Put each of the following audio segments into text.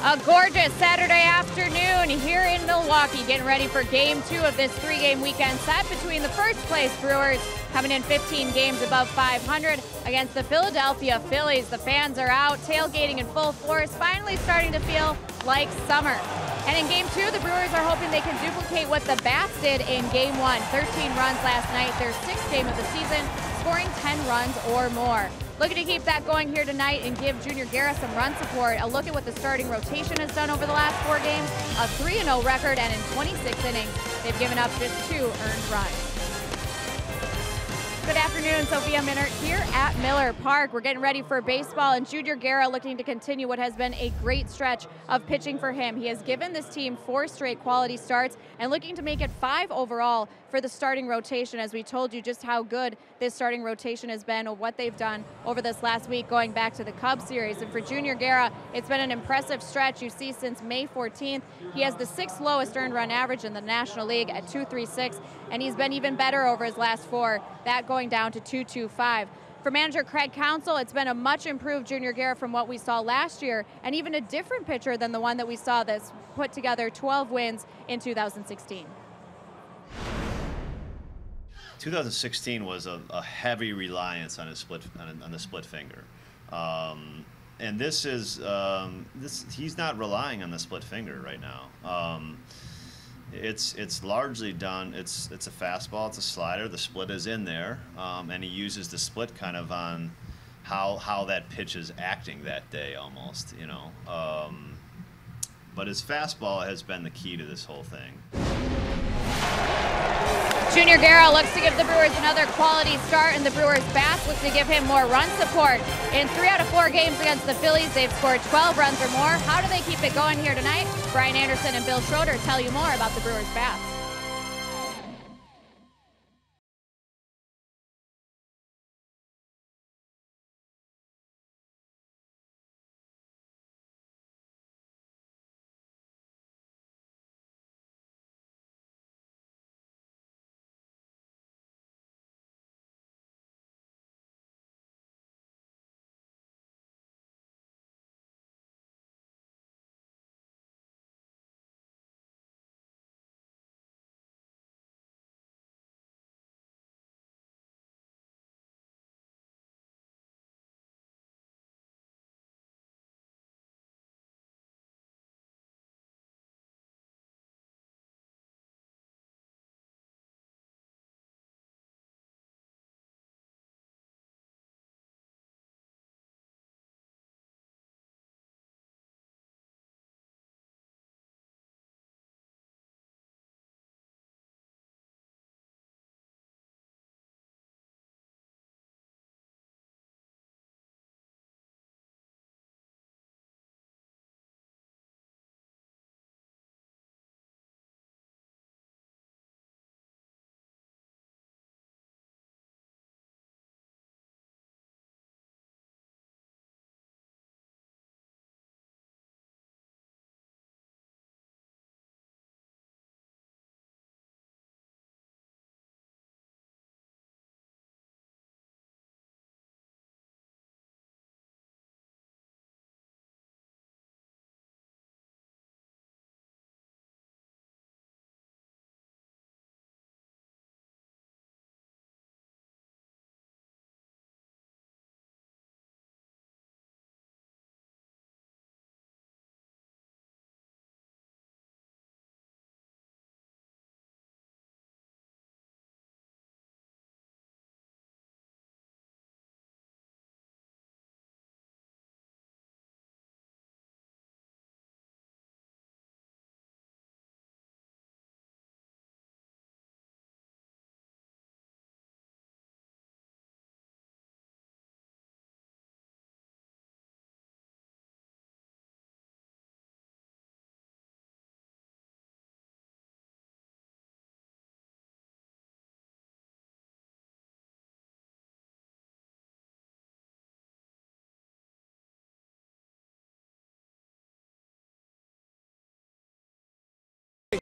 A gorgeous Saturday afternoon here in Milwaukee, getting ready for Game 2 of this 3-game weekend set between the first-place Brewers, coming in 15 games above 500, against the Philadelphia Phillies. The fans are out, tailgating in full force, finally starting to feel like summer. And in Game 2, the Brewers are hoping they can duplicate what the Bats did in Game 1. 13 runs last night, their 6th game of the season, scoring 10 runs or more. Looking to keep that going here tonight and give Junior Guerra some run support. A look at what the starting rotation has done over the last 4 games. A 3-0 record, and in 26 innings, they've given up just 2 earned runs. Good afternoon, Sophia Minert here at Miller Park. We're getting ready for baseball, and Junior Guerra looking to continue what has been a great stretch of pitching for him. He has given this team 4 straight quality starts and looking to make it 5 overall for the starting rotation, as we told you just how good this starting rotation has been, or what they've done over this last week going back to the Cubs series. And for Junior Guerra, it's been an impressive stretch. You see, since May 14th, he has the 6th lowest earned run average in the National League at 2.36, and he's been even better over his last 4, that going down to 2.25. For manager Craig Counsell, it's been a much improved Junior Guerra from what we saw last year, and even a different pitcher than the one that we saw that's put together 12 wins in 2016. 2016 was a heavy reliance on his on the split finger, and this is he's not relying on the split finger right now. It's largely done. It's a fastball, it's a slider. The split is in there, and he uses the split kind of on how that pitch is acting that day, almost, you know. But his fastball has been the key to this whole thing. Junior Guerra looks to give the Brewers another quality start, and the Brewers bats look to give him more run support. In 3 out of 4 games against the Phillies, they've scored 12 runs or more. How do they keep it going here tonight? Brian Anderson and Bill Schroeder tell you more about the Brewers bats.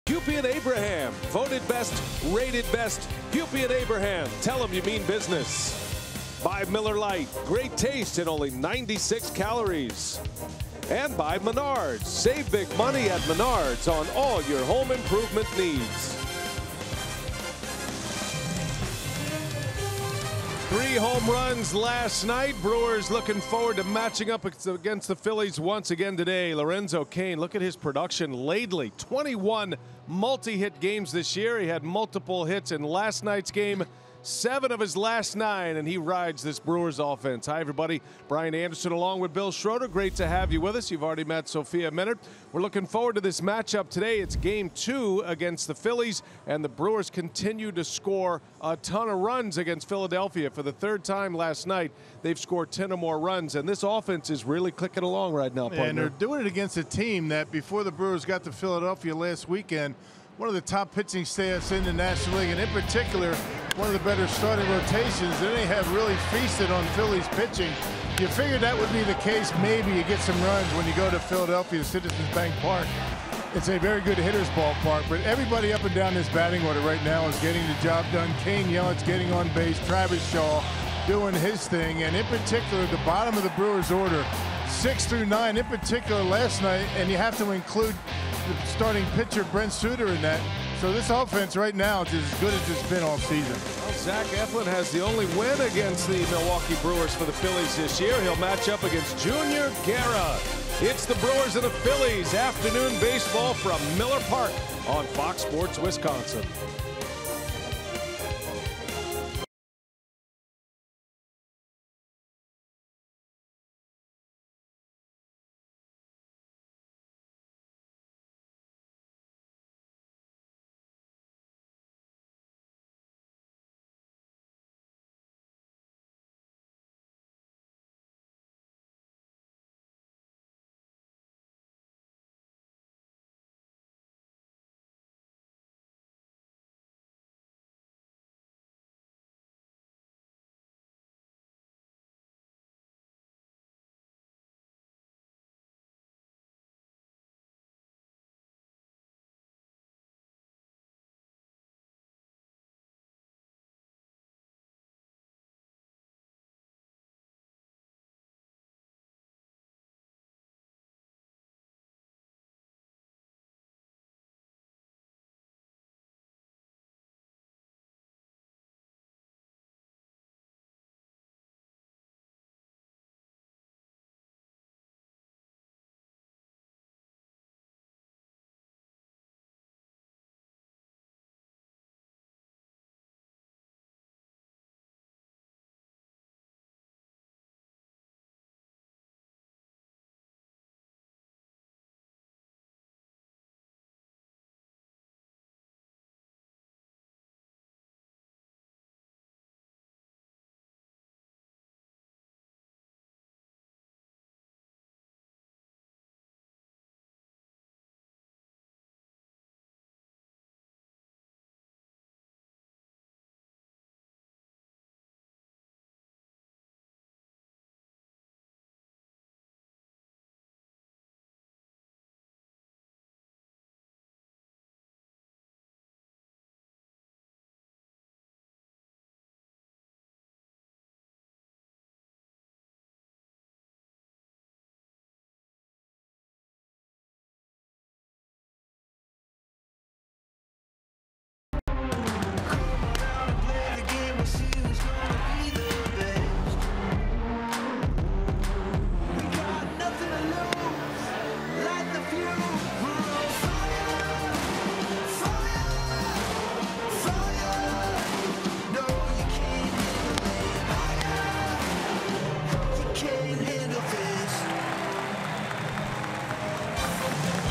Hupy and Abraham, voted best, rated best. Hupy and Abraham, tell them you mean business. By Miller Lite, great taste and only 96 calories. And by Menards. Save big money at Menards on all your home improvement needs. 3 home runs last night. Brewers looking forward to matching up against the Phillies once again today. Lorenzo Cain, look at his production lately. 21 multi-hit games this year. He had multiple hits in last night's game. 7 of his last 9, and he rides this Brewers offense. Hi, everybody. Brian Anderson along with Bill Schroeder. Great to have you with us. You've already met Sophia Minnaert. We're looking forward to this matchup today. It's game 2 against the Phillies, and the Brewers continue to score a ton of runs against Philadelphia. For the 3rd time last night, they've scored 10 or more runs, and this offense is really clicking along right now, partner. And they're doing it against a team that, before the Brewers got to Philadelphia last weekend, one of the top pitching staffs in the National League, and in particular, one of the better starting rotations. And they have really feasted on Phillies pitching. You figured that would be the case. Maybe you get some runs when you go to Philadelphia, Citizens Bank Park. It's a very good hitter's ballpark, but everybody up and down this batting order right now is getting the job done. Kane Yellett's getting on base, Travis Shaw doing his thing, and in particular, the bottom of the Brewers order, 6 through 9, in particular last night, and you have to include the starting pitcher Brent Suter in that. So this offense right now is as good as it's been all season. Well, Zach Eflin has the only win against the Milwaukee Brewers for the Phillies this year. He'll match up against Junior Guerra. It's the Brewers and the Phillies. Afternoon baseball from Miller Park on Fox Sports Wisconsin.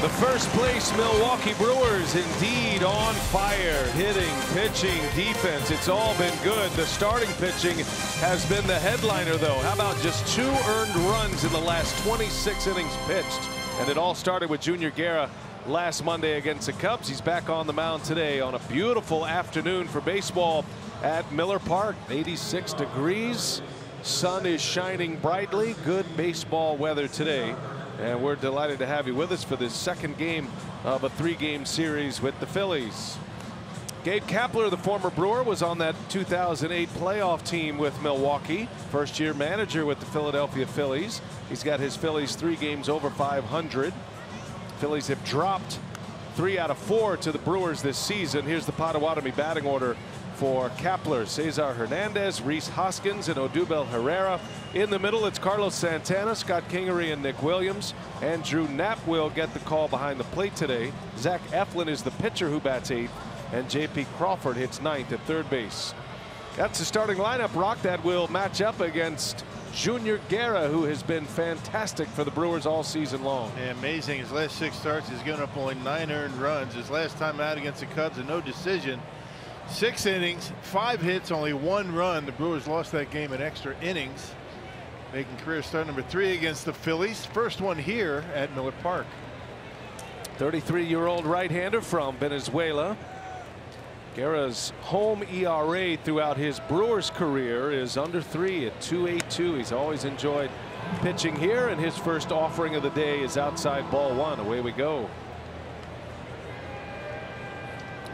The first place Milwaukee Brewers indeed on fire. Hitting, pitching, defense, it's all been good. The starting pitching has been the headliner though. How about just 2 earned runs in the last 26 innings pitched? And it all started with Junior Guerra last Monday against the Cubs. He's back on the mound today on a beautiful afternoon for baseball at Miller Park. 86 degrees. Sun is shining brightly. Good baseball weather today. And we're delighted to have you with us for this second game of a 3-game series with the Phillies. Gabe Kapler, the former Brewer, was on that 2008 playoff team with Milwaukee. First-year manager with the Philadelphia Phillies. He's got his Phillies 3 games over 500. Phillies have dropped 3 out of 4 to the Brewers this season. Here's the Potawatomi batting order for Kapler: Cesar Hernandez, Rhys Hoskins, and Odubel Herrera. In the middle, it's Carlos Santana, Scott Kingery, and Nick Williams. Andrew Knapp will get the call behind the plate today. Zach Eflin is the pitcher who bats 8th, and J.P. Crawford hits 9th at third base. That's the starting lineup, Rock, that will match up against Junior Guerra, who has been fantastic for the Brewers all season long. Yeah, amazing. His last 6 starts, he's given up only 9 earned runs. His last time out against the Cubs, a no decision. 6 innings, 5 hits, only 1 run. The Brewers lost that game in extra innings, making career start number 3 against the Phillies. First one here at Miller Park. 33-year-old right-hander from Venezuela. Guerra's home ERA throughout his Brewers career is under 3 at 2.82. He's always enjoyed pitching here, and his first offering of the day is outside ball 1. Away we go.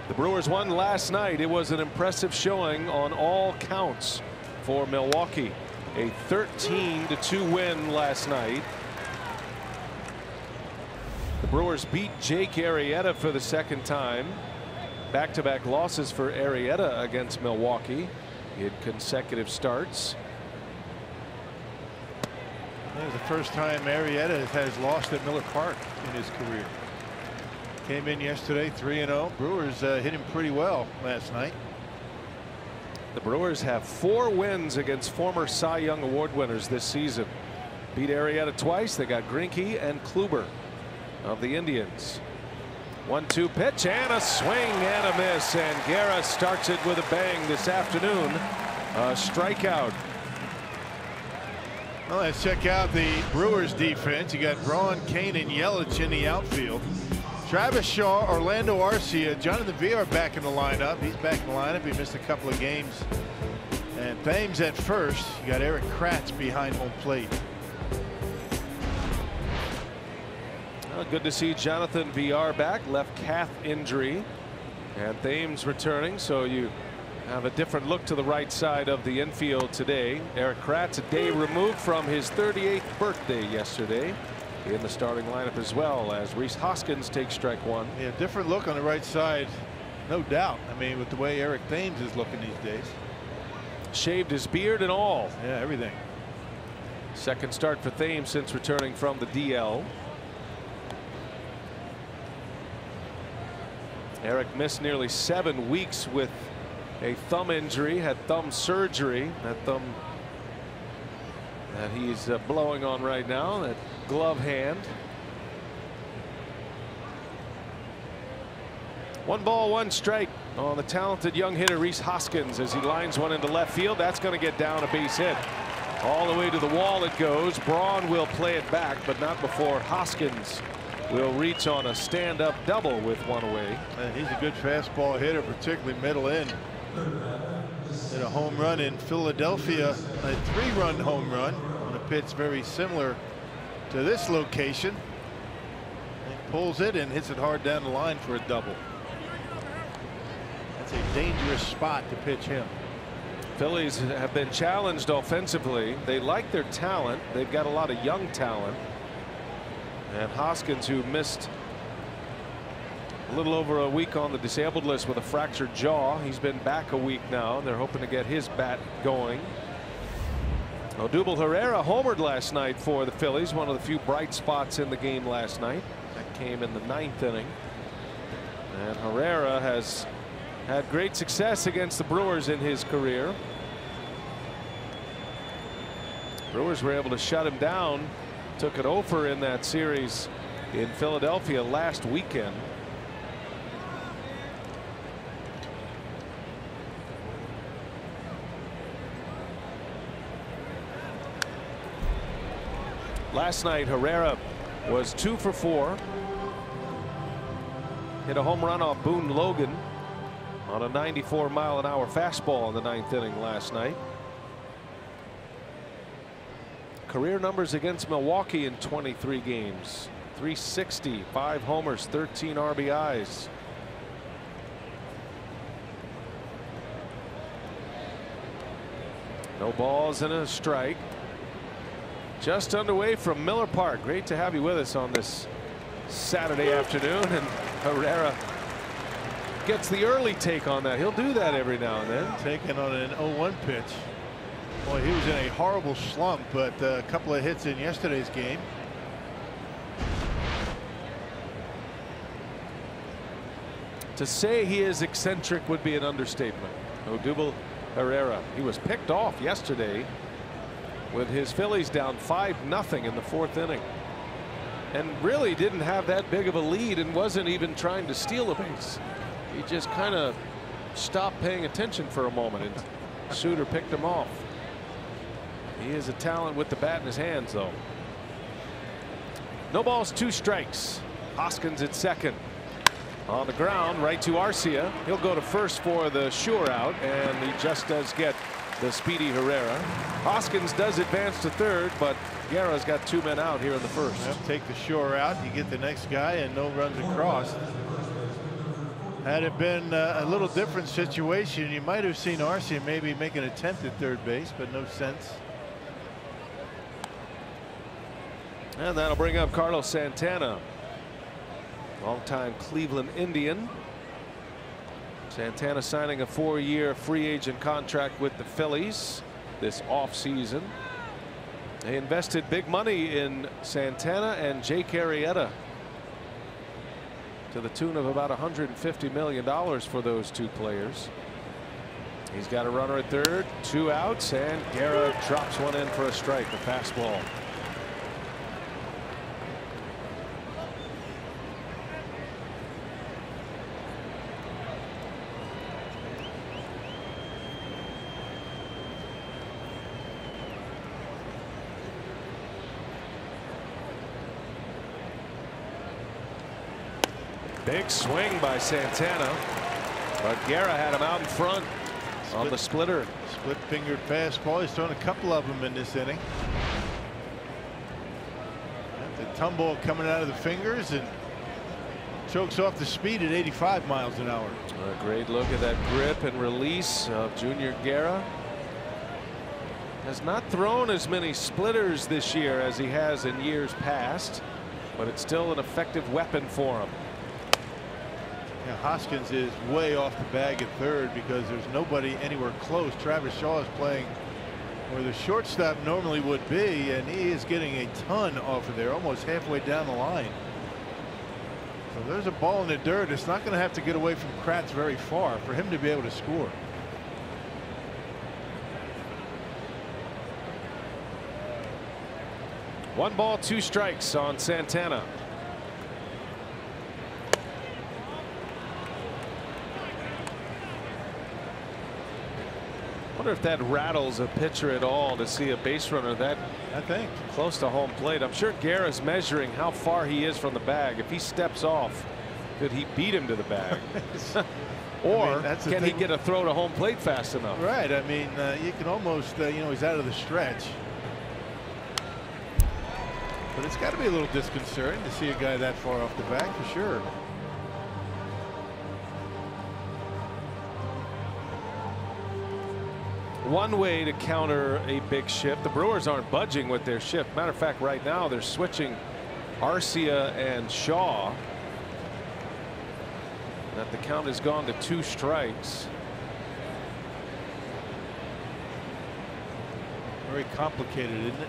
The Brewers won last night. It was an impressive showing on all counts for Milwaukee. A 13-2 win last night. The Brewers beat Jake Arrieta for the 2nd time. Back-to-back losses for Arrieta against Milwaukee in consecutive starts. It was the first time Arrieta has lost at Miller Park in his career. Came in yesterday 3-0. Brewers hit him pretty well last night. The Brewers have 4 wins against former Cy Young Award winners this season. Beat Arrieta twice. They got Greinke and Kluber of the Indians. 1-2 pitch and a swing and a miss, and Guerra starts it with a bang this afternoon. A strikeout. Well, let's check out the Brewers defense. You got Braun, Kane, and Yelich in the outfield. Travis Shaw, Orlando Arcia, Jonathan Villar back in the lineup. He's back in the lineup. He missed a couple of games. And Thames at first. You got Eric Kratz behind home plate. Well, good to see Jonathan Villar back. Left calf injury, and Thames returning, so you have a different look to the right side of the infield today. Eric Kratz, a day removed from his 38th birthday yesterday, in the starting lineup as well, as Rhys Hoskins takes strike 1. Yeah, different look on the right side, no doubt. I mean, with the way Eric Thames is looking these days. Shaved his beard and all. Yeah, everything. Second start for Thames since returning from the DL. Eric missed nearly 7 weeks with a thumb injury, had thumb surgery. That thumb that he's blowing on right now, that glove hand. 1 ball, 1 strike on the talented young hitter Rhys Hoskins as he lines one into left field. That's going to get down, a base hit. All the way to the wall it goes. Braun will play it back, but not before Hoskins will reach on a stand-up double with 1 away. And he's a good fastball hitter, particularly middle in. Hit a home run in Philadelphia, a 3-run home run on a pitch very similar to this location. He pulls it and hits it hard down the line for a double. That's a dangerous spot to pitch him. Phillies have been challenged offensively. They like their talent. They've got a lot of young talent. And Hoskins, who missed a little over a week on the disabled list with a fractured jaw, he's been back a week now. They're hoping to get his bat going. Odubel Herrera homered last night for the Phillies, one of the few bright spots in the game last night. That came in the 9th inning. And Herrera has had great success against the Brewers in his career. Brewers were able to shut him down. Took it over in that series in Philadelphia last weekend. Last night Herrera was 2 for 4. Hit a home run off Boone Logan on a 94-mile-an-hour fastball in the 9th inning last night. Career numbers against Milwaukee in 23 games. 360, 5 homers, 13 RBIs. No balls and a strike. Just underway from Miller Park. Great to have you with us on this Saturday afternoon. And Herrera gets the early take on that. He'll do that every now and then. Taking on an 0-1 pitch. Boy, he was in a horrible slump, but a couple of hits in yesterday's game. To say he is eccentric would be an understatement. Odubel Herrera. He was picked off yesterday with his Phillies down 5-0 in the 4th inning. And really didn't have that big of a lead and wasn't even trying to steal a base. He just kind of stopped paying attention for a moment and Suter picked him off. He is a talent with the bat in his hands, though. No balls, 2 strikes. Hoskins at second. On the ground, right to Arcia. He'll go to first for the sure out, and he just does get the speedy Herrera. Hoskins does advance to third, but Guerra's got 2 men out here in the first. Yep, take the sure out. You get the next guy, and no runs across. Had it been a little different situation, you might have seen Arcia maybe make an attempt at third base, but no sense. And that'll bring up Carlos Santana, longtime Cleveland Indian. Santana signing a 4-year free agent contract with the Phillies this offseason. They invested big money in Santana and Jake Arrieta to the tune of about $150 million for those 2 players. He's got a runner at third, 2 outs, and Guerra drops one in for a strike, a fastball. Big swing by Santana, but Guerra had him out in front on the splitter. Split fingered fastball. He's thrown a couple of them in this inning. The tumble coming out of the fingers and chokes off the speed at 85 miles an hour. A great look at that grip and release of Junior Guerra. Has not thrown as many splitters this year as he has in years past, but it's still an effective weapon for him. Yeah, Hoskins is way off the bag at third because there's nobody anywhere close. Travis Shaw is playing where the shortstop normally would be, and he is getting a ton off of there, almost halfway down the line. So there's a ball in the dirt. It's not going to have to get away from Kratz very far for him to be able to score. One ball, 2 strikes on Santana. I wonder if that rattles a pitcher at all to see a base runner that close to home plate. I'm sure Guerra's measuring how far he is from the bag. If he steps off, could he beat him to the bag? Or can he get a throw to home plate fast enough? Right. I mean, you can almost, you know, he's out of the stretch. But it's got to be a little disconcerting to see a guy that far off the bag for sure. One way to counter a big shift. The Brewers aren't budging with their shift. Matter of fact, right now they're switching Arcia and Shaw. That the count has gone to 2 strikes. Very complicated, isn't it?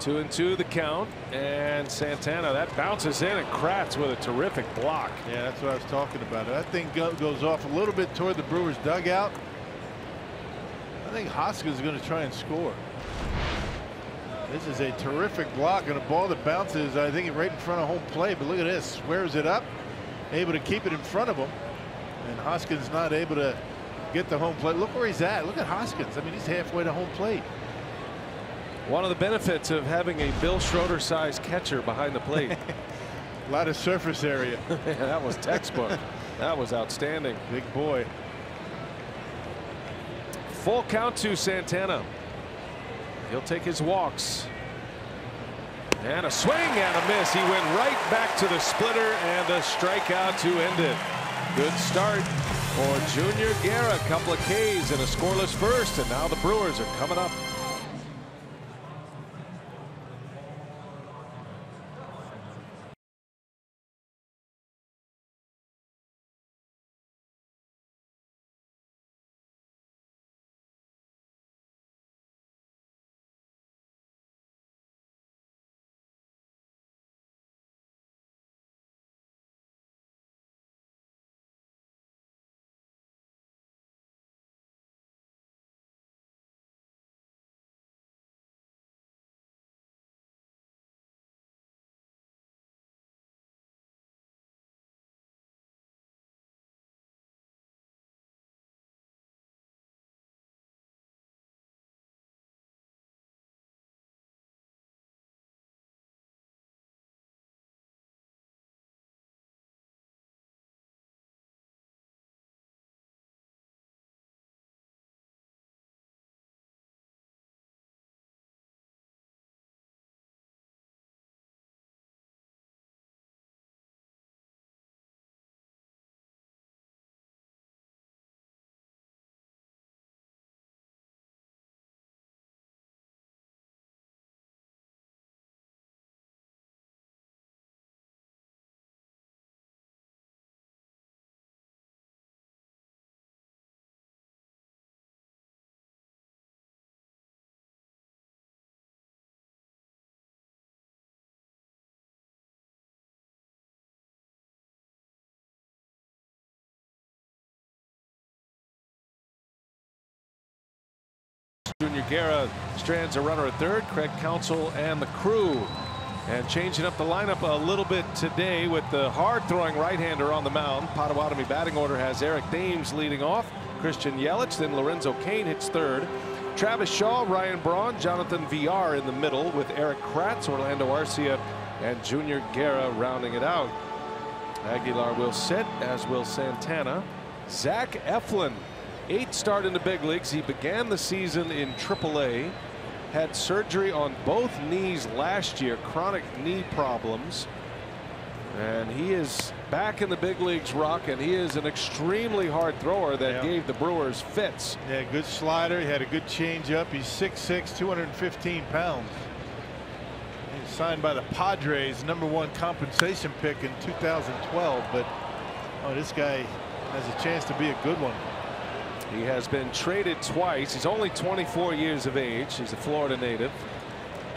2-2 the count, and Santana, that bounces in, and Kratz with a terrific block. Yeah, that's what I was talking about. That thing goes off a little bit toward the Brewers dugout. I think Hoskins is going to try and score. This is a terrific block and a ball that bounces, I think, right in front of home plate. But look at this, squares it up, able to keep it in front of him, and Hoskins not able to get the home plate. Look where he's at. Look at Hoskins. I mean, he's halfway to home plate. One of the benefits of having a Bill Schroeder-sized catcher behind the plate. A lot of surface area. That was textbook. That was outstanding. Big boy. Full count to Santana. He'll take his walks. And a swing and a miss. He went right back to the splitter and the strikeout to end it. Good start for Junior Guerra. A couple of Ks and a scoreless first, and now the Brewers are coming up. Junior Guerra strands a runner at third. Craig Counsell and the crew. And changing up the lineup a little bit today with the hard-throwing right-hander on the mound. Potawatomi batting order has Eric Thames leading off. Christian Yelich, then Lorenzo Cain hits third. Travis Shaw, Ryan Braun, Jonathan VR in the middle with Eric Kratz, Orlando Arcia, and Junior Guerra rounding it out. Aguilar will sit, as will Santana. Zach Eflin, 8th start in the big leagues. He began the season in AAA. Had surgery on both knees last year, chronic knee problems. And he is back in the big leagues, Rock, and he is an extremely hard thrower that gave the Brewers fits. Yeah, good slider. He had a good changeup. He's 6'6", 215 pounds. He's signed by the Padres, #1 compensation pick in 2012. But this guy has a chance to be a good one. He has been traded twice. He's only 24 years of age. He's a Florida native.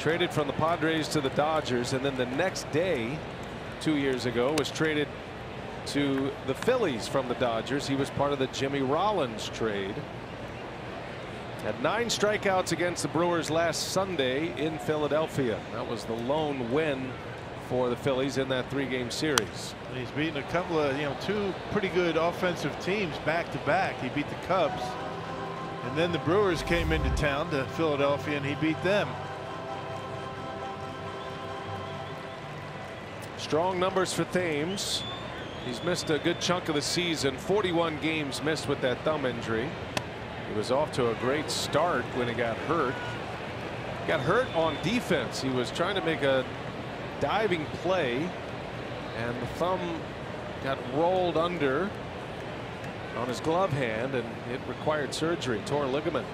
Traded from the Padres to the Dodgers, and then the next day, 2 years ago, was traded to the Phillies from the Dodgers. He was part of the Jimmy Rollins trade. Had 9 strikeouts against the Brewers last Sunday in Philadelphia. That was the lone win for the Phillies in that 3-game series. He's beaten a couple of, 2 pretty good offensive teams back to back. He beat the Cubs, and then the Brewers came into town to Philadelphia and he beat them. Strong numbers for Thames. He's missed a good chunk of the season, 41 games missed with that thumb injury. He was off to a great start when he got hurt. Got hurt on defense. He was trying to make a diving play, and the thumb got rolled under on his glove hand, and it required surgery. Tore ligament.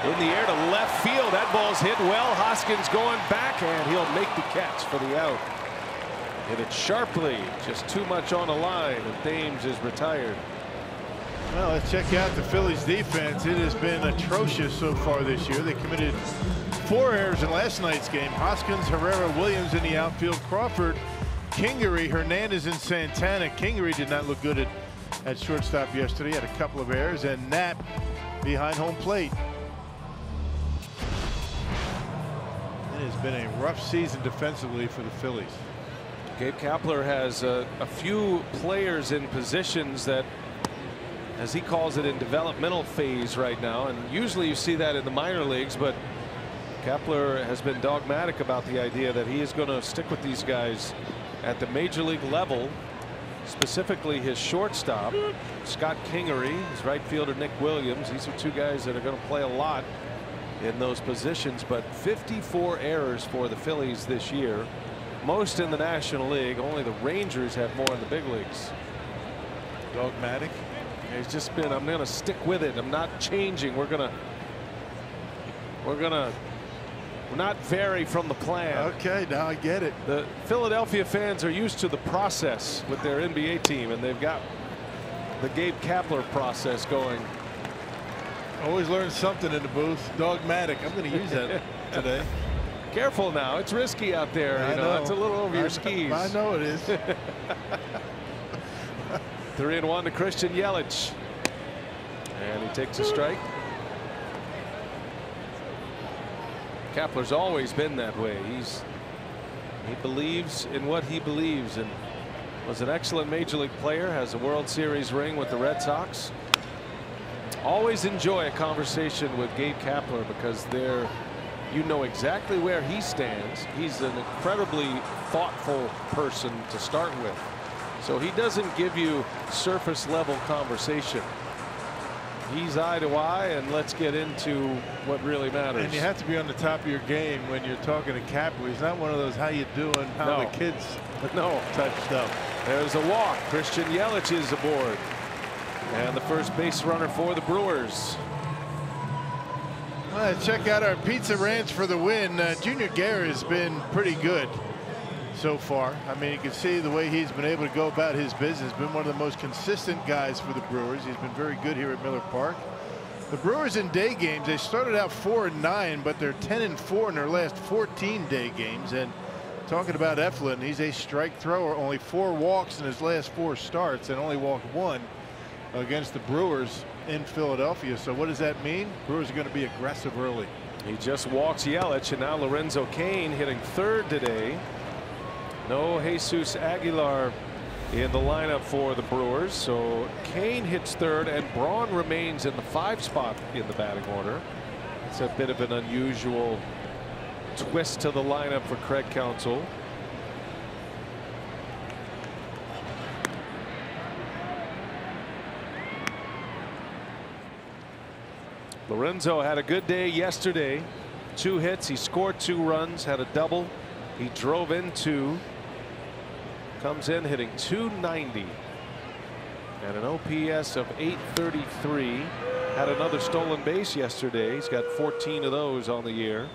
In the air to left field. That ball's hit well. Hoskins going back, and he'll make the catch for the out. Hit it sharply. Just too much on the line, and Thames is retired. Well, let's check out the Phillies defense. It has been atrocious so far this year. They committed 4 errors in last night's game. Hoskins, Herrera, Williams in the outfield. Crawford, Kingery, Hernandez, and Santana. Kingery did not look good at shortstop yesterday. Had a couple of errors, and Knapp behind home plate. It has been a rough season defensively for the Phillies. Gabe Kapler has a few players in positions that, as he calls it, in developmental phase right now, and usually you see that in the minor leagues, but Kapler has been dogmatic about the idea that he is going to stick with these guys at the major league level, specifically his shortstop Scott Kingery, his right fielder Nick Williams. These are 2 guys that are going to play a lot in those positions, but 54 errors for the Phillies this year, most in the National League. Only the Rangers have more in the big leagues. Dogmatic. He's just been, I'm going to stick with it. I'm not changing. We're not vary from the plan. Okay, now I get it. The Philadelphia fans are used to the process with their NBA team, and they've got the Gabe Kapler process going. Always learn something in the booth. Dogmatic. I'm going to use that today. Careful now. It's risky out there. I know. It's a little over your skis. I know it is. 3-1 to Christian Yelich. And he takes a strike. Kapler's always been that way. He believes in what he believes, and was an excellent major league player, has a World Series ring with the Red Sox. Always enjoy a conversation with Gabe Kapler because you know exactly where he stands. He's an incredibly thoughtful person to start with. So he doesn't give you surface level conversation. He's eye to eye, and let's get into what really matters. And you have to be on the top of your game when you're talking to Kapler. He's not one of those how you doing, how the kids type stuff. There's a walk. Christian Yelich is aboard. And the first base runner for the Brewers. All right, check out our Pizza Ranch for the win. Junior Guerra has been pretty good so far. I mean, you can see the way he's been able to go about his business. Been one of the most consistent guys for the Brewers. He's been very good here at Miller Park. The Brewers in day games, they started out 4-9, but they're 10-4 in their last 14 day games. And talking about Eflin, he's a strike thrower, only 4 walks in his last 4 starts and only walked 1 against the Brewers in Philadelphia. So what does that mean? Brewers are going to be aggressive early. He just walks Yelich, and now Lorenzo Cain hitting third today. No Jesus Aguilar in the lineup for the Brewers, so Cain hits third, and Braun remains in the 5 spot in the batting order. It's a bit of an unusual twist to the lineup for Craig Counsell. Lorenzo had a good day yesterday. 2 hits. He scored 2 runs, had a double. He drove in 2. Comes in hitting .290 and an OPS of .833. Had another stolen base yesterday. He's got 14 of those on the year.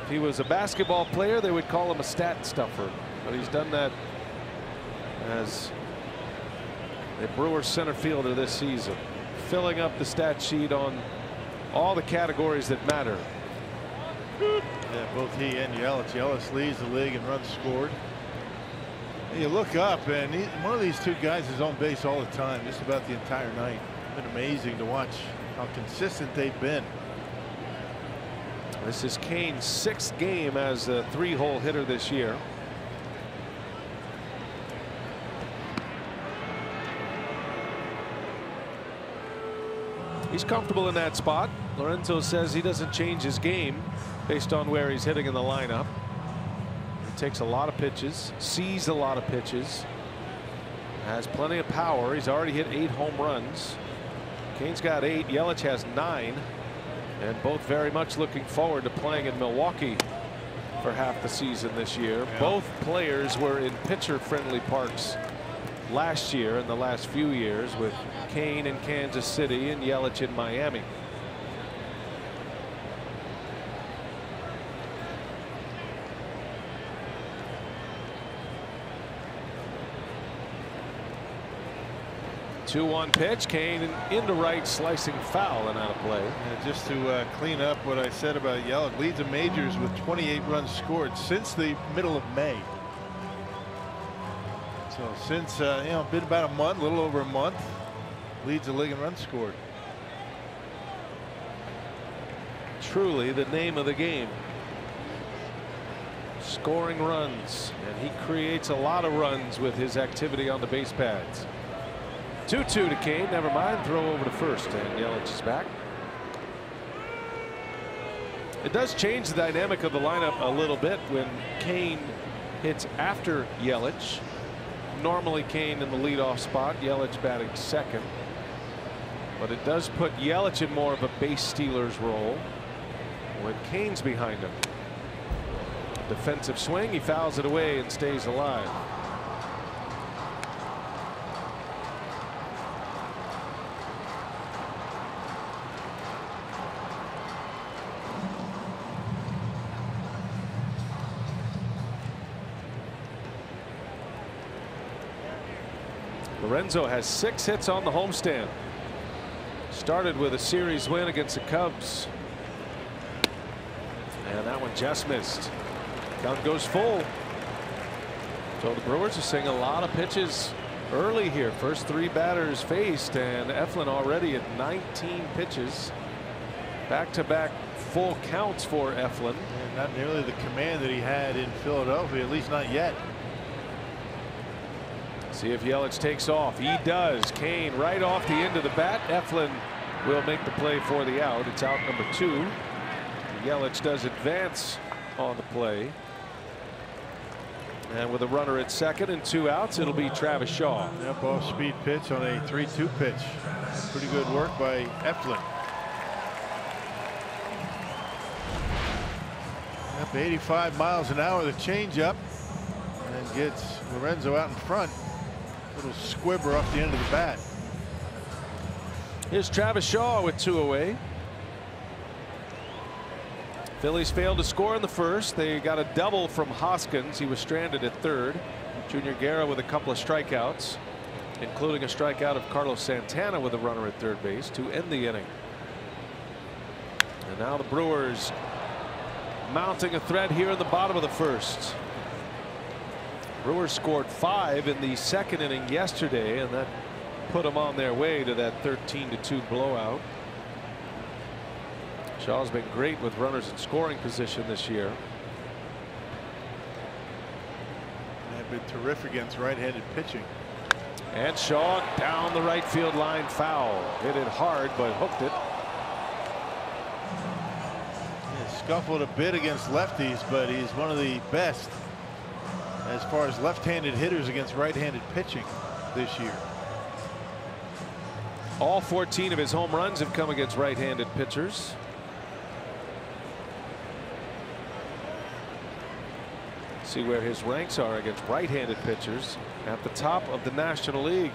If he was a basketball player, they would call him a stat stuffer, but he's done that as a Brewers center fielder this season, filling up the stat sheet on all the categories that matter. Yeah, both he and Yelich leads the league in runs scored. You look up, and one of these 2 guys is on base all the time, just about the entire night. It's been amazing to watch how consistent they've been. This is Cain's 6th game as a 3-hole hitter this year. He's comfortable in that spot. Lorenzo says he doesn't change his game based on where he's hitting in the lineup. He takes a lot of pitches, sees a lot of pitches, has plenty of power. He's already hit 8 home runs. Cain's got 8. Yelich has 9. And both very much looking forward to playing in Milwaukee for half the season this year. Yeah. Both players were in pitcher-friendly parks last year in the last few years, with Cain in Kansas City and Yelich in Miami. Two-one pitch. Cain into right, slicing foul and out of play. Yeah, just to clean up what I said about Yelich, leads the majors with 28 runs scored since the middle of May. So since been about a month, a little over a month, leads the league in runs scored. Truly the name of the game. Scoring runs, and he creates a lot of runs with his activity on the base paths. 2-2 to Cain. Never mind. Throw over to first, and Yelich is back. It does change the dynamic of the lineup a little bit when Cain hits after Yelich. Normally Cain in the leadoff spot, Yelich batting second. But it does put Yelich in more of a base stealers role when Cain's behind him. Defensive swing. He fouls it away and stays alive. Lorenzo has 6 hits on the homestand. Started with a series win against the Cubs. And that one just missed. Count goes full. So the Brewers are seeing a lot of pitches early here. First 3 batters faced, and Eflin already at 19 pitches. Back-to-back full counts for Eflin. And not nearly the command that he had in Philadelphia, at least not yet. See if Yelich takes off. He does. Kane right off the end of the bat. Eflin will make the play for the out. It's out number 2. Yelich does advance on the play. And with a runner at second and 2 outs, it'll be Travis Shaw. Yep, off-speed pitch on a 3-2 pitch. Pretty good work by Eflin. Up 85 miles an hour, the changeup, and gets Lorenzo out in front. Little squibber off the end of the bat. Here's Travis Shaw with 2 away. Phillies failed to score in the first. They got a double from Hoskins. He was stranded at third. Junior Guerra with a couple of strikeouts, including a strikeout of Carlos Santana with a runner at third base to end the inning. And now the Brewers mounting a threat here in the bottom of the first. Brewers scored 5 in the second inning yesterday, and that put them on their way to that 13-2 blowout. Shaw's been great with runners in scoring position this year. They've been terrific against right-handed pitching. And Shaw down the right field line, foul. Hit it hard, but hooked it. He scuffled a bit against lefties, but he's one of the best as far as left-handed hitters against right-handed pitching this year. All 14 of his home runs have come against right-handed pitchers. See where his ranks are against right-handed pitchers at the top of the National League.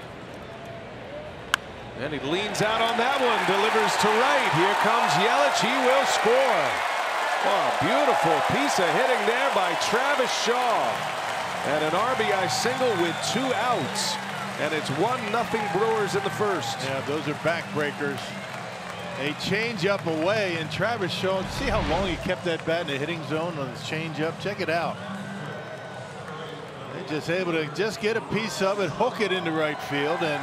And he leans out on that one, delivers to right. Here comes Yelich. He will score. Oh, beautiful piece of hitting there by Travis Shaw. And an RBI single with 2 outs. And it's 1-0 Brewers in the first. Yeah, those are backbreakers. A changeup away, and Travis Shaw, see how long he kept that bat in the hitting zone on his changeup? Check it out. They're just able to just get a piece of it, hook it into right field, and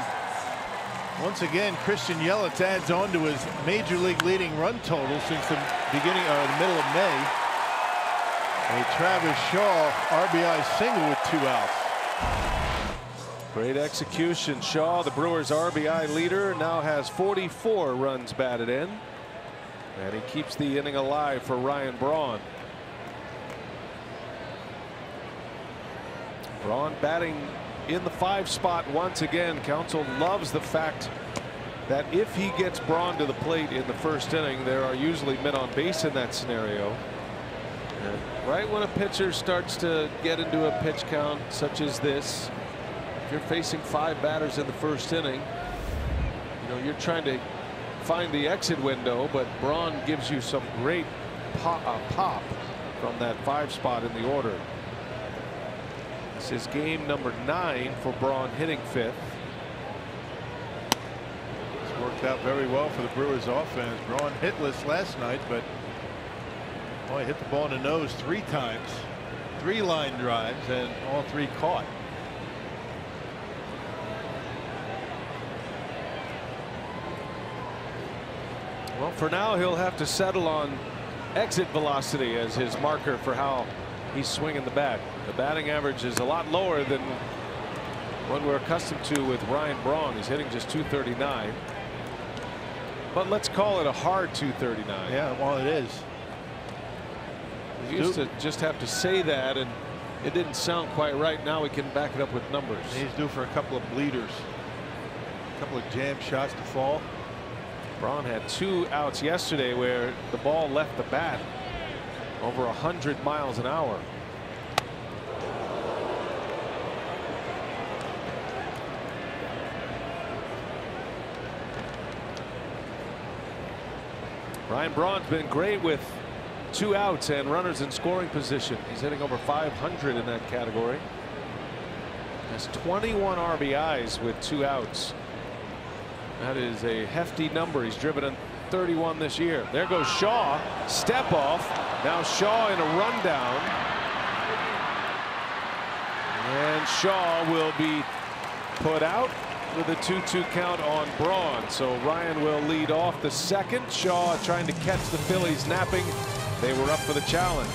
once again, Christian Yelich adds on to his major league leading run total since the beginning or the middle of May. A Travis Shaw RBI single with 2 outs. Great execution. Shaw, the Brewers RBI leader, now has 44 runs batted in, and he keeps the inning alive for Ryan Braun. Braun batting in the 5 spot once again. Counsell loves the fact that if he gets Braun to the plate in the first inning, there are usually men on base in that scenario. And right when a pitcher starts to get into a pitch count such as this, if you're facing 5 batters in the first inning, you know you're trying to find the exit window, but Braun gives you some great pop from that 5 spot in the order. This is game number 9 for Braun, hitting 5th. It's worked out very well for the Brewers offense. Braun hitless last night, but boy, hit the ball in the nose 3 times, 3 line drives, and all 3 caught. Well, for now, he'll have to settle on exit velocity as his marker for how he's swinging the bat. The batting average is a lot lower than what we're accustomed to with Ryan Braun. He's hitting just .239. But let's call it a hard .239. Yeah, well, it is. We used to just have to say that, and it didn't sound quite right. Now we can back it up with numbers. He's due for a couple of bleeders, a couple of jam shots to fall. Braun had 2 outs yesterday where the ball left the bat over 100 miles an hour. Ryan Braun's been great with 2 outs and runners in scoring position. He's hitting over 500 in that category. Has 21 RBIs with 2 outs. That is a hefty number. He's driven in 31 this year. There goes Shaw. Step off. Now Shaw in a rundown. And Shaw will be put out with a 2-2 count on Braun. So Ryan will lead off the second. Shaw trying to catch the Phillies napping. They were up for the challenge.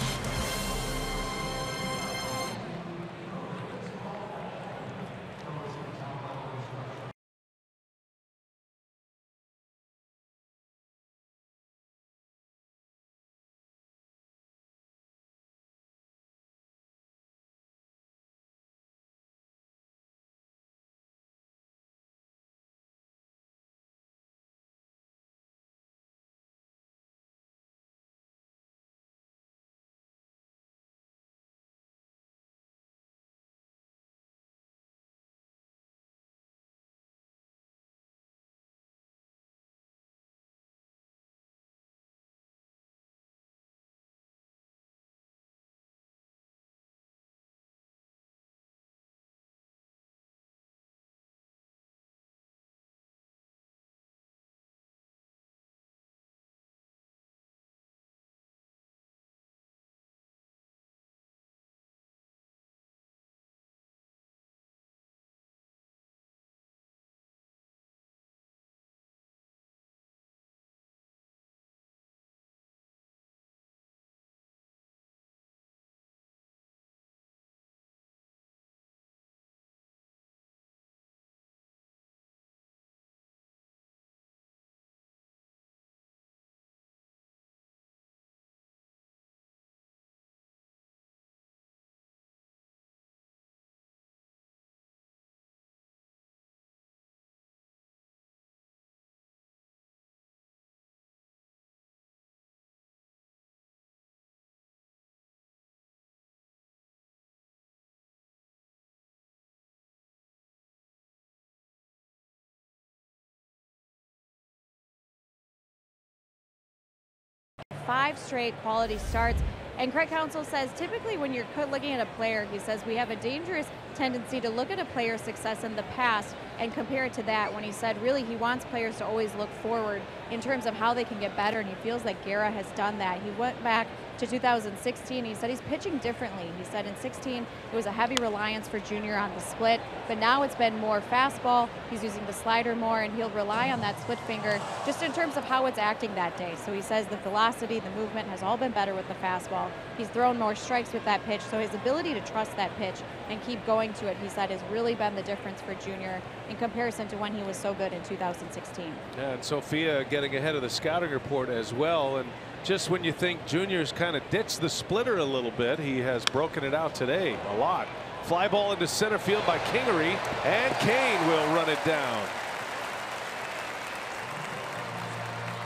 Five straight quality starts. And Craig Counsell says typically when you're looking at a player, he says we have a dangerous tendency to look at a player's success in the past and compare it to that, when he said really he wants players to always look forward in terms of how they can get better, and he feels like Guerra has done that. He went back to 2016. He said he's pitching differently. He said in 16 it was a heavy reliance for Junior on the split, but now it's been more fastball. He's using the slider more, and he'll rely on that split finger just in terms of how it's acting that day. So he says the velocity, the movement has all been better with the fastball. He's thrown more strikes with that pitch, so his ability to trust that pitch and keep going to it, he said, has really been the difference for Junior in comparison to when he was so good in 2016. Yeah, and Sophia getting ahead of the scouting report as well. And just when you think Junior's kind of ditched the splitter a little bit, he has broken it out today a lot. Fly ball into center field by Kingery, and Kane will run it down.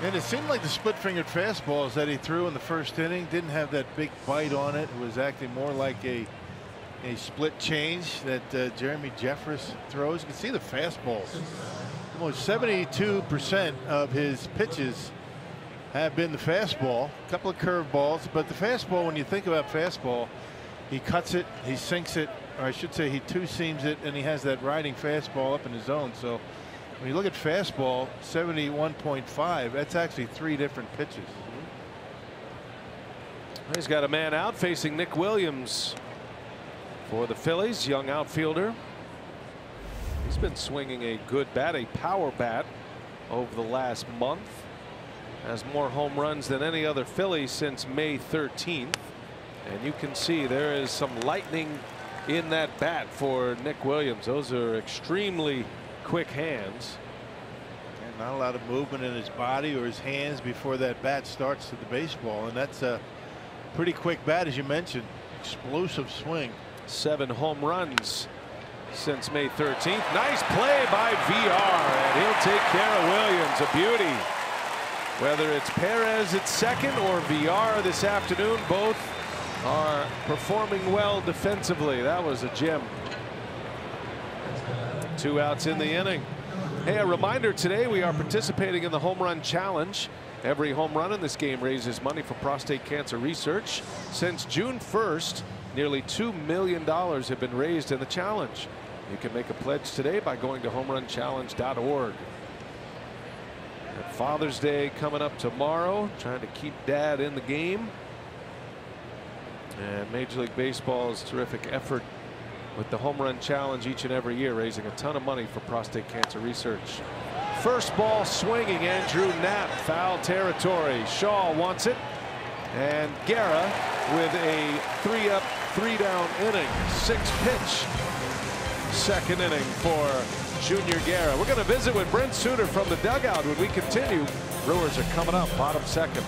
And it seemed like the split-fingered fastballs that he threw in the first inning didn't have that big bite on it. It was acting more like a split change that Jeremy Jeffress throws. You can see the fastballs. Almost 72% of his pitches have been the fastball. A couple of curveballs, but the fastball, when you think about fastball, he cuts it, he sinks it, or I should say he two-seams it, and he has that riding fastball up in his zone. So when you look at fastball, 71.5, that's actually 3 different pitches. He's got a man out facing Nick Williams for the Phillies, young outfielder. He's been swinging a good bat, a power bat, over the last month. Has more home runs than any other Philly since May 13th. And you can see there is some lightning in that bat for Nick Williams. Those are extremely quick hands. And not a lot of movement in his body or his hands before that bat starts to the baseball. And that's a pretty quick bat, as you mentioned. Explosive swing. 7 home runs since May 13th. Nice play by VR, and he'll take care of Williams. A beauty. Whether it's Perez at second or VR this afternoon, both are performing well defensively. That was a gem. 2 outs in the inning. Hey, a reminder today we are participating in the Home Run Challenge. Every home run in this game raises money for prostate cancer research. Since June 1st, nearly $2 million have been raised in the challenge. You can make a pledge today by going to homerunchallenge.org. Father's Day coming up tomorrow, trying to keep Dad in the game. And Major League Baseball's terrific effort with the Home Run Challenge each and every year, raising a ton of money for prostate cancer research. First ball swinging, Andrew Knapp, foul territory. Shaw wants it, and Guerra with a 3-up, 3-down inning, 6-pitch second inning for Junior Guerra. We're going to visit with Brent Suter from the dugout when we continue. Brewers are coming up, bottom second.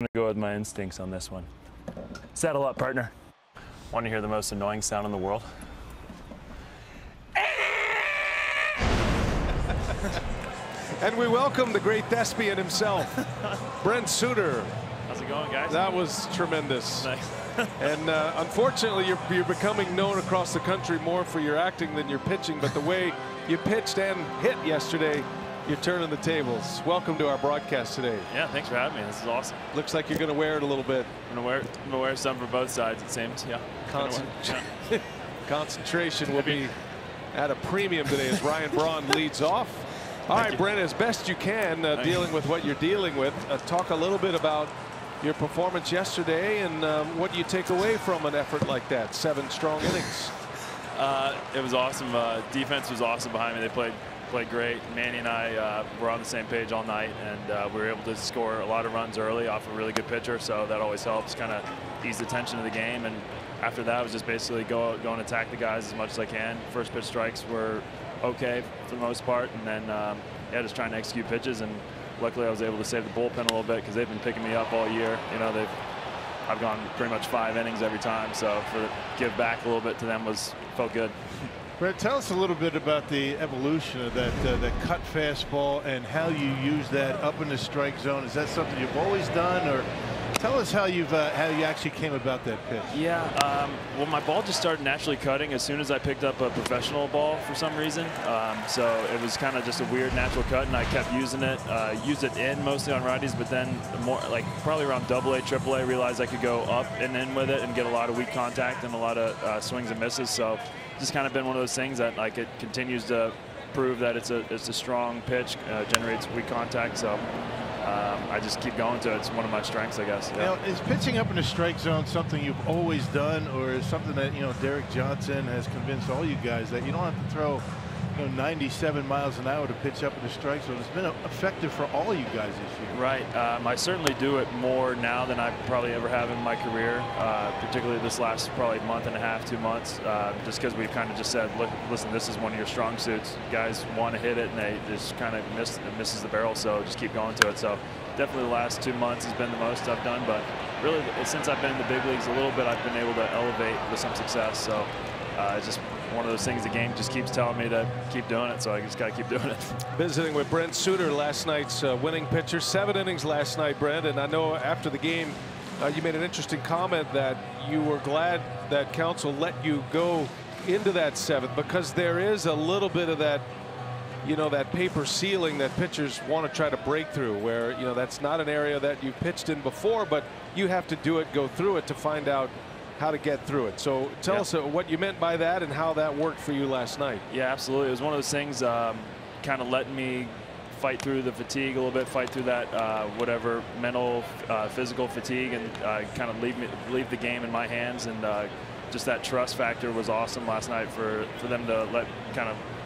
I'm gonna go with my instincts on this one. Saddle up, partner. Want to hear the most annoying sound in the world? And we welcome the great thespian himself, Brent Suter. How's it going, guys? That was tremendous. Nice. And unfortunately, you're becoming known across the country more for your acting than your pitching. But the way you pitched and hit yesterday, you're turning the tables. Welcome to our broadcast today. Yeah, thanks for having me. This is awesome. Looks like you're going to wear it a little bit. I'm gonna wear some for both sides, it seems. Yeah. Concentration will be at a premium today as Ryan Braun leads off. All right, Brent, as best you can, dealing with what you're dealing with, talk a little bit about your performance yesterday and what you take away from an effort like that. 7 strong innings. It was awesome. Defense was awesome behind me. They played great. Manny and I were on the same page all night, and we were able to score a lot of runs early off a really good pitcher, so that always helps kind of ease the tension of the game. And after that, it was just basically go and attack the guys as much as I can. First pitch strikes were okay for the most part, and then yeah, just trying to execute pitches. And luckily I was able to save the bullpen a little bit because they've been picking me up all year. You know, I've gone pretty much 5 innings every time, so for give back a little bit to them felt good. Brett, tell us a little bit about the evolution of that cut fastball and how you use that up in the strike zone. Is that something you've always done, or tell us how you actually came about that pitch? Yeah, well, my ball just started naturally cutting as soon as I picked up a professional ball for some reason. So it was kind of just a weird natural cut, and I kept using it. Used it in mostly on righties, but then more like probably around AA, AAA, realized I could go up and in with it and get a lot of weak contact and a lot of swings and misses. So just kind of been one of those things that like it continues to prove that it's a strong pitch, generates weak contact. So I just keep going to it. It's one of my strengths, I guess. Yeah. Now, is pitching up in the strike zone something you've always done, or is something that Derek Johnson has convinced all you guys that you don't have to throw 97 miles an hour to pitch up in the strike zone. It's been effective for all you guys this year. Right. I certainly do it more now than I probably ever have in my career, particularly this last probably month and a half, 2 months, just because we've kind of just said, look, listen, this is one of your strong suits. Guys want to hit it, and they just kind of misses the barrel, so just keep going to it. So definitely the last 2 months has been the most I've done, but really since I've been in the big leagues a little bit, I've been able to elevate with some success. So it's just one of those things the game just keeps telling me to keep doing it, so I just got to keep doing it. Visiting with Brent Suter, last night's winning pitcher, 7 innings last night, Brent, and I know after the game you made an interesting comment that you were glad that counsel let you go into that 7th, because there is a little bit of that, you know, that paper ceiling that pitchers want to try to break through, where, you know, that's not an area that you've pitched in before, but you have to do it, go through it to find out how to get through it. So tell us what you meant by that and how that worked for you last night. Yeah, absolutely. It was one of those things kind of letting me fight through the fatigue a little bit, fight through that whatever mental, physical fatigue, and kind of leave the game in my hands. And just that trust factor was awesome last night for them to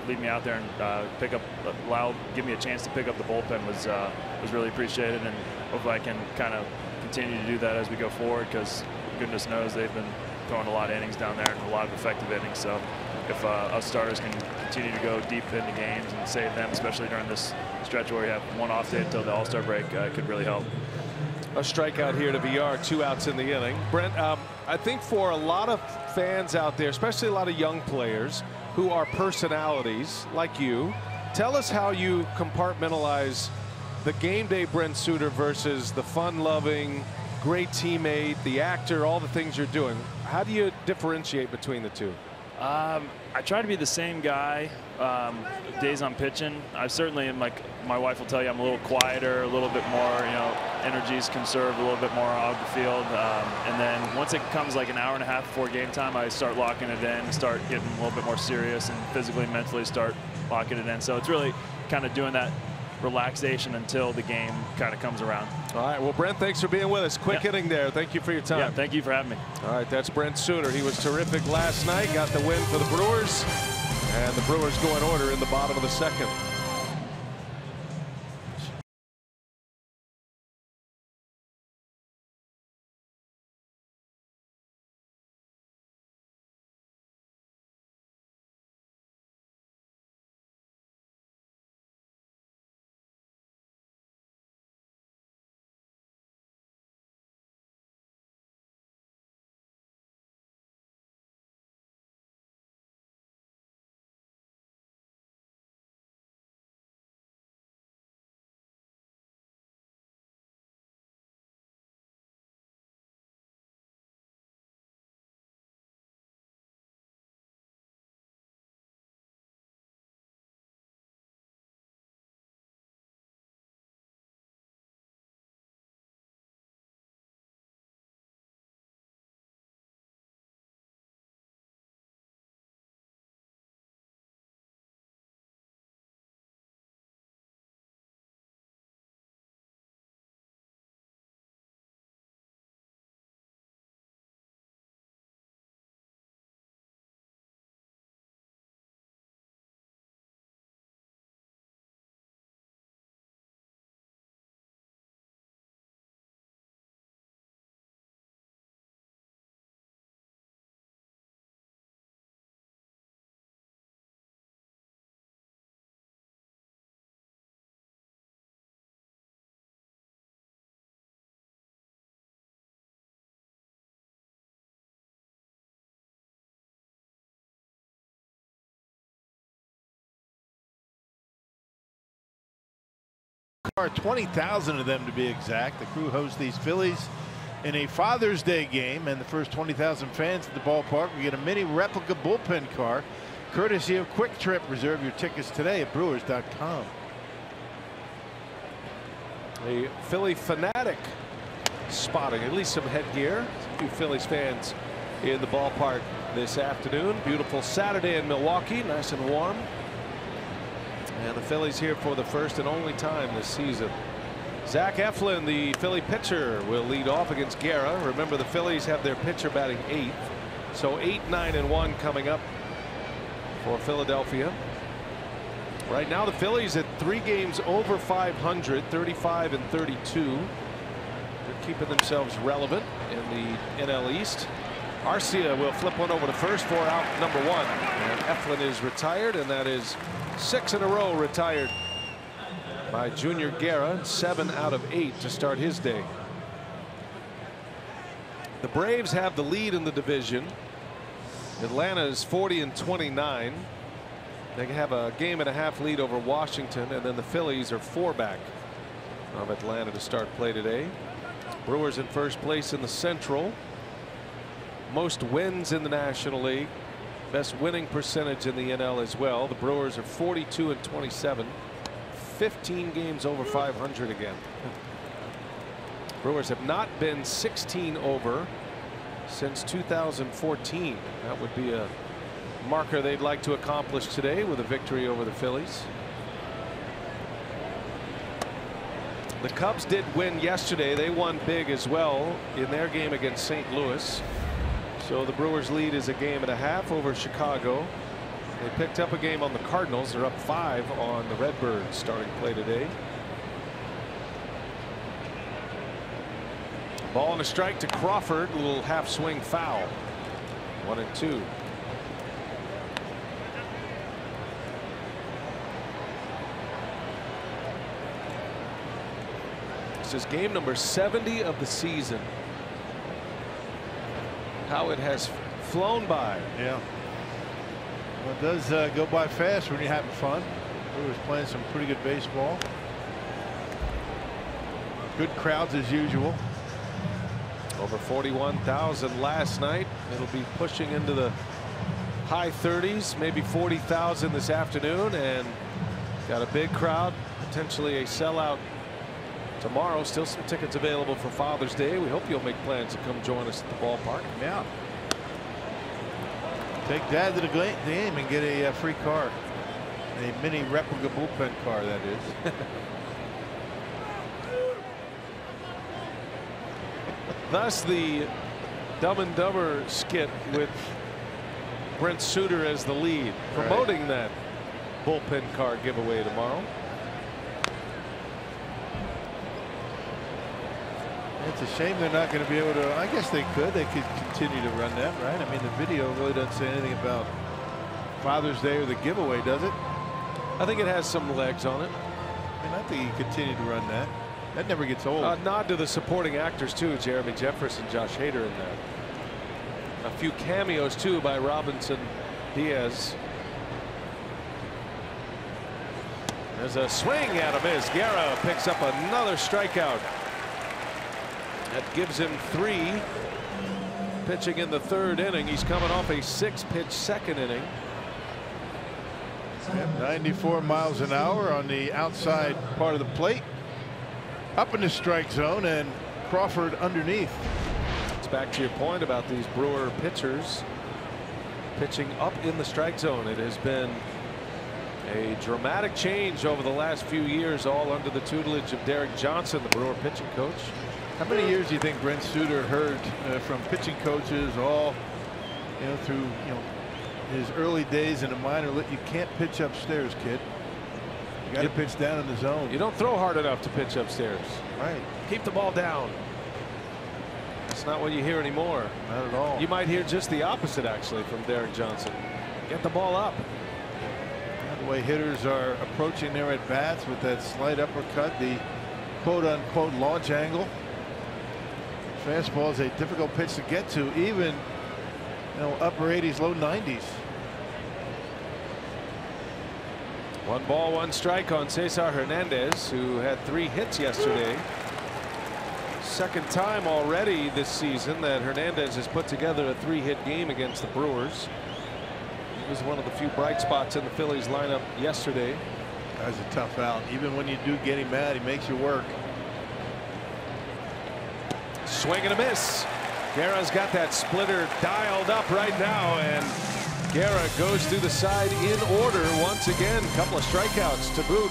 leave me out there and give me a chance to pick up the bullpen was really appreciated, and hopefully I can kind of continue to do that as we go forward, because goodness knows they've been throwing a lot of innings down there and a lot of effective innings. So if us starters can continue to go deep into games and save them, especially during this stretch where you have one off day until the All-Star break, could really help. A strikeout here to VR, 2 outs in the inning. Brent, I think for a lot of fans out there, especially a lot of young players who are personalities like you, tell us how you compartmentalize the game day Brent Suter versus the fun-loving, great teammate, the actor, all the things you're doing. How do you differentiate between the two? I try to be the same guy days I'm pitching. I certainly am, like my wife will tell you, I'm a little quieter, a little bit more, you know, energy's conserved a little bit more out of the field. And then once it comes like an hour and a half before game time, I start locking it in, start getting a little bit more serious, and physically, mentally start locking it in. So it's really kind of doing that relaxation until the game kind of comes around. All right, well, Brent, thanks for being with us. Quick inning there. Thank you for your time. Yeah, thank you for having me. All right, that's Brent Suter. He was terrific last night, got the win for the Brewers, and the Brewers go in order in the bottom of the 2nd. Are 20,000 of them to be exact. The Crew hosts these Phillies in a Father's Day game, and the first 20,000 fans at the ballpark will get a mini replica bullpen car courtesy of Quick Trip. Reserve your tickets today at Brewers.com. A Philly fanatic spotting at least some headgear. A few Phillies fans in the ballpark this afternoon. Beautiful Saturday in Milwaukee, nice and warm. And the Phillies here for the first and only time this season. Zach Eflin, the Philly pitcher, will lead off against Guerra. Remember, the Phillies have their pitcher batting 8th. So 8, 9, and 1 coming up for Philadelphia. Right now the Phillies at 3 games over 500, 35 and 32. They're keeping themselves relevant in the NL East. Arcia will flip one over to first for out number 1. And Eflin is retired, and that is 6 in a row retired by Junior Guerra, 7 out of 8 to start his day. The Braves have the lead in the division. Atlanta is 40 and 29. They have a game and a half lead over Washington, and then the Phillies are 4 back of Atlanta to start play today. Brewers in first place in the Central. Most wins in the National League. Best winning percentage in the NL as well. The Brewers are 42 and 27. 15 games over 500 again. Brewers have not been 16 over since 2014. That would be a marker they'd like to accomplish today with a victory over the Phillies. The Cubs did win yesterday. They won big as well in their game against St. Louis. So the Brewers lead is a game and a half over Chicago. They picked up a game on the Cardinals. They're up 5 on the Redbirds starting play today. Ball and a strike to Crawford. A little half swing foul. 1-2. This is game number 70 of the season. How it has flown by. Yeah. Well, it does go by fast when you're having fun. We was playing some pretty good baseball. Good crowds as usual. Over 41,000 last night. It'll be pushing into the high 30s, maybe 40,000 this afternoon, and got a big crowd, potentially a sellout tomorrow. Still some tickets available for Father's Day. We hope you'll make plans to come join us at the ballpark. Yeah. Take Dad to the game and get a free car. A mini replica bullpen car, that is. Thus the Dumb and Dumber skit with Brent Suter as the lead, promoting that bullpen car giveaway tomorrow. It's a shame they're not going to be able to. I guess they could. They could continue to run that, right? I mean, the video really doesn't say anything about Father's Day or the giveaway, does it? I think it has some legs on it. I mean, I think you continue to run that. That never gets old. A nod to the supporting actors too. Jeremy Jefferson, Josh Hader in that. A few cameos too by Robinson Diaz. There's a swing at a miss. Guerra picks up another strikeout. That gives him 3. Pitching in the 3rd inning. He's coming off a 6-pitch 2nd inning. 94 miles an hour on the outside part of the plate. Up in the strike zone, and Crawford underneath. It's back to your point about these Brewer pitchers pitching up in the strike zone. It has been a dramatic change over the last few years, all under the tutelage of Derek Johnson, the Brewer pitching coach. How many years do you think Brent Suter heard from pitching coaches, all through his early days in the minor league? You can't pitch upstairs, kid. You got to pitch down in the zone. You don't throw hard enough to pitch upstairs. Right. Keep the ball down. It's not what you hear anymore. Not at all. You might hear just the opposite, actually, from Derek Johnson. Get the ball up. The way hitters are approaching their at bats with that slight uppercut, the quote unquote launch angle. Fastball is a difficult pitch to get to, even upper 80s, low 90s. 1 ball, 1 strike on Cesar Hernandez, who had 3 hits yesterday. Second time already this season that Hernandez has put together a 3-hit game against the Brewers. He was one of the few bright spots in the Phillies lineup yesterday. That's a tough out. Even when you do get him mad, he makes you work. Swing and a miss. Guerra's got that splitter dialed up right now, and Guerra goes through the side in order once again. Couple of strikeouts to boot.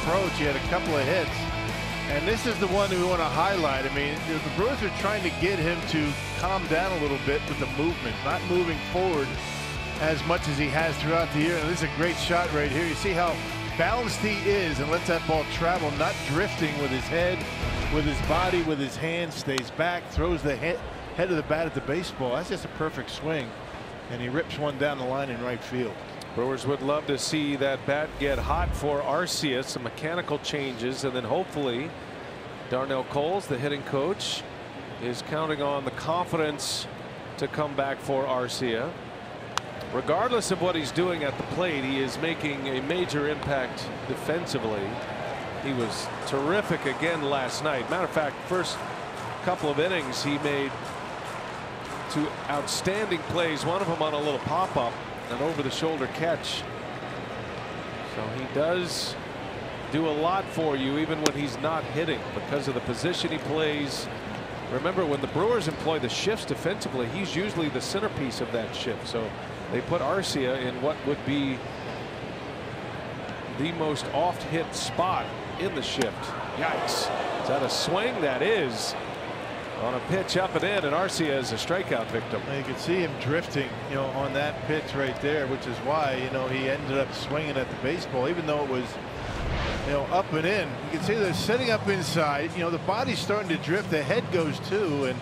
approach. He had a couple of hits. And this is the one we want to highlight. I mean, the Brewers are trying to get him to calm down a little bit with the movement, not moving forward as much as he has throughout the year. And this is a great shot right here. You see how balanced he is and lets that ball travel, not drifting with his head, with his body, with his hands, stays back, throws the head of the bat at the baseball. That's just a perfect swing. And he rips one down the line in right field. Brewers would love to see that bat get hot for Arcia. Some mechanical changes, and then hopefully Darnell Coles, the hitting coach, is counting on the confidence to come back for Arcia. Regardless of what he's doing at the plate, he is making a major impact defensively. He was terrific again last night. Matter of fact, first couple of innings he made two outstanding plays, one of them on a little pop-up, an over-the-shoulder catch. So he does do a lot for you even when he's not hitting because of the position he plays. Remember, when the Brewers employ the shifts defensively, he's usually the centerpiece of that shift. So they put Arcia in what would be the most oft-hit spot in the shift. Yikes. Is that a swing? That is. On a pitch up and in, and Arcia is a strikeout victim. You can see him drifting, on that pitch right there, which is why, he ended up swinging at the baseball, even though it was, up and in. You can see they're setting up inside. The body's starting to drift. The head goes too, and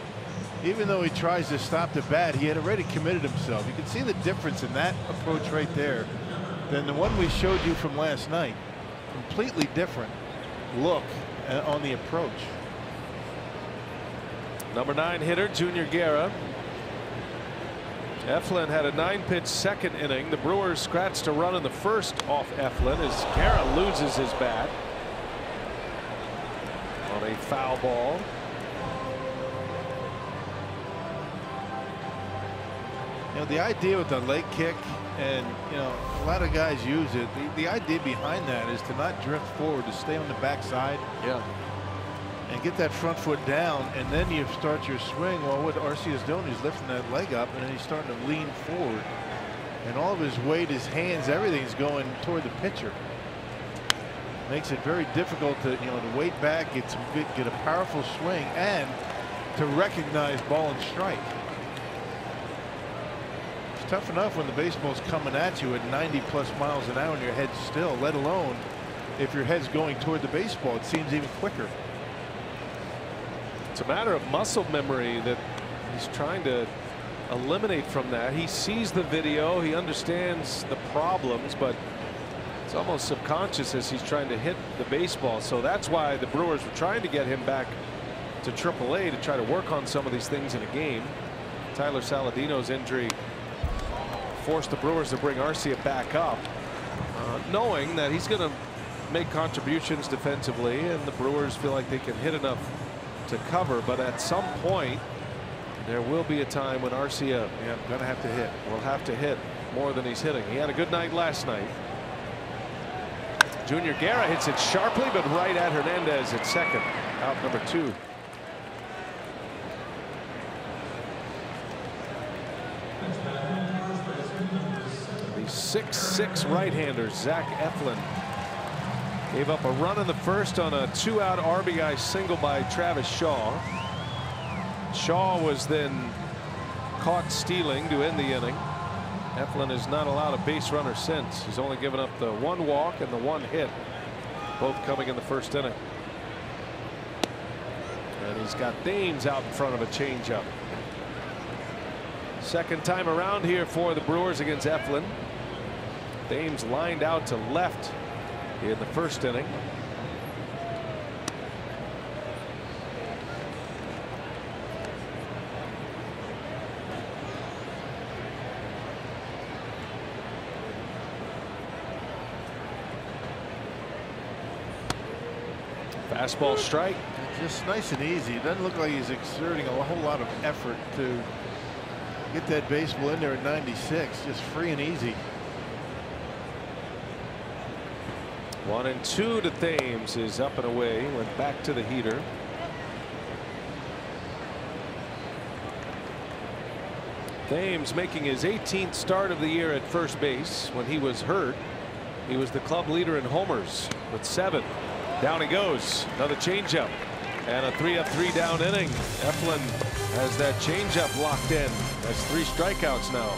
even though he tries to stop the bat, he had already committed himself. You can see the difference in that approach right there than the one we showed you from last night. Completely different look on the approach. Number 9 hitter Junior Guerra. Eflin had a 9-pitch second inning. The Brewers scratched a run in the first off Eflin as Guerra loses his bat on a foul ball. The idea with the leg kick, and a lot of guys use it. The idea behind that is to not drift forward, to stay on the backside. Yeah. And get that front foot down, and then you start your swing. Well, what Arcia is doing, he's lifting that leg up, and then he's starting to lean forward. And all of his weight, his hands, everything's going toward the pitcher. Makes it very difficult to, to wait back, get a powerful swing, and to recognize ball and strike. It's tough enough when the baseball's coming at you at 90+ miles an hour and your head's still, let alone if your head's going toward the baseball. It seems even quicker. It's a matter of muscle memory that he's trying to eliminate from that. He sees the video, he understands the problems, but it's almost subconscious as he's trying to hit the baseball. So that's why the Brewers were trying to get him back to AAA to try to work on some of these things in a game. Tyler Saladino's injury forced the Brewers to bring Arcia back up, knowing that he's going to make contributions defensively, and the Brewers feel like they can hit enough to cover. But at some point there will be a time when Arcia gonna have to hit. Will have to hit more than he's hitting. He had a good night last night. Junior Guerra hits it sharply, but right at Hernandez at second. Out number 2. The 6'6" right-hander Zach Eflin gave up a run in the first on a 2-out RBI single by Travis Shaw. Shaw was then caught stealing to end the inning. Eflin has not allowed a base runner since. He's only given up the 1 walk and the 1 hit, both coming in the first inning. And he's got Thames out in front of a changeup. Second time around here for the Brewers against Eflin. Thames lined out to left in the first inning. Fastball strike. Just nice and easy. It doesn't look like he's exerting a whole lot of effort to get that baseball in there at 96. Just free and easy. 1-2 to Thames is up and away. Went back to the heater. Thames making his 18th start of the year at first base when he was hurt. He was the club leader in homers with 7. Down he goes. Another changeup. And a 3-up, 3-down inning. Eflin has that changeup locked in. That's 3 strikeouts now.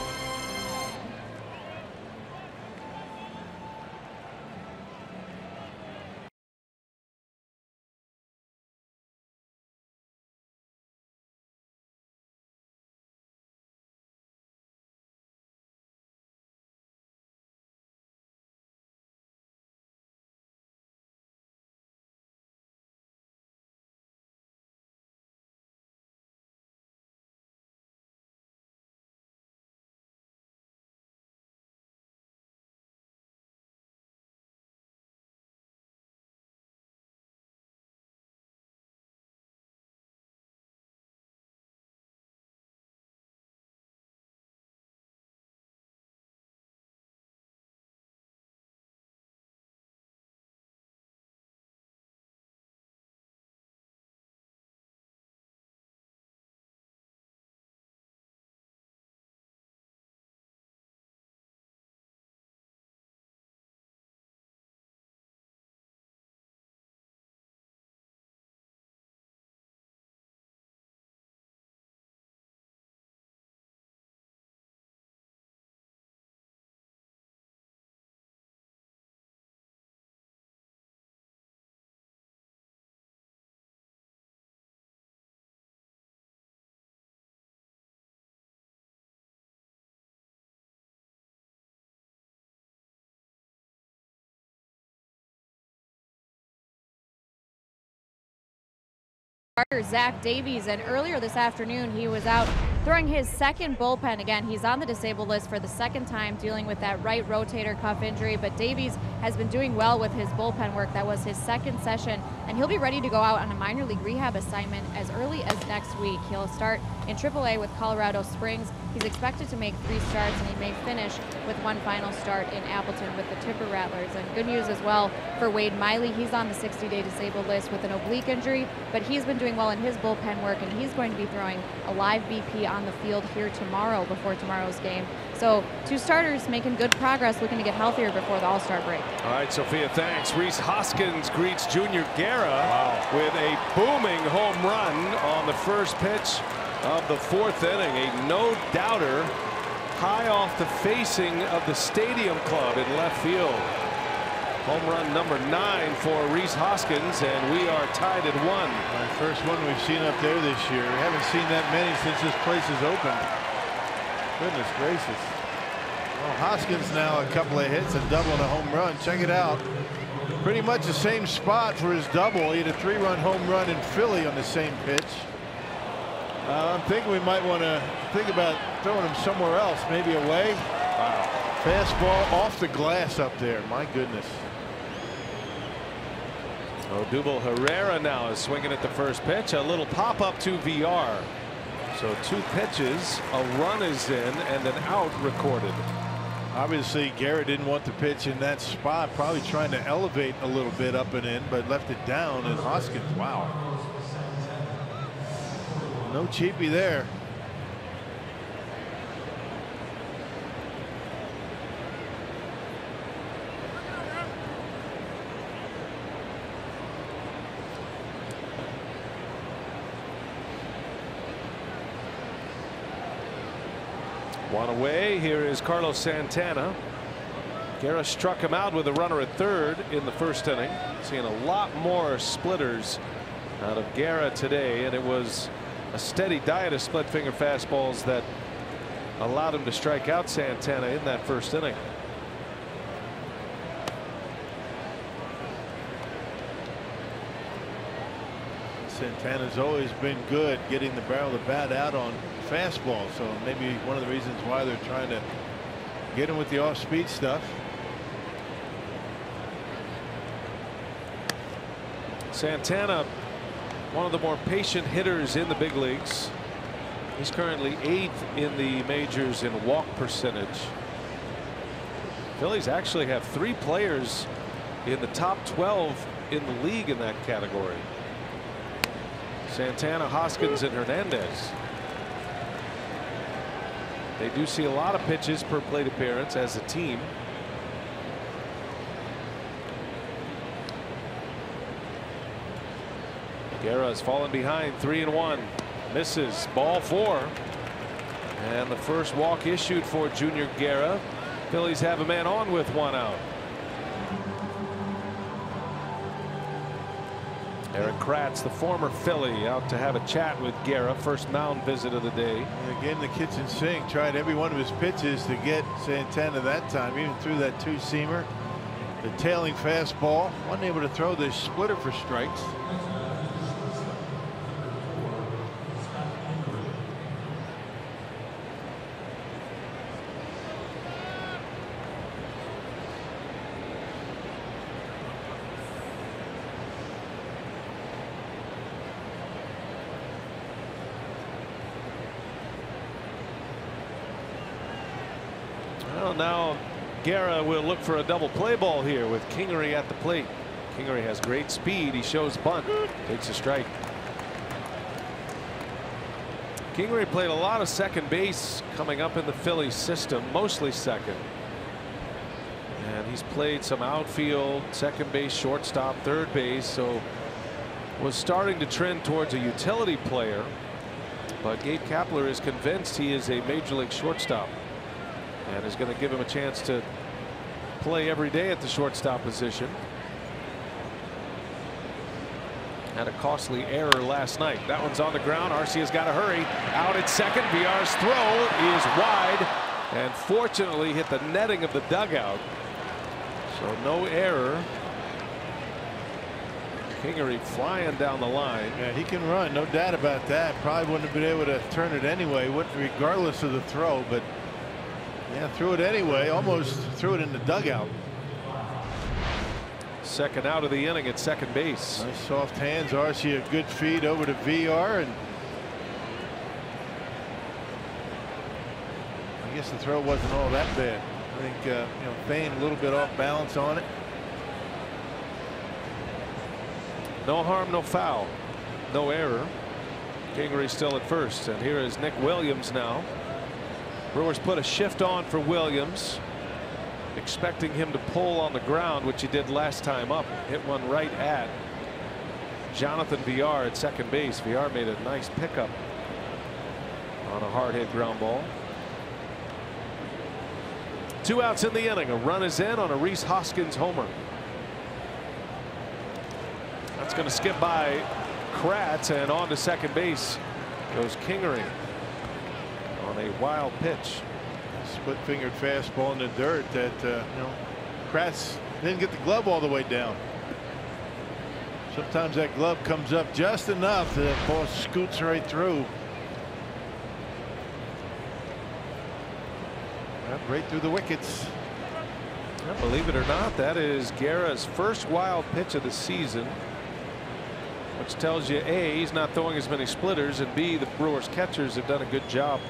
Zach Davies, and earlier this afternoon he was out throwing his second bullpen. Again, he's on the disabled list for the second time, dealing with that right rotator cuff injury, but Davies has been doing well with his bullpen work. That was his second session, and he'll be ready to go out on a minor league rehab assignment as early as next week. He'll start in AAA with Colorado Springs. He's expected to make 3 starts, and he may finish with 1 final start in Appleton with the Tipper Rattlers. And good news as well for Wade Miley. He's on the 60-day disabled list with an oblique injury, but he's been doing well in his bullpen work, and he's going to be throwing a live BP on the field here tomorrow before tomorrow's game. So 2 starters making good progress, looking to get healthier before the All-Star break. All right, Sophia, thanks. Rhys Hoskins greets Junior Guerra with a booming home run on the first pitch of the 4th inning. A no-doubter high off the facing of the Stadium Club in left field. Home run number 9 for Rhys Hoskins, and we are tied at 1. The first one we've seen up there this year. We haven't seen that many since this place is open. Goodness gracious. Well, Hoskins now a couple of hits, a double and a home run. Check it out. Pretty much the same spot for his double. He had a 3-run home run in Philly on the same pitch. I'm thinking we might want to think about throwing him somewhere else, maybe away. Wow. Fastball off the glass up there. My goodness. Odubel Herrera now is swinging at the first pitch. A little pop up to VR. So 2 pitches, a run is in, and an out recorded. Obviously, Garrett didn't want the pitch in that spot, probably trying to elevate a little bit up and in, but left it down. And Hoskins, wow. No cheapie there. One away. Here is Carlos Santana. Guerra struck him out with a runner at third in the first inning. Seeing a lot more splitters out of Guerra today, and it was a steady diet of split finger fastballs that allowed him to strike out Santana in that first inning. Santana's always been good getting the barrel of the bat out on fastball, so maybe one of the reasons why they're trying to get him with the off-speed stuff. Santana, one of the more patient hitters in the big leagues. He's currently 8th in the majors in walk percentage. Phillies actually have 3 players in the top 12 in the league in that category. Santana, Hoskins, and Hernandez. They do see a lot of pitches per plate appearance as a team. Guerra's fallen behind 3-1. Misses. Ball 4. And the first walk issued for Junior Guerra. Phillies have a man on with 1 out. Eric Kratz, the former Philly, out to have a chat with Guerra. First mound visit of the day. And again, the kitchen sink tried every one of his pitches to get Santana that time. Even threw that 2-seamer. The tailing fastball. Wasn't able to throw the splitter for strikes. Well, now Guerra will look for a double play ball here with Kingery at the plate. Kingery has great speed. He shows bunt. Takes a strike. Kingery played a lot of second base coming up in the Phillies system, mostly second. And he's played some outfield, second base, shortstop, third base, so was starting to trend towards a utility player. But Gabe Kapler is convinced he is a major league shortstop and is going to give him a chance to play every day at the shortstop position. Had a costly error last night. That one's on the ground. Arcia's got to hurry. Out at second. Villar's throw is wide and fortunately hit the netting of the dugout. So no error. Kingery flying down the line. Yeah, he can run, no doubt about that. Probably wouldn't have been able to turn it anyway, regardless of the throw, but yeah, threw it anyway. Almost threw it in the dugout. Second out of the inning at second base. Nice soft hands. Arcia, good feed over to VR, and I guess the throw wasn't all that bad. I think you know, Bain a little bit off balance on it. No harm, no foul, no error. Kingery still at first, and here is Nick Williams now. Brewers put a shift on for Williams, expecting him to pull on the ground, which he did last time up. Hit one right at Jonathan Villar at second base. Villar made a nice pickup on a hard hit ground ball. 2 outs in the inning. A run is in on a Rhys Hoskins homer. That's going to skip by Kratz, and on to second base goes Kingery on a wild pitch. Split fingered fastball in the dirt that you know, Kratz didn't get the glove all the way down. Sometimes that glove comes up just enough that the ball scoots right through. Right through the wickets. Believe it or not, that is Guerra's first wild pitch of the season, which tells you A, he's not throwing as many splitters, and B, the Brewers catchers have done a good job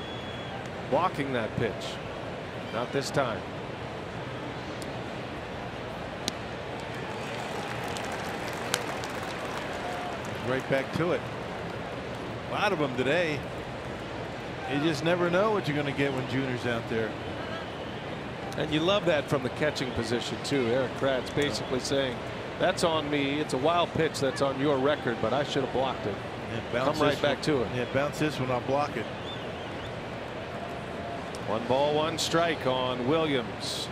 blocking that pitch. Not this time. Right back to it. A lot of them today. You just never know what you're going to get when Junior's out there. And you love that from the catching position too. Eric Kratz basically saying, that's on me. It's a wild pitch that's on your record, but I should have blocked it. Yeah, come right back to it. Yeah, bounce this one, I'll block it. 1 ball, 1 strike on Williams.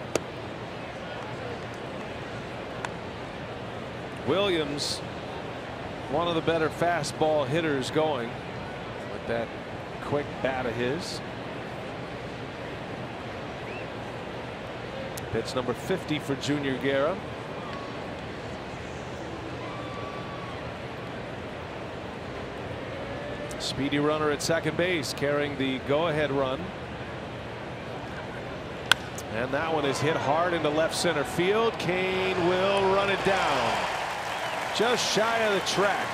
Williams, one of the better fastball hitters going with that quick bat of his. Pitch number 50 for Junior Guerra. Speedy runner at second base carrying the go-ahead run. And that one is hit hard into left center field. Kane will run it down just shy of the track.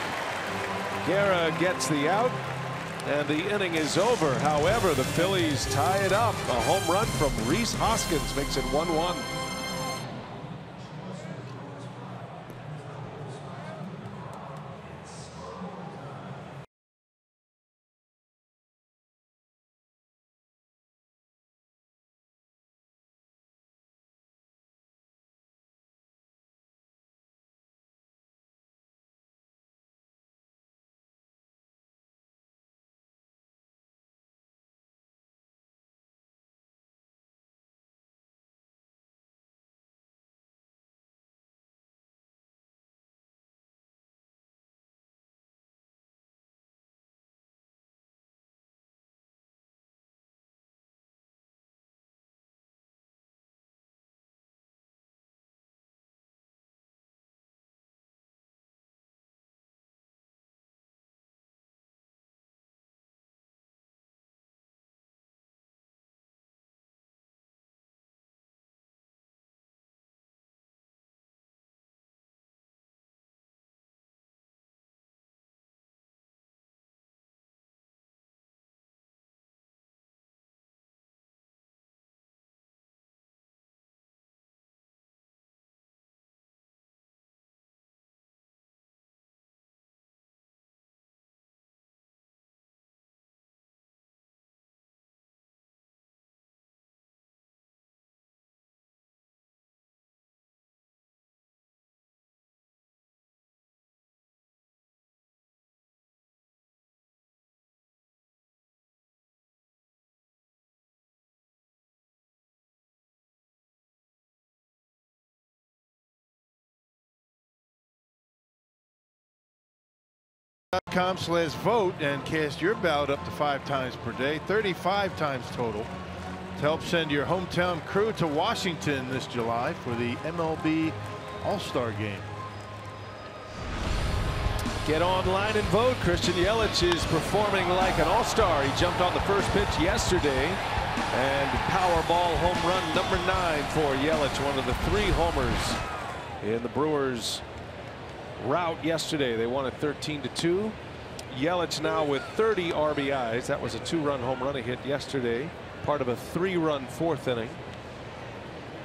Guerra gets the out, and the inning is over. However, the Phillies tie it up. A home run from Rhys Hoskins makes it 1-1. PHIATMIL.com/vote and cast your ballot up to 5 times per day, 35 times total, to help send your hometown crew to Washington this July for the MLB All-Star Game. Get online and vote. Christian Yelich is performing like an all-star. He jumped on the first pitch yesterday, and Powerball home run number 9 for Yelich, one of the 3 homers in the Brewers' rout yesterday. They won it 13-2. Yelich now with 30 RBIs. That was a 2-run home run he hit yesterday, part of a 3-run 4th inning.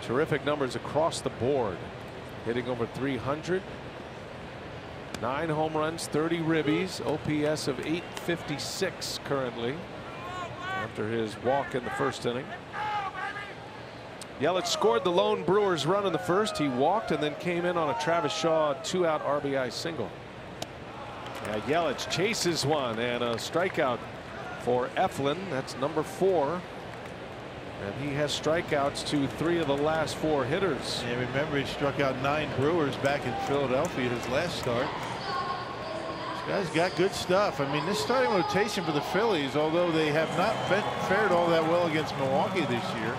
Terrific numbers across the board, hitting over 300. 9 home runs, 30 ribbies, OPS of 856 currently after his walk in the first inning. Yelich scored the lone Brewers run in the first. He walked and then came in on a Travis Shaw 2-out RBI single. Yelich chases one, and a strikeout for Eflin. That's number 4. And he has strikeouts to 3 of the last 4 hitters. And remember, he struck out 9 Brewers back in Philadelphia his last start. This guy's got good stuff. I mean, this starting rotation for the Phillies, although they have not fared all that well against Milwaukee this year,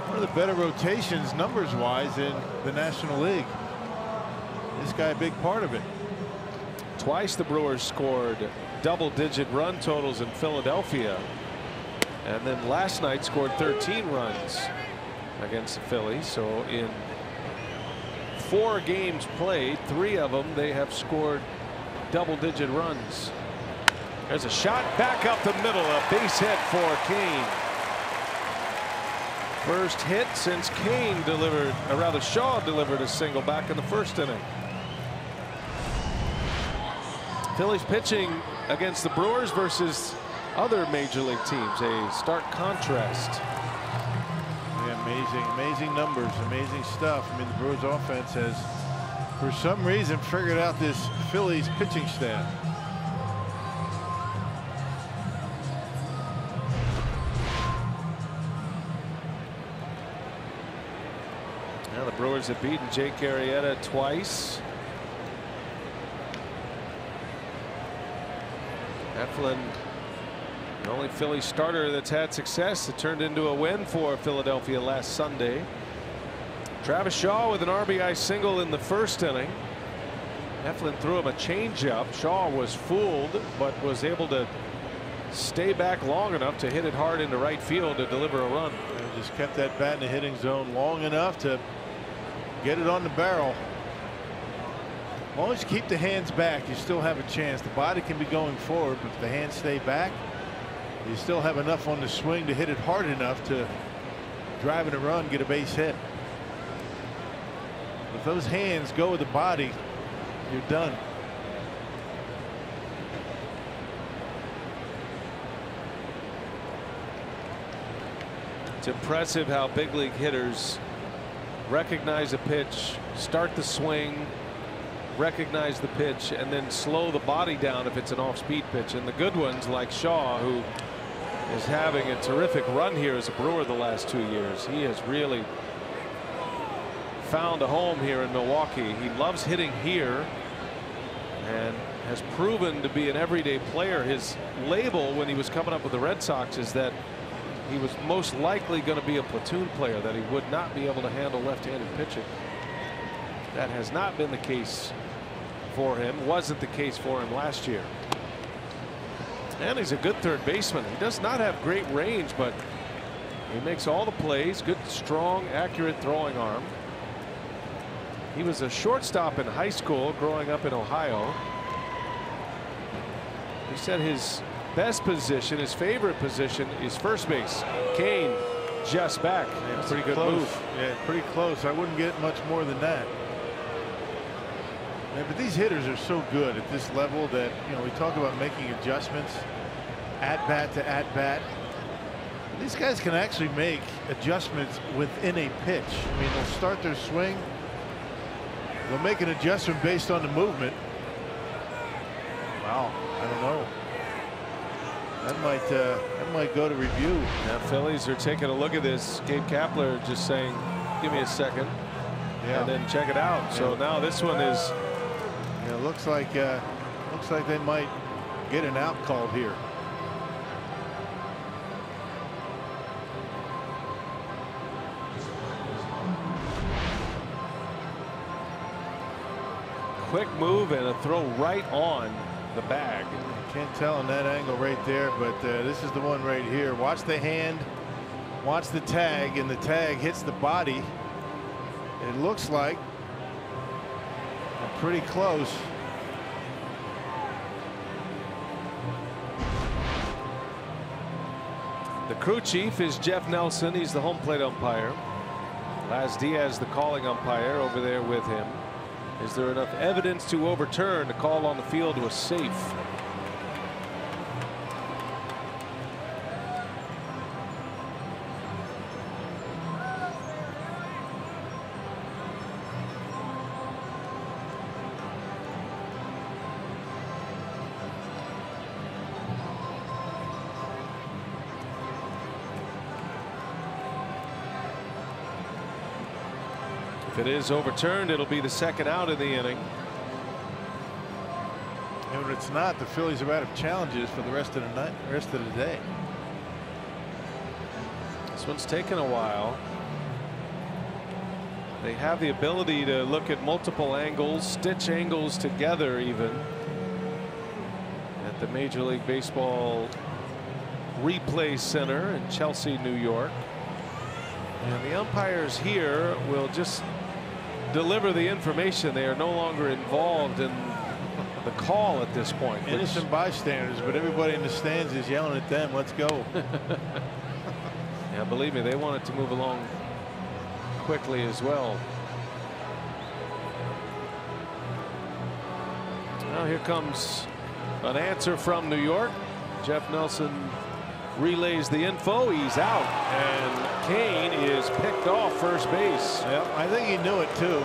one of the better rotations numbers wise in the National League. This guy a big part of it. Twice the Brewers scored double-digit run totals in Philadelphia, and then last night scored 13 runs against the Phillies. So in 4 games played, 3 of them they have scored double-digit runs. There's a shot back up the middle, a base hit for Kane. First hit since Kane delivered, or rather Shaw delivered a single back in the first inning. Phillies pitching against the Brewers versus other major league teams, a stark contrast. Yeah, amazing numbers, amazing stuff. I mean, the Brewers offense has, for some reason, figured out this Phillies pitching staff. Now the Brewers have beaten Jake Arrieta twice. Eflin, the only Philly starter that's had success. It turned into a win for Philadelphia last Sunday. Travis Shaw with an RBI single in the first inning. Eflin threw him a changeup. Shaw was fooled, but was able to stay back long enough to hit it hard into right field to deliver a run. And just kept that bat in the hitting zone long enough to get it on the barrel. As long as you keep the hands back, you still have a chance. The body can be going forward, but if the hands stay back, you still have enough on the swing to hit it hard enough to drive in a run, get a base hit. If those hands go with the body, you're done. It's impressive how big league hitters recognize a pitch, start the swing, recognize the pitch, and then slow the body down if it's an off-speed pitch. And the good ones like Shaw, who is having a terrific run here as a Brewer the last 2 years. He has really found a home here in Milwaukee. He loves hitting here and has proven to be an everyday player. His label when he was coming up with the Red Sox is that he was most likely going to be a platoon player, that he would not be able to handle left-handed pitching. That has not been the case for him, wasn't the case for him last year. And he's a good third baseman. He does not have great range, but he makes all the plays. Good, strong, accurate throwing arm. He was a shortstop in high school growing up in Ohio. He said his best position, his favorite position, is first base. Kane just back. Yeah, pretty good close. move. Yeah, pretty close. I wouldn't get much more than that. Yeah, but these hitters are so good at this level that, you know, we talk about making adjustments at bat to at bat. These guys can actually make adjustments within a pitch. I mean, they'll start their swing, they'll make an adjustment based on the movement. Wow, I don't know. That might go to review. Now Phillies are taking a look at this. Gabe Kapler just saying, give me a second, and then check it out. So now this one is, it looks like Looks like they might get an out called here. Quick move and a throw right on the bag. Can't tell in that angle right there, but this is the one right here. Watch the hand, watch the tag, and the tag hits the body. It looks like pretty close. The crew chief is Jeff Nelson. He's the home plate umpire. Laz Diaz, the calling umpire, over there with him. Is there enough evidence to overturn? The call on the field was safe. If it is overturned, it'll be the second out in the inning. And when it's not, the Phillies are out of challenges for the rest of the night, rest of the day. This one's taken a while. They have the ability to look at multiple angles, stitch angles together even, at the Major League Baseball Replay Center in Chelsea, New York. And the umpires here will just deliver the information. They are no longer involved in the call at this point. Innocent bystanders, but everybody in the stands is yelling at them, let's go. Yeah, believe me, they want it to move along quickly as well. Now here comes an answer from New York. Jeff Nelson relays the info. He's out, and Kane is picked off first base. Yep, I think he knew it too.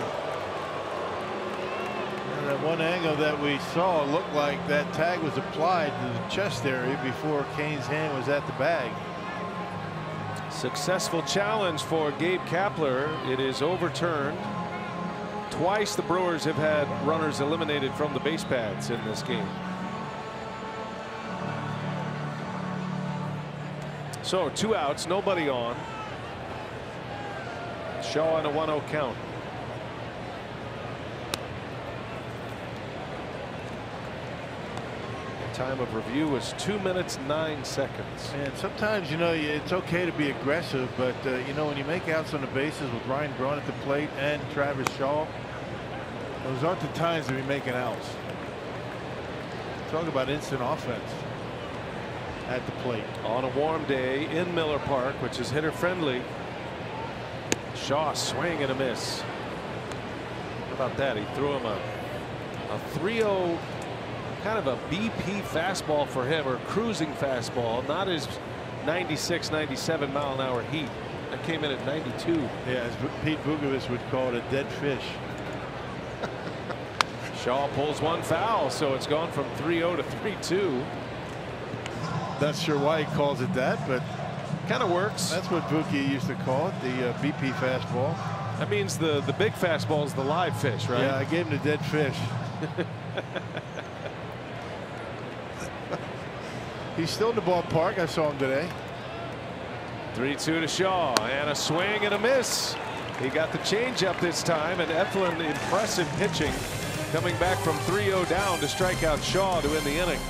And that one angle that we saw looked like that tag was applied to the chest area before Kane's hand was at the bag. Successful challenge for Gabe Kapler. It is overturned. Twice the Brewers have had runners eliminated from the base paths in this game. So 2 outs, nobody on. Shaw on a 1-0 count. Time of review was 2 minutes 9 seconds. And sometimes, you know, it's okay to be aggressive, but you know, when you make outs on the bases with Ryan Braun at the plate and Travis Shaw, those aren't the times to be making outs. Talk about instant offense at the plate. On a warm day in Miller Park, which is hitter friendly. Shaw swing and a miss. How about that? He threw him a 3-0, kind of a BP fastball for him, or cruising fastball, not his 96, 97 mile an hour heat. That came in at 92. Yeah, as Pete Vukovich would call it, a dead fish. Shaw pulls one foul, so it's gone from 3-0 to 3-2. Not sure why he calls it that, but kind of works. That's what Vukie used to call it, the BP fastball. That means the big fastball is the live fish, right? Yeah, I gave him the dead fish. He's still in the ballpark. I saw him today. 3-2 to Shaw, and a swing and a miss. He got the changeup this time, and Eflin, impressive pitching, coming back from 3-0 down to strike out Shaw to end the inning.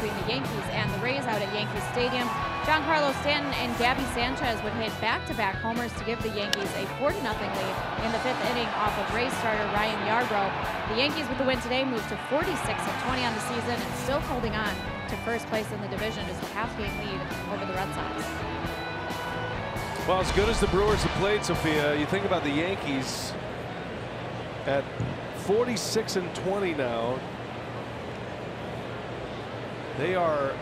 between the Yankees and the Rays out at Yankee Stadium. Giancarlo Stanton and Gabby Sanchez would hit back-to-back homers to give the Yankees a 4-0 lead in the 5th inning off of Rays starter Ryan Yarbrough. The Yankees with the win today move to 46-20 on the season and still holding on to first place in the division, just a half-game lead over the Red Sox. Well, as good as the Brewers have played, Sophia, you think about the Yankees at 46-20 now. They are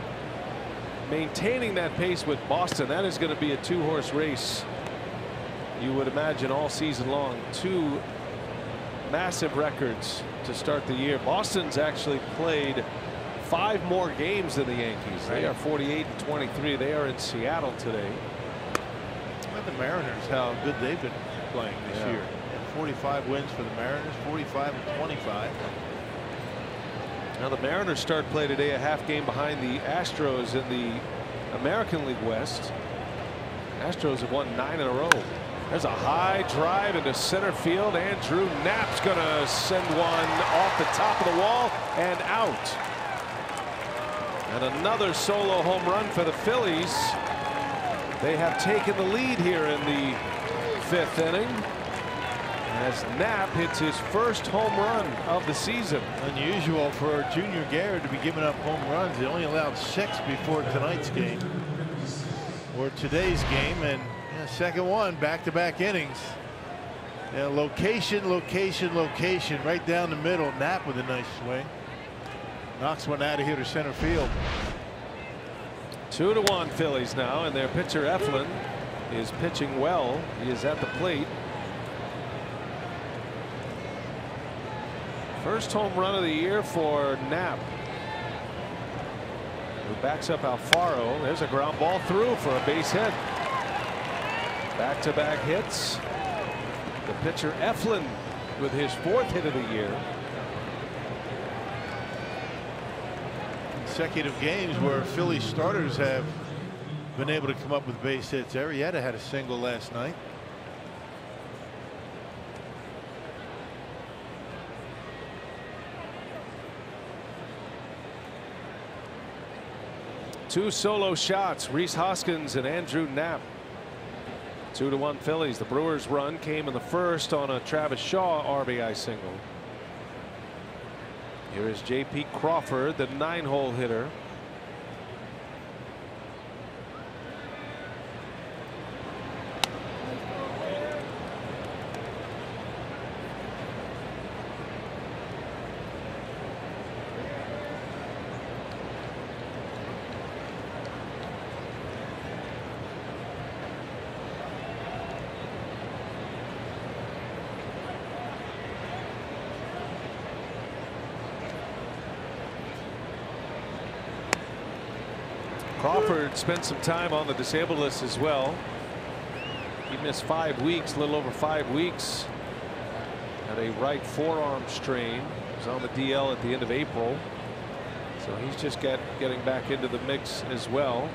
maintaining that pace with Boston. That is going to be a two-horse race, you would imagine, all season long. Two massive records to start the year. Boston's actually played 5 more games than the Yankees. They are 48-23. They are in Seattle today. Look at the Mariners, how good they've been playing this year. 45 wins for the Mariners, 45-25. Now the Mariners start play today a half game behind the Astros in the American League West. Astros have won 9 in a row. There's a high drive into center field. Andrew Knapp's going to send one off the top of the wall and out. And another solo home run for the Phillies. They have taken the lead here in the 5th inning, as Knapp hits his first home run of the season. Unusual for Junior Guerra to be giving up home runs. He only allowed 6 before tonight's game, or today's game, and second one, back-to-back innings. Location, location, location, right down the middle. Knapp with a nice swing. Knocks one out of here to center field. 2-1 Phillies now, and their pitcher Eflin is pitching well. He is at the plate. First home run of the year for Knapp, who backs up Alfaro. There's a ground ball through for a base hit. Back-to-back hits. The pitcher Eflin with his 4th hit of the year. Consecutive games where Philly starters have been able to come up with base hits. Arrieta had a single last night. Two solo shots, Rhys Hoskins and Andrew Knapp. 2-1 Phillies. The Brewers run came in the first on a Travis Shaw RBI single. Here is J.P. Crawford, the 9-hole hitter. Crawford spent some time on the disabled list as well. He missed 5 weeks, a little over 5 weeks. Had a right forearm strain. Was on the DL at the end of April. So he's just getting back into the mix as well.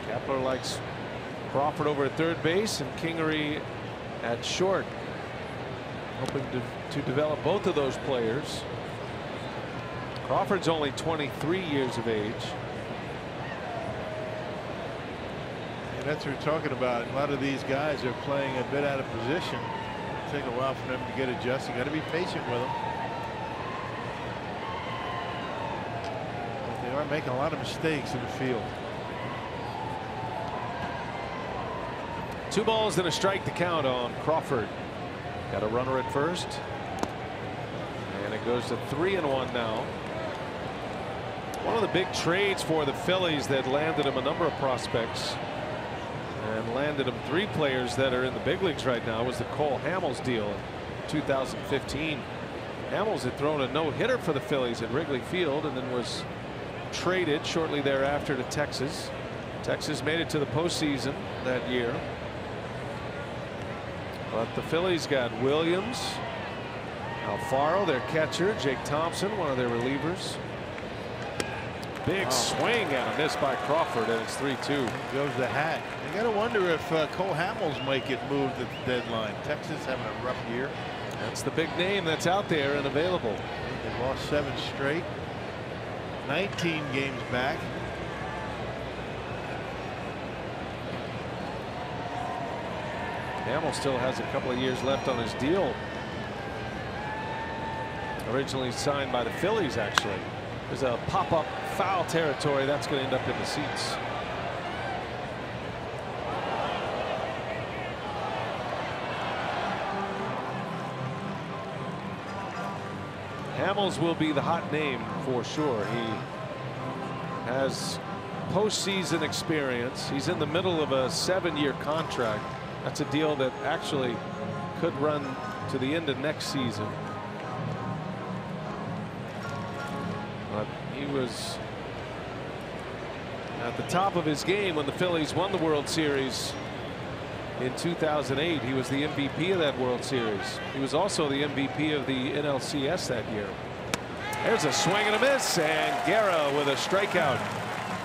Kepler likes Crawford over at third base and Kingery at short. Hoping to develop both of those players. Crawford's only 23 years of age. And that's what we're talking about. A lot of these guys are playing a bit out of position. It'll take a while for them to get adjusted. Got to be patient with them. But they are making a lot of mistakes in the field. 2 balls and a strike to count on Crawford. Got a runner at first. And it goes to 3-1 now. One of the big trades for the Phillies that landed him a number of prospects and landed him 3 players that are in the big leagues right now was the Cole Hamels deal in 2015. Hamels had thrown a no-hitter for the Phillies at Wrigley Field and then was traded shortly thereafter to Texas. Texas made it to the postseason that year. But the Phillies got Williams, Alfaro, their catcher, Jake Thompson, one of their relievers. Big swing and a miss by Crawford, and it's 3-2. Goes the hat. You got to wonder if Cole Hamels might get moved at the deadline. Texas having a rough year. That's the big name that's out there and available. They've lost 7 straight. 19 games back. Hamill still has a couple of years left on his deal. Originally signed by the Phillies, actually. There's a pop-up foul territory that's going to end up in the seats. Hamels will be the hot name for sure. He has postseason experience. He's in the middle of a 7-year contract. That's a deal that actually could run to the end of next season. But he was at the top of his game when the Phillies won the World Series in 2008. He was the MVP of that World Series. He was also the MVP of the NLCS that year. There's a swing and a miss, and Guerra with a strikeout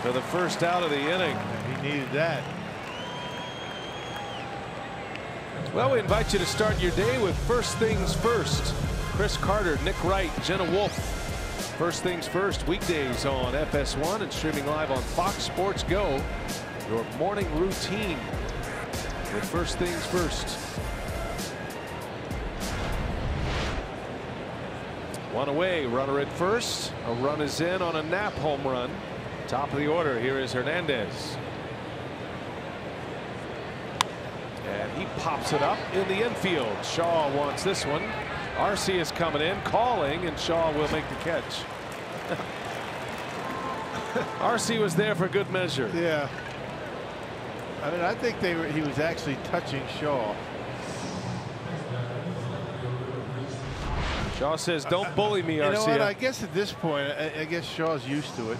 for the first out of the inning. He needed that. Well, we invite you to start your day with First Things First. Chris Carter, Nick Wright, Jenna Wolfe. First Things First, weekdays on FS1 and streaming live on Fox Sports Go. Your morning routine with First Things First. One away, runner at first. A run is in on a Knapp home run. Top of the order, here is Hernandez. And he pops it up in the infield. Shaw wants this one. Arce is coming in, calling, and Shaw will make the catch. Arce was there for good measure. Yeah. I mean, I think he was actually touching Shaw. Shaw says, don't bully me, Arce. You know what? I guess at this point, I guess Shaw's used to it.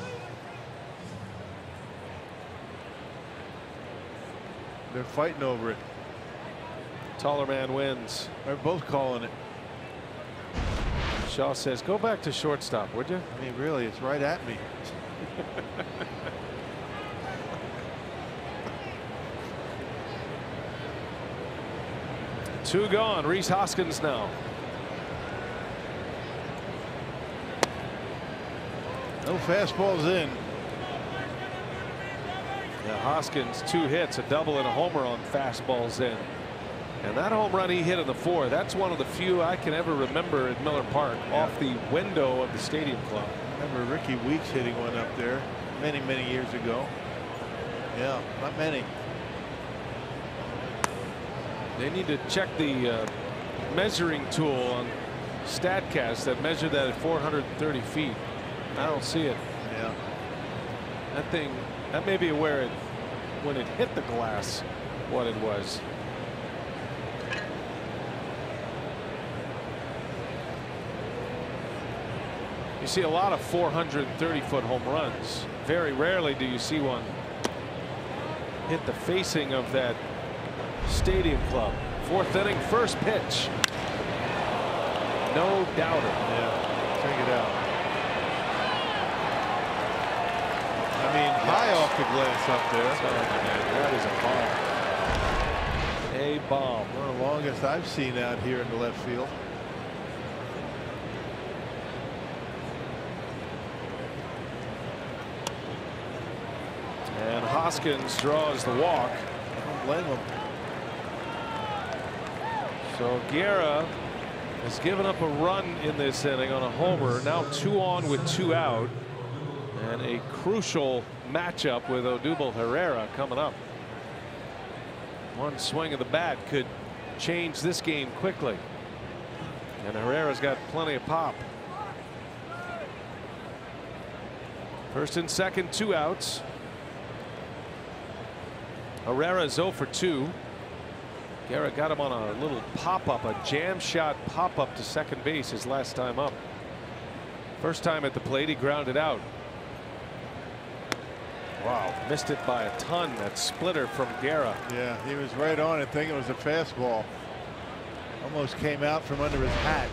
They're fighting over it. Taller man wins. They're both calling it. Shaw says, go back to shortstop, would you? I mean, really, it's right at me. Two gone. Rhys Hoskins now. No fastballs in. Yeah, Hoskins 2 hits, a double and a homer on fastballs in. And that home run he hit in the 4th, that's one of the few I can ever remember at Miller Park, off the window of the Stadium Club. I remember Ricky Weeks hitting one up there many, many years ago. Yeah, not many. They need to check the measuring tool on StatCast that measured that at 430 feet. I don't see it. Yeah. That thing, that may be where it, when it hit the glass, what it was. You see a lot of 430-foot home runs. Very rarely do you see one hit the facing of that Stadium Club. 4th inning, first pitch. No doubter. Yeah, check it out. I mean, high off the glass up there. That is a bomb. A bomb. One of the longest I've seen out here in the left field. And Hoskins draws the walk. I don't blame him. So Guerra has given up a run in this inning on a homer. Now 2 on with 2 out. And a crucial matchup with Odubel Herrera coming up. One swing of the bat could change this game quickly. And Herrera's got plenty of pop. First and second, 2 outs. Herrera's 0 for 2. Guerra got him on a little pop-up, a jam shot pop-up to second base his last time up. First time at the plate, he grounded out. Wow, missed it by a ton. That splitter from Guerra. Yeah, he was right on it, thinking it was a fastball. Almost came out from under his hat.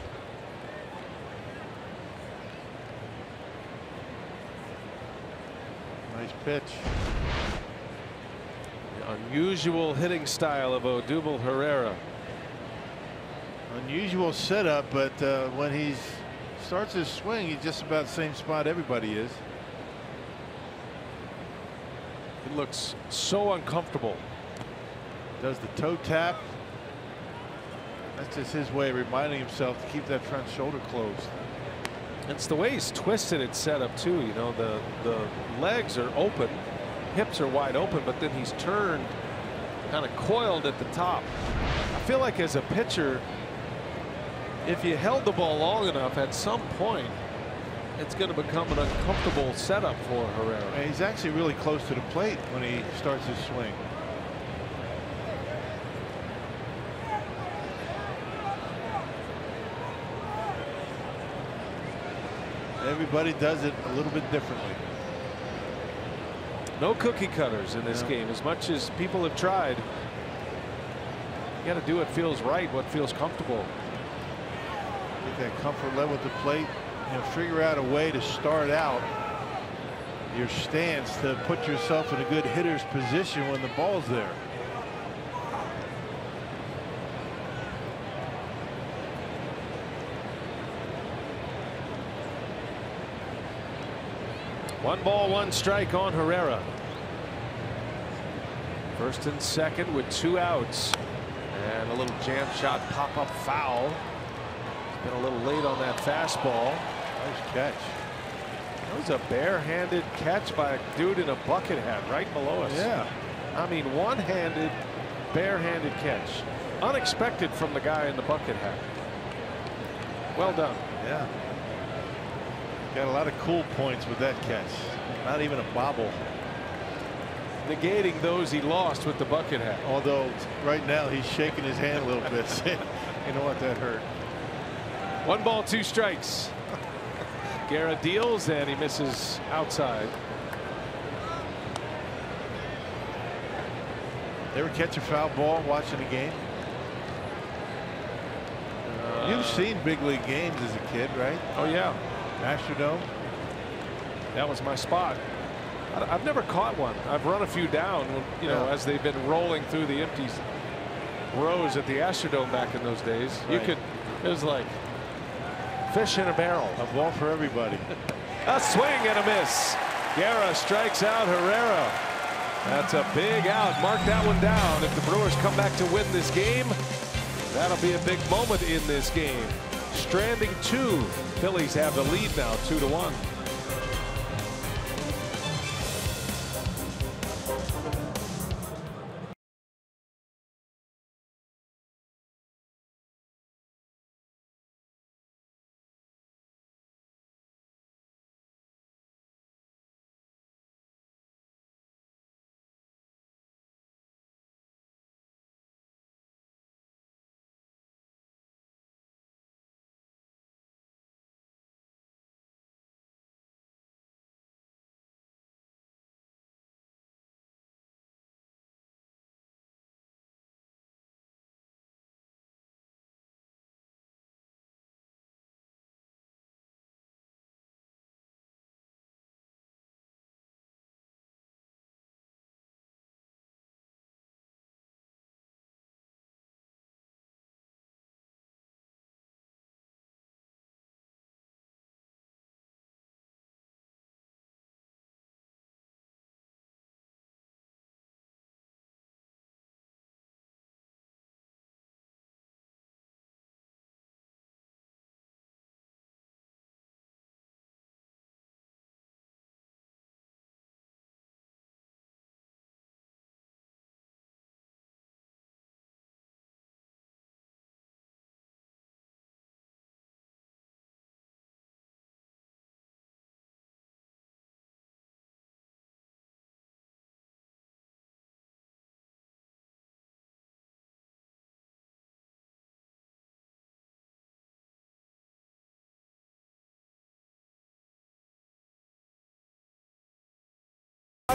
Nice pitch. The unusual hitting style of Odubel Herrera. Unusual setup, but when he's starts his swing, he's just about the same spot everybody is. It looks so uncomfortable. Does the toe tap. That's just his way of reminding himself to keep that front shoulder closed. It's the way he's twisted it set up too. You know, the legs are open, hips are wide open, but then he's turned kind of coiled at the top. I feel like as a pitcher, if you held the ball long enough, at some point it's going to become an uncomfortable setup for Herrera. And he's actually really close to the plate when he starts his swing. Everybody does it a little bit differently. No cookie cutters in this game. As much as people have tried, you got to do what feels right, what feels comfortable. Get that comfort level at the plate. You know, figure out a way to start out your stance to put yourself in a good hitter's position when the ball's there. One ball, one strike on Herrera. First and second with 2 outs. And a little jam shot pop up foul. Been a little late on that fastball. Nice catch. That was a barehanded catch by a dude in a bucket hat right below us. Yeah. I mean, one-handed, barehanded catch. Unexpected from the guy in the bucket hat. Well done. Yeah. Got a lot of cool points with that catch. Not even a bobble. Negating those he lost with the bucket hat. Although right now he's shaking his hand a little bit. You know what, that hurt. 1 ball, 2 strikes. Guerra deals and he misses outside. Ever catch a foul ball watching a game? You've seen big league games as a kid, right? Oh yeah. Astrodome. That was my spot. I've never caught one. I've run a few down, you know, as they've been rolling through the empty rows at the Astrodome back in those days. Right. You could, it was like fish in a barrel. A ball for everybody. A swing and a miss. Guerra strikes out Herrera. That's a big out. Mark that one down. If the Brewers come back to win this game, that'll be a big moment in this game. Stranding 2. Phillies have the lead now, 2-1.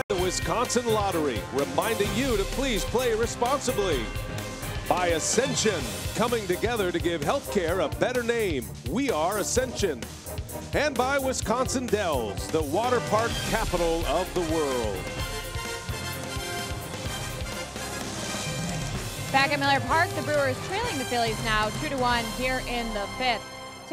The Wisconsin Lottery, reminding you to please play responsibly. By Ascension, coming together to give healthcare a better name. We are Ascension. And by Wisconsin Dells, the water park capital of the world. Back at Miller Park, the Brewers trailing the Phillies now 2-1 here in the 5th.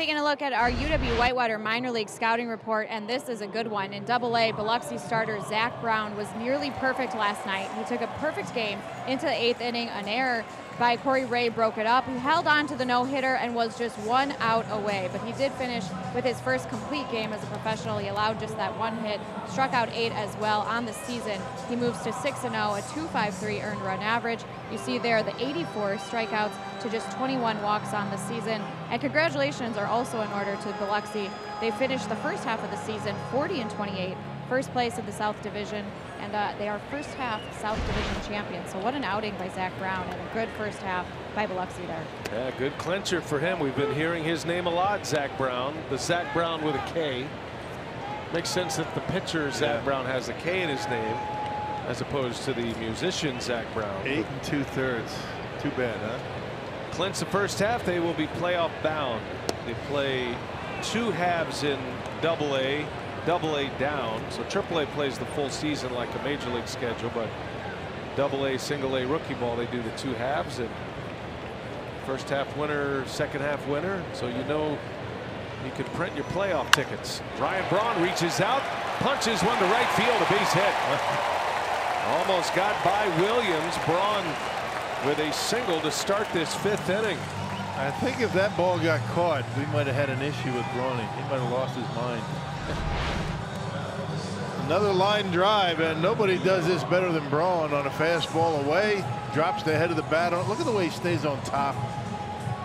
Taking a look at our UW-Whitewater minor league scouting report, and this is a good one. In Double-A, Biloxi starter Zach Brown was nearly perfect last night. He took a perfect game into the 8th inning. An error by Corey Ray broke it up. He held on to the no-hitter and was just 1 out away, but he did finish with his first complete game as a professional. He allowed just that 1 hit, struck out 8 as well on the season. He moves to 6-0, a 2.53 earned run average. You see there the 84 strikeouts to just 21 walks on the season. And congratulations are also in order to Biloxi. They finished the first half of the season 40-28, first place in the South Division, and they are first half South Division champions. So what an outing by Zach Brown, and a good first half by Biloxi there. Yeah, good clincher for him. We've been hearing his name a lot, Zach Brown. The Zach Brown with a K. Makes sense that the pitcher Zach Brown has a K in his name, as opposed to the musician Zach Brown. 8 2/3. Too bad, huh? Clinch the first half. They will be playoff bound. They play 2 halves in Double-A, Double-A down. So Triple-A plays the full season like a major league schedule, but Double-A, Single-A rookie ball, they do the 2 halves, and first half winner, second half winner. So you know you can print your playoff tickets. Ryan Braun reaches out, punches one to right field, a base hit. Almost got by Williams. Braun with a single to start this 5th inning. I think if that ball got caught, we might have had an issue with Brawny. He might have lost his mind. Another line drive, and nobody does this better than Braun on a fastball away. Drops the head of the bat on. Look at the way he stays on top.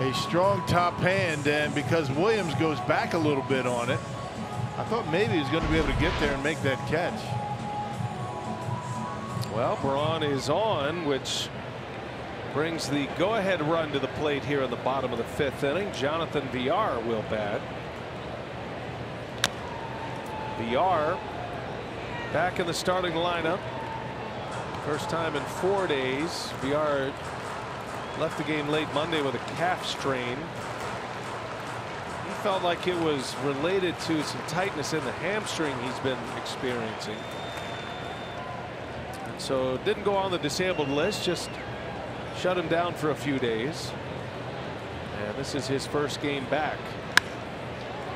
A strong top hand, and because Williams goes back a little bit on it, I thought maybe he was going to be able to get there and make that catch. Well, Braun is on, which brings the go-ahead run to the plate here in the bottom of the 5th inning. Jonathan Villar will bat. Villar back in the starting lineup. First time in 4 days. Villar left the game late Monday with a calf strain. He felt like it was related to some tightness in the hamstring he's been experiencing. And so didn't go on the disabled list, just shut him down for a few days. And this is his first game back.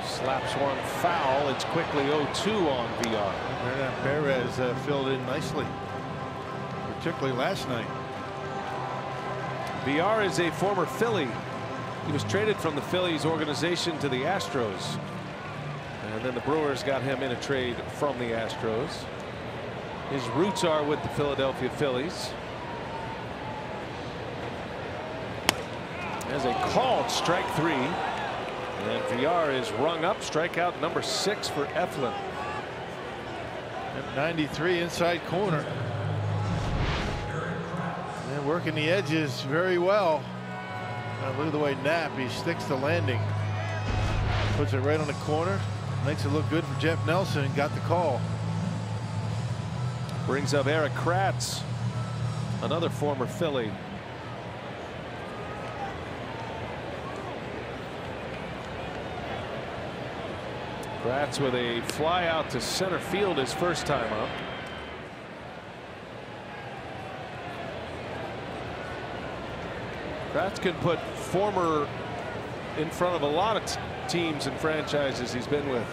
Slaps one foul. It's quickly 0-2 on Villar. Hernan Perez filled in nicely, particularly last night. Villar is a former Philly. He was traded from the Phillies organization to the Astros. And then the Brewers got him in a trade from the Astros. His roots are with the Philadelphia Phillies. As a called strike 3. And Villar is rung up. Strikeout number 6 for Eflin. At 93 inside corner. And working the edges very well. Look at the way Knapp, he sticks the landing. Puts it right on the corner. Makes it look good for Jeff Nelson and got the call. Brings up Eric Kratz, another former Philly. Kratz with a fly out to center field his first time up. Kratz can put former in front of a lot of teams and franchises he's been with.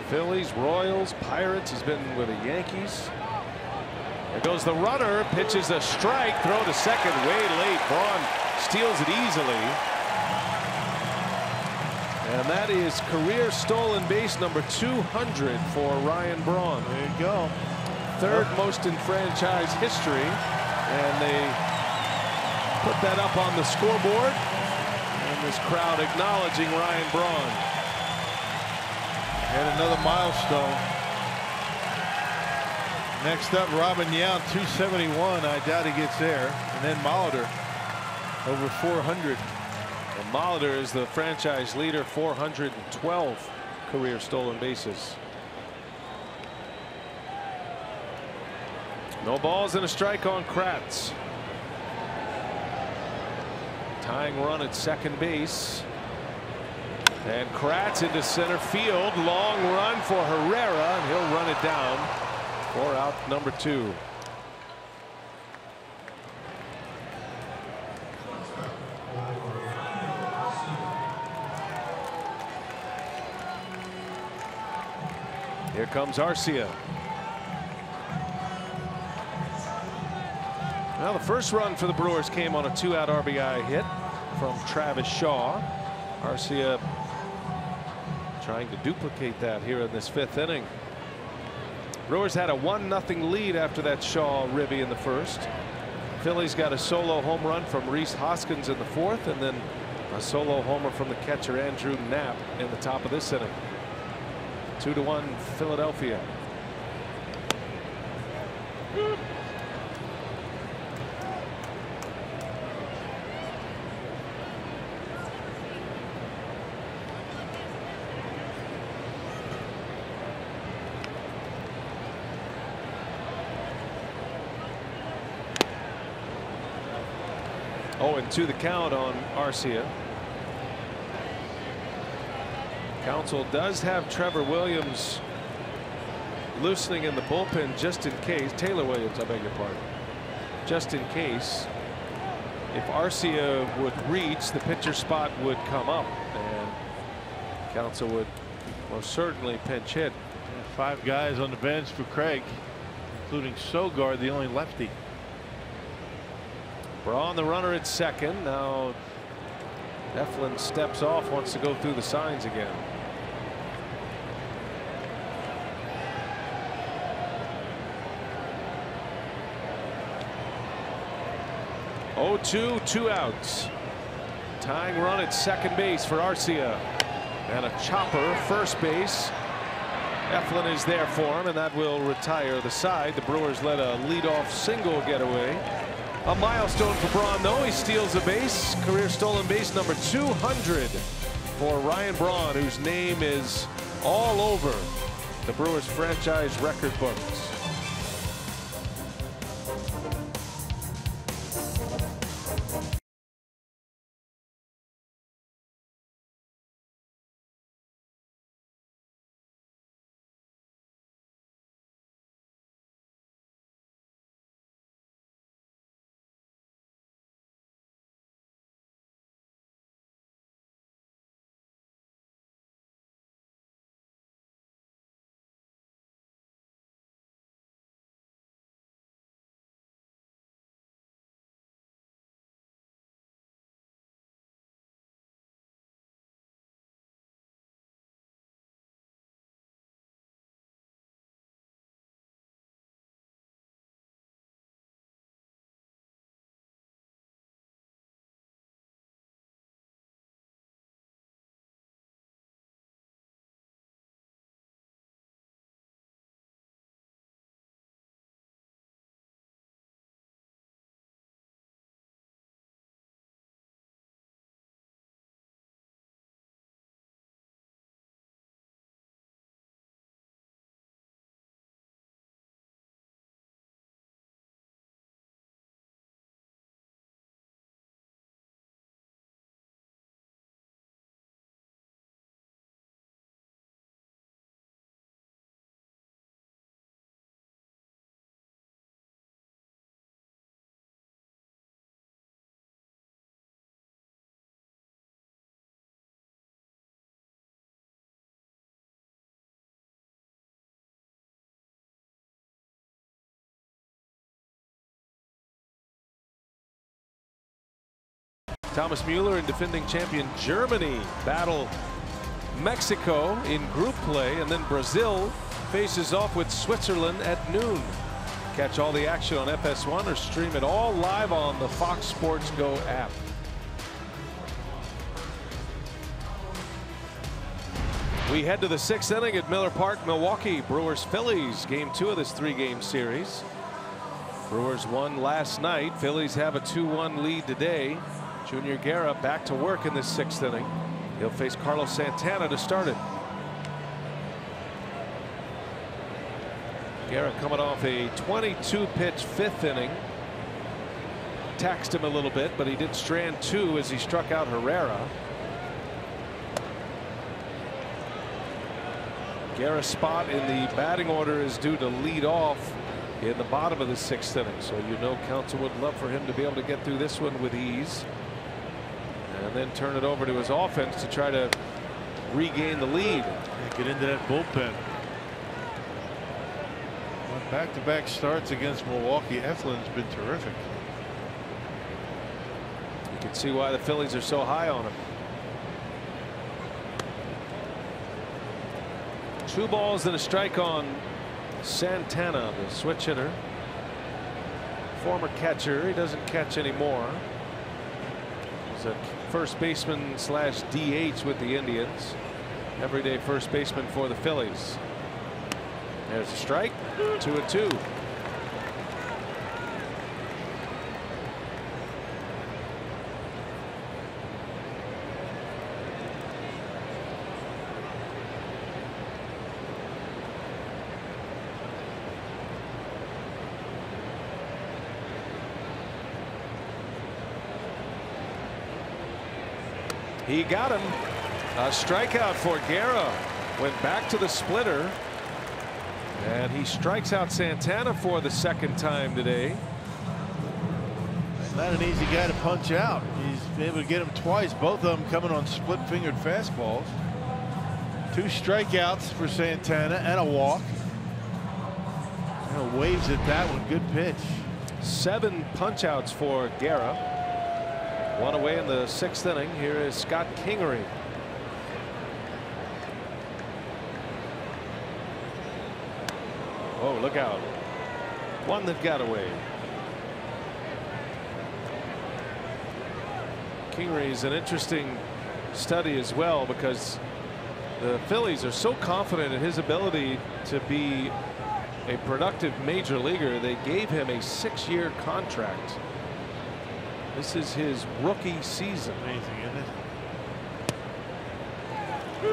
Phillies, Royals, Pirates. He's been with the Yankees. There goes the runner, pitches a strike, throw to second way late. Braun steals it easily. And that is career stolen base number 200 for Ryan Braun. There you go. Third most in franchise history. And they put that up on the scoreboard. And this crowd acknowledging Ryan Braun. And another milestone. Next up, Robin Yount, 271. I doubt he gets there. And then Molitor, over 400. And Molitor is the franchise leader, 412 career stolen bases. No balls and a strike on Kratz. Tying run at second base. And Kratz into center field. Long run for Herrera, and he'll run it down for out number 2. Here comes Arcia. Well, the first run for the Brewers came on a 2-out RBI hit from Travis Shaw. Arcia trying to duplicate that here in this 5th inning. Brewers had a 1-0 lead after that Shaw ribby in the first. Phillies got a solo home run from Rhys Hoskins in the 4th, and then a solo homer from the catcher Andrew Knapp in the top of this inning. 2-1 Philadelphia. Oh, and 2 the count on Arcia. Counsell does have Trevor Williams loosening in the bullpen just in case. Taylor Williams, I beg your pardon. Just in case, if Arcia would reach, the pitcher spot would come up, and Counsell would most certainly pinch hit. 5 guys on the bench for Craig, including Sogard, the only lefty. Braun the runner at second. Now Eflin steps off, wants to go through the signs again. Oh, 2 outs. Tying run at second base for Arcia. And a chopper first base. Eflin is there for him, and that will retire the side. The Brewers let a leadoff single get away. A milestone for Braun, though. He steals a base. Career stolen base number 200 for Ryan Braun, whose name is all over the Brewers franchise record books. Thomas Mueller and defending champion Germany battle Mexico in group play, and then Brazil faces off with Switzerland at noon. Catch all the action on FS1 or stream it all live on the Fox Sports Go app. We head to the 6th inning at Miller Park, Milwaukee. Brewers Phillies, game 2 of this 3-game series. Brewers won last night. Phillies have a 2-1 lead today. Junior Guerra back to work in this 6th inning. He'll face Carlos Santana to start it. Guerra coming off a 22-pitch 5th inning. Taxed him a little bit, but he did strand 2 as he struck out Herrera. Guerra's spot in the batting order is due to lead off in the bottom of the 6th inning, so you know Counsell would love for him to be able to get through this one with ease and then turn it over to his offense to try to regain the lead. Get into that bullpen. Back-to-back starts against Milwaukee. Eflin's been terrific. You can see why the Phillies are so high on him. 2 balls and a strike on Santana, the switch hitter. Former catcher. He doesn't catch anymore. He's a first baseman / DH with the Indians. Everyday first baseman for the Phillies. There's a strike. 2-2. He got him. A strikeout for Guerra. Went back to the splitter. And he strikes out Santana for the 2nd time today. Not an easy guy to punch out. He's been able to get him twice, both of them coming on split-fingered fastballs. 2 strikeouts for Santana and a walk. And waves at that one. Good pitch. 7 punch-outs for Guerra. 1 away in the 6th inning. Here is Scott Kingery. Oh, look out. 1 that got away. Kingery is an interesting study as well, because the Phillies are so confident in his ability to be a productive major leaguer. They gave him a 6-year contract. This is his rookie season. Amazing, isn't it?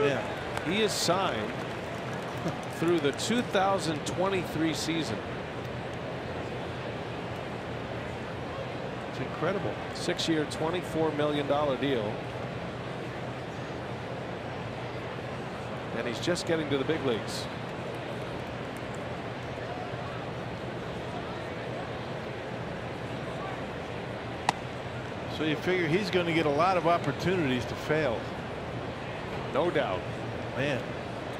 Yeah. He is signed through the 2023 season. It's incredible. 6-year, $24 million deal. And he's just getting to the big leagues. So you figure he's going to get a lot of opportunities to fail. No doubt. Man.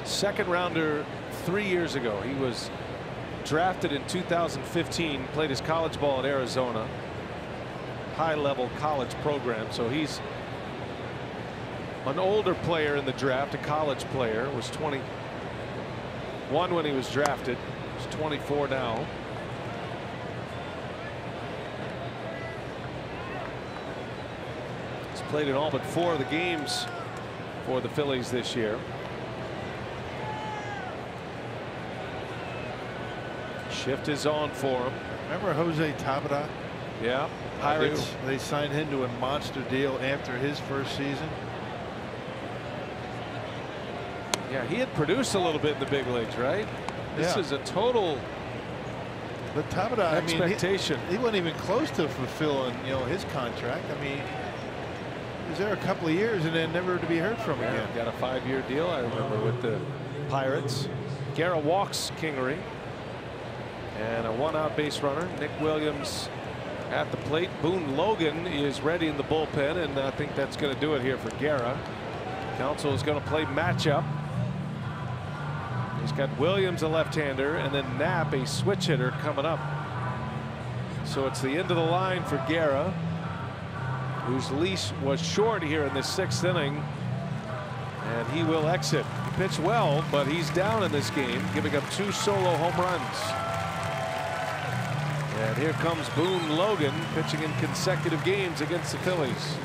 2nd rounder 3 years ago. He was drafted in 2015, played his college ball at Arizona. High-level college program. So he's an older player in the draft, a college player. Was 21 when he was drafted. He's 24 now. He's played in all but 4 of the games for the Phillies this year. Shift is on for him. Remember Jose Tabata? Yeah. Pirates. They signed him to a monster deal after his first season. Yeah, he had produced a little bit in the big leagues, right? This is a total But Tabata, expectation. I mean, he wasn't even close to fulfilling, his contract. I mean, he was there a couple of years and then never to be heard from again. Got a 5-year deal, I remember, with the Pirates. Guerra walks Kingery. And a 1-out base runner. Nick Williams at the plate. Boone Logan is ready in the bullpen, and I think that's going to do it here for Guerra. Counsell is going to play matchup. He's got Williams, a left-hander, and then Knapp, a switch hitter, coming up. So it's the end of the line for Guerra, whose leash was short here in the 6th inning. And he will exit. He pitched well, but he's down in this game, giving up 2 solo home runs. And here comes Boone Logan, pitching in consecutive games against the Phillies.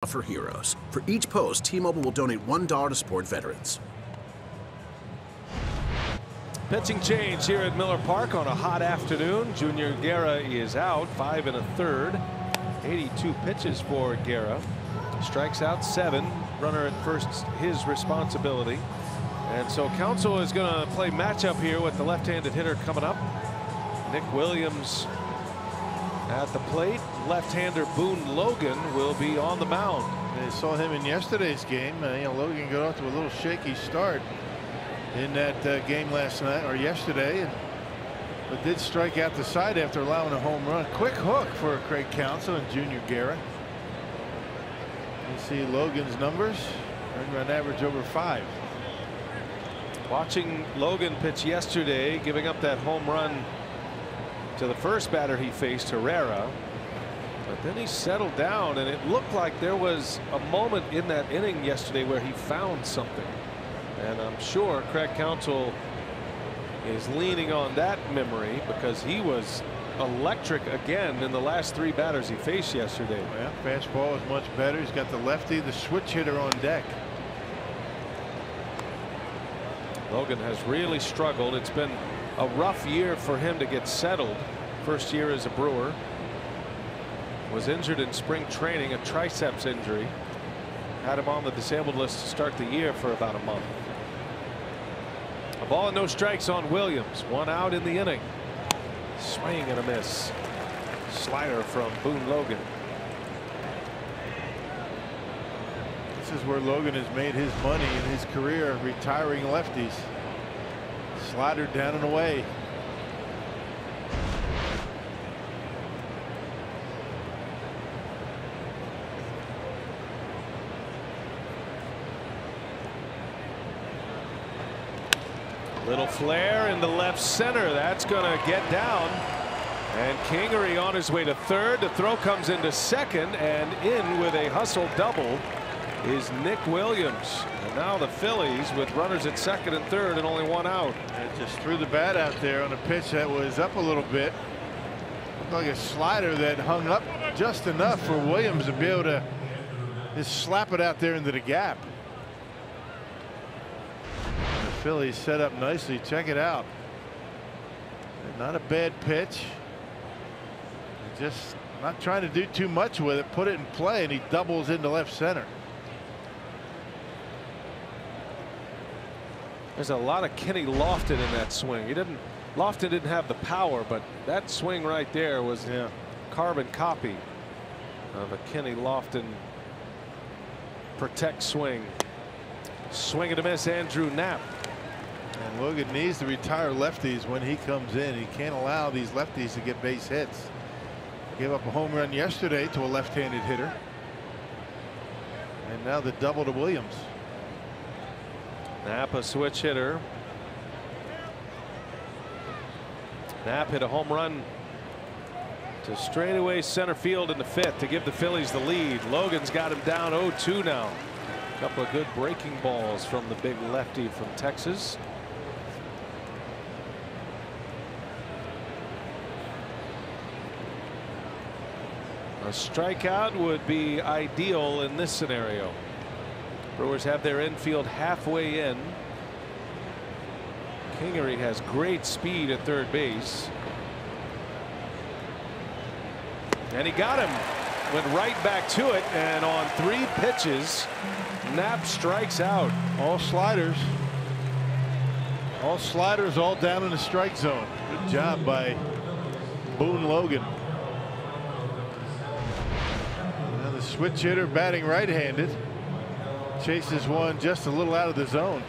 For heroes. For each post, T-Mobile will donate $1 to support veterans. Pitching change here at Miller Park on a hot afternoon. Junior Guerra is out, 5 1/3. 82 pitches for Guerra. Strikes out 7. Runner at first, his responsibility. And so Council is going to play matchup here with the left-handed hitter coming up. Nick Williams at the plate. Left-hander Boone Logan will be on the mound. They saw him in yesterday's game. Logan got off to a little shaky start in that game last night or yesterday, but did strike out the side after allowing a home run. Quick hook for Craig Counsell and Junior Guerra. You see Logan's numbers, an average over 5. Watching Logan pitch yesterday, giving up that home run to the first batter he faced, Herrera. But then he settled down, and it looked like there was a moment in that inning yesterday where he found something. And I'm sure Craig Counsell is leaning on that memory because he was electric again in the last 3 batters he faced yesterday. Yeah, fastball is much better. He's got the lefty, the switch hitter on deck. Logan has really struggled. It's been a rough year for him to get settled. First year as a Brewer. Was injured in spring training, a triceps injury. Had him on the disabled list to start the year for about a month. A ball and no strikes on Williams. 1 out in the inning. Swing and a miss. Slider from Boone Logan. This is where Logan has made his money in his career, retiring lefties. Slider down and away. Little flare in the left center. That's going to get down. And Kingery on his way to third. The throw comes into second, and in with a hustle double is Nick Williams. And now the Phillies with runners at second and third and only 1 out. It just threw the bat out there on a pitch that was up a little bit. Looked like a slider that hung up just enough for Williams to be able to just slap it out there into the gap. The Phillies set up nicely. Check it out. Not a bad pitch. Just not trying to do too much with it. Put it in play, and he doubles into left center. There's a lot of Kenny Lofton in that swing. Lofton didn't have the power, but that swing right there was a carbon copy of a Kenny Lofton protect swing. Swing and a miss, Andrew Knapp. And Logan needs to retire lefties when he comes in. He can't allow these lefties to get base hits. Gave up a home run yesterday to a left-handed hitter. And now the double to Williams. Knapp, a switch hitter. Knapp hit a home run to straightaway center field in the 5th to give the Phillies the lead. Logan's got him down 0-2 now. A couple of good breaking balls from the big lefty from Texas. A strikeout would be ideal in this scenario. Brewers have their infield halfway in. Kingery has great speed at third base. And he got him. Went right back to it, and on 3 pitches, Knapp strikes out. All sliders. All sliders, all down in the strike zone. Good job by Boone Logan. Now the switch hitter batting right-handed. Chases one just a little out of the zone.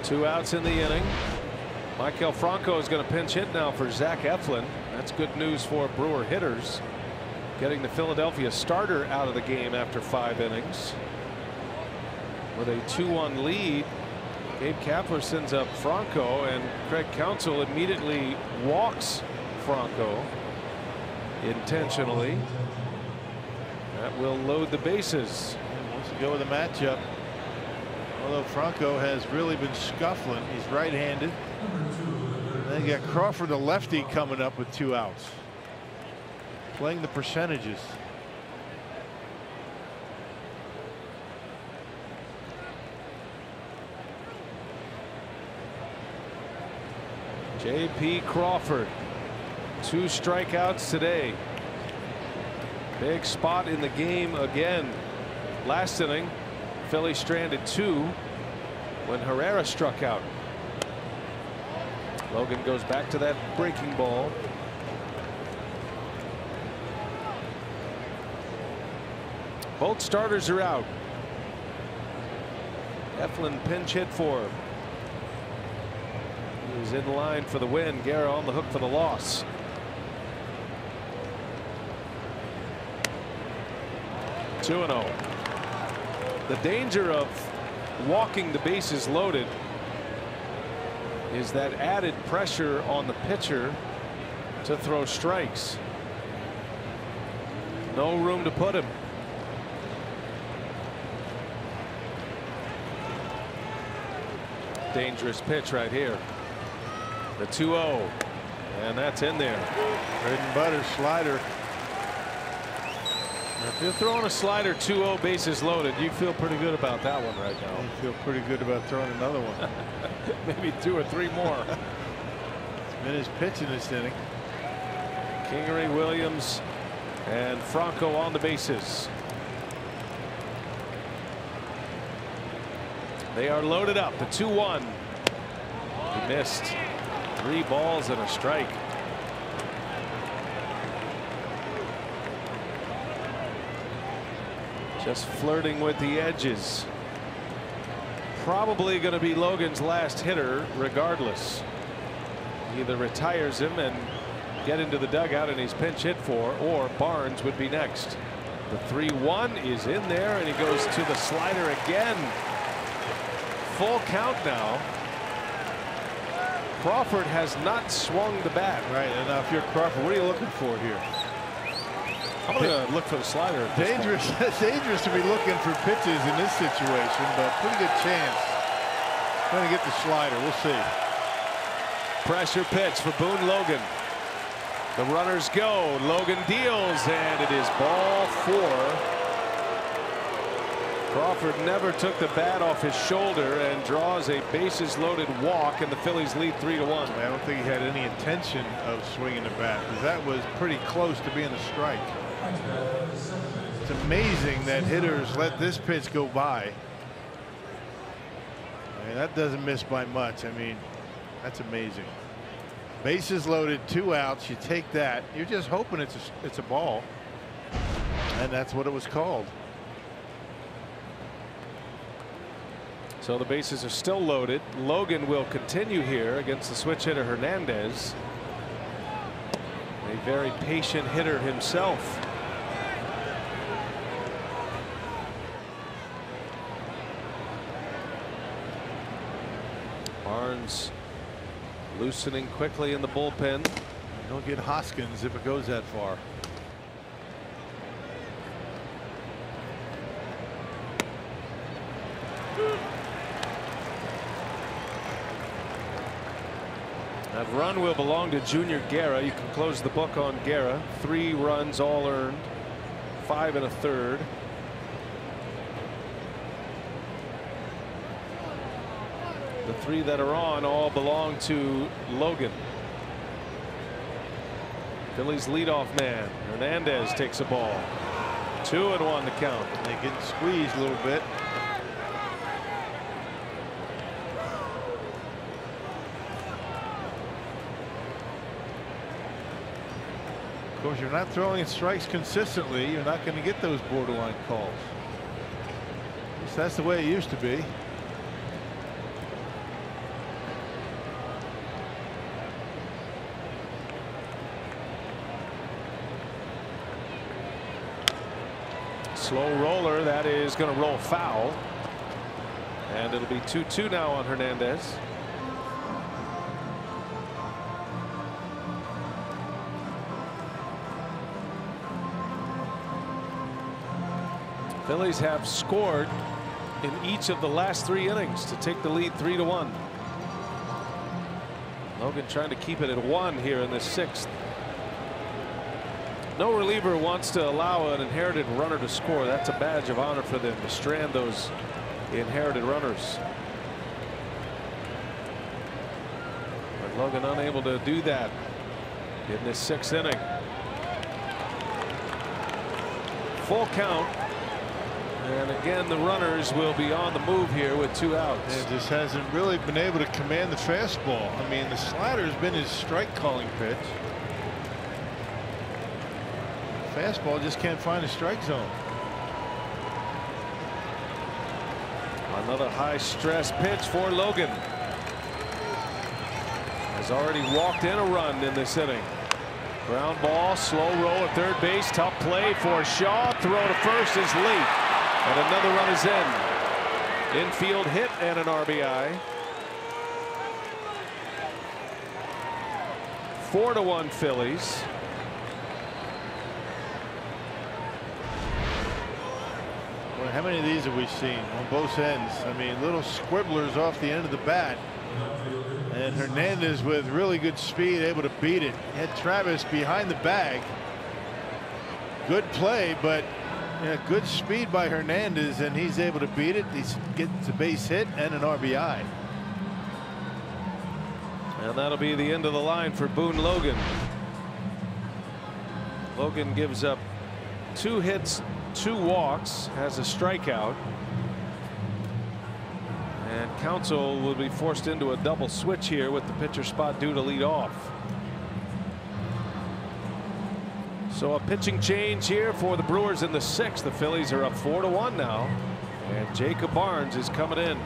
2 outs in the inning. Michael Franco is going to pinch hit now for Zach Eflin. That's good news for Brewer hitters. Getting the Philadelphia starter out of the game after 5 innings. With a 2-1 lead, Gabe Kapler sends up Franco, and Craig Counsell immediately walks Franco intentionally. That will load the bases. Wants to go with a matchup. Although Franco has really been scuffling. He's right-handed. Then you got Crawford, the lefty, coming up with 2 outs. Playing the percentages. J.P. Crawford, 2 strikeouts today. Big spot in the game again. Last inning, Philly stranded 2 when Herrera struck out. Logan goes back to that breaking ball. Both starters are out. Eflin pinch hit for. He's in line for the win. Guerra on the hook for the loss. Two 2-0. The danger of walking the bases loaded is that added pressure on the pitcher to throw strikes. No room to put him. Dangerous pitch right here. The 2-0, and that's in there. Bread and butter slider. If you're throwing a slider 2-0 bases loaded, you feel pretty good about that one right now. You feel pretty good about throwing another one. Maybe 2 or 3 more. It's been his pitch in this inning. Kingery, Williams, and Franco on the bases. They are loaded up. The 2-1. He missed. 3 balls and a strike. Just flirting with the edges. Probably going to be Logan's last hitter regardless. Either retires him and get into the dugout and he's pinch hit for, or Barnes would be next. The 3-1 is in there and he goes to the slider again. Full count now. Crawford has not swung the bat. Right, and now if you're Crawford, what are you looking for here? I'm going to look for the slider. Dangerous, dangerous to be looking for pitches in this situation, but pretty good chance. Going to get the slider. We'll see. Pressure pitch for Boone Logan. The runners go. Logan deals, and it is ball 4. Crawford never took the bat off his shoulder and draws a bases loaded walk, and the Phillies lead 3-1. I don't think he had any intention of swinging the bat, because that was pretty close to being a strike. It's amazing that hitters let this pitch go by. I mean, that doesn't miss by much. I mean, that's amazing. Bases loaded, 2 outs. You take that. You're just hoping it's a ball, and that's what it was called. So the bases are still loaded. Logan will continue here against the switch hitter Hernandez. A very patient hitter himself. Barnes loosening quickly in the bullpen. Don't get Hoskins if it goes that far. That run will belong to Junior Guerra. You can close the book on Guerra. 3 runs all earned, 5 1/3. The 3 that are on all belong to Logan. Phillies leadoff man Hernandez takes a ball. 2-1 the count. They get squeezed a little bit. Of course, you're not throwing strikes consistently. You're not going to get those borderline calls. At least that's the way it used to be. Slow roller that is going to roll foul, and it'll be 2-2 now on Hernandez. Phillies have scored in each of the last 3 innings to take the lead 3-1. Logan trying to keep it at 1 here in the 6th. No reliever wants to allow an inherited runner to score. That's a badge of honor for them to strand those inherited runners. But Logan unable to do that in this 6th inning. Full count. And again, the runners will be on the move here with 2 outs. It just hasn't really been able to command the fastball. I mean, the slider has been his strike calling pitch. Fastball just can't find a strike zone. Another high stress pitch for Logan. Has already walked in a run in this inning. Ground ball, slow roll at third base. Tough play for Shaw. Throw to first is late. And another run is in. Infield hit and an RBI. 4-1 Phillies. Well, how many of these have we seen on both ends? I mean, little squibblers off the end of the bat. And Hernandez with really good speed, able to beat it. Had Travis behind the bag. Good play, but good speed by Hernandez, and he's able to beat it. He gets a base hit and an RBI. And that'll be the end of the line for Boone Logan. Logan gives up 2 hits, 2 walks, has a strikeout. And Counsell will be forced into a double switch here with the pitcher spot due to lead off. So a pitching change here for the Brewers in the 6th. The Phillies are up 4-1 now. And Jacob Barnes is coming in.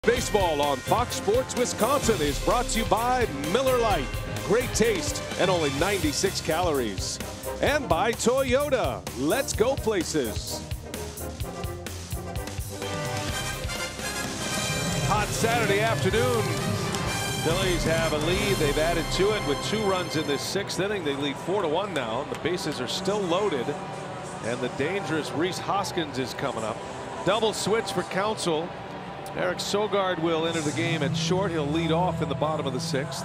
Baseball on Fox Sports Wisconsin is brought to you by Miller Lite. Great taste and only 96 calories. And by Toyota. Let's go places. Hot Saturday afternoon. Phillies have a lead. They've added to it with 2 runs in this 6th inning. They lead 4-1 now. The bases are still loaded. And the dangerous Rhys Hoskins is coming up. Double switch for Counsell. Eric Sogard will enter the game at short. He'll lead off in the bottom of the 6th.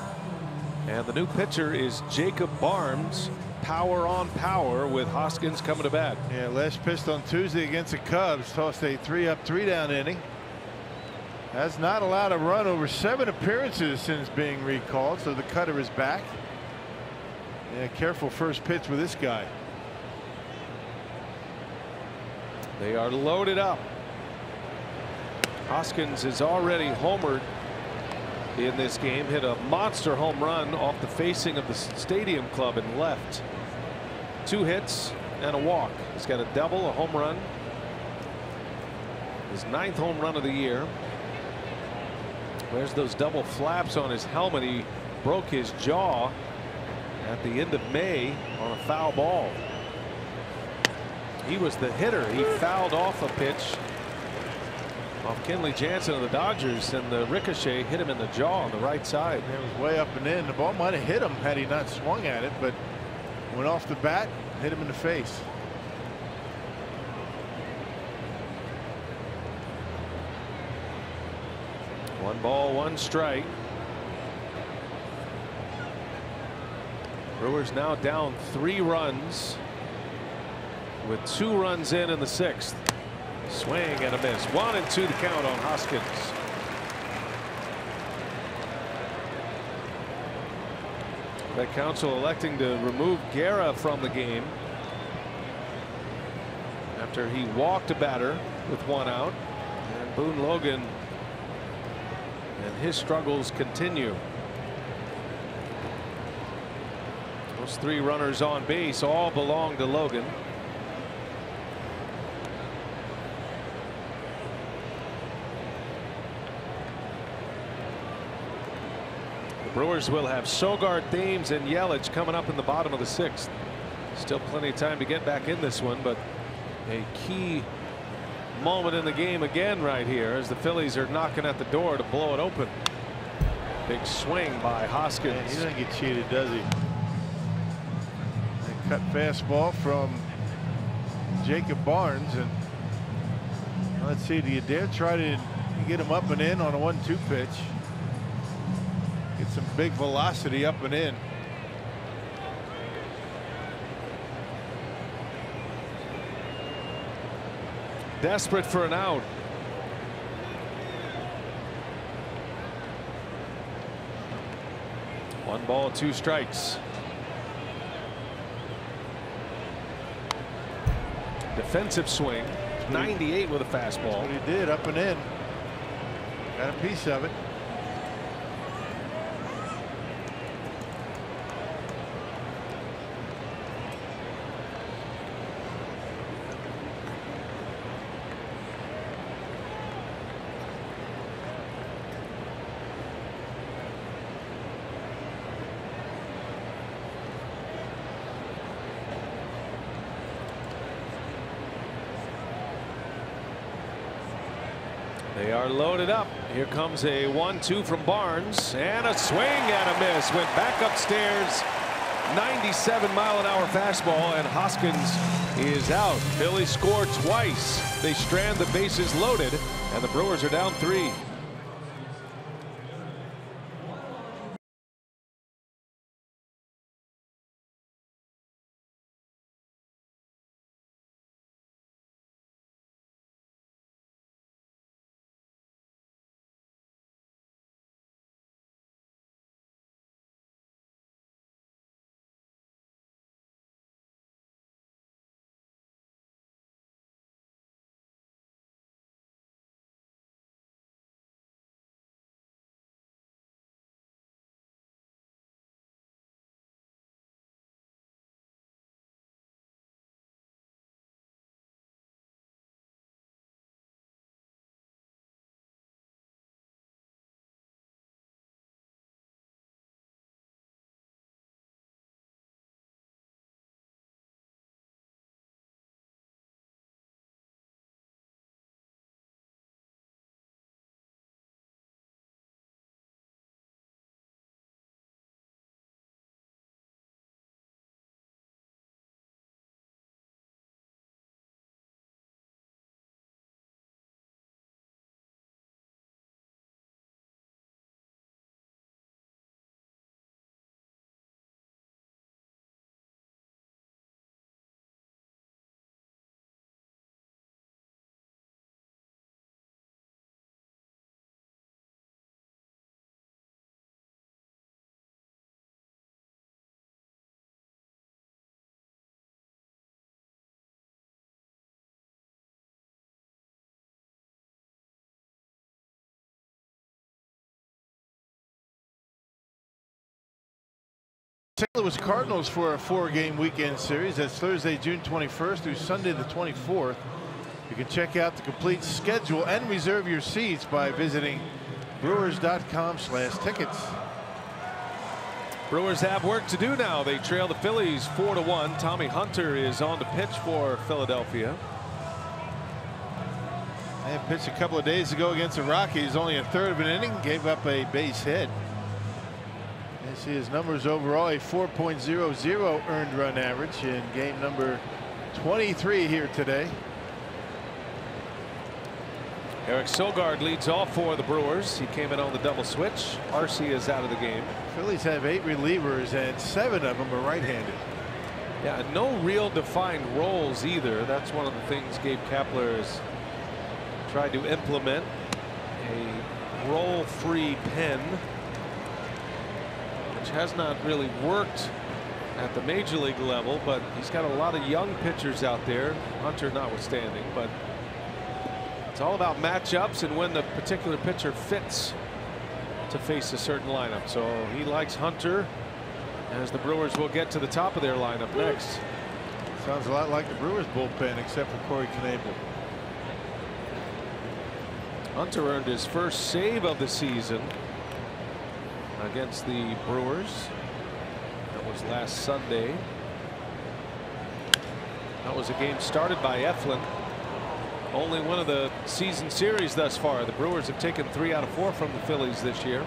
And the new pitcher is Jacob Barnes. Power on power with Hoskins coming to bat. Yeah, last pitched on Tuesday against the Cubs. Tossed a 3-up, 3-down inning. Has not allowed a run over 7 appearances since being recalled. So the cutter is back. Yeah, careful first pitch with this guy. They are loaded up. Hoskins is already homered in this game. Hit a monster home run off the facing of the Stadium Club and left. 2 hits and a walk. He's got a double, a home run. His 9th home run of the year. There's those double flaps on his helmet. He broke his jaw at the end of May on a foul ball. He was the hitter. He fouled off a pitch off Kenley Jansen of the Dodgers, and the ricochet hit him in the jaw on the right side. It was way up and in. The ball might have hit him had he not swung at it, but went off the bat, hit him in the face. One ball, one strike. Brewers now down 3 runs with 2 runs in the 6th. Swing and a miss. 1-2 the count on Hoskins. The council electing to remove Guerra from the game after he walked a batter with 1 out. And Boone Logan and his struggles continue. Those 3 runners on base all belong to Logan. The Brewers will have Sogard, Thames, and Yelich coming up in the bottom of the 6th. Still plenty of time to get back in this one, but a key moment in the game again right here as the Phillies are knocking at the door to blow it open. Big swing by Hoskins. Man, he doesn't get cheated, does he? A cut fastball from Jacob Barnes, and let's see, do you dare try to get him up and in on a 1-2 pitch? Get some big velocity up and in. Desperate for an out. One ball, 2 strikes. Defensive swing. 98 with a fastball. That's what he did, up and in. Got a piece of it. They are loaded up. Here comes a 1-2 from Barnes, and a swing and a miss. Went back upstairs. 97-mile-an-hour fastball, and Hoskins is out. Phillies score twice. They strand the bases loaded, and the Brewers are down 3. St. Louis Cardinals for a 4-game weekend series. That's Thursday, June 21st through Sunday the 24th. You can check out the complete schedule and reserve your seats by visiting brewers.com/tickets. Brewers have work to do now. They trail the Phillies 4-1. Tommy Hunter is on to pitch for Philadelphia. I pitched a couple of days ago against the Rockies, only a third of an inning, gave up a base hit. You see his numbers overall, a 4.00 earned run average in game number 23 here today. Eric Sogard leads off for the Brewers. He came in on the double switch. Arcee is out of the game. Phillies have 8 relievers and 7 of them are right-handed. Yeah, no real defined roles either. That's one of the things Gabe Kapler has tried to implement. A role-free pen, which has not really worked at the major league level, but he's got a lot of young pitchers out there, Hunter notwithstanding. But it's all about matchups and when the particular pitcher fits to face a certain lineup. So he likes Hunter, as the Brewers will get to the top of their lineup next. Sounds a lot like the Brewers bullpen, except for Corey Knebel. Hunter earned his first save of the season against the Brewers. That was last Sunday. That was a game started by Eflin. Only one of the season series thus far. The Brewers have taken 3 out of 4 from the Phillies this year.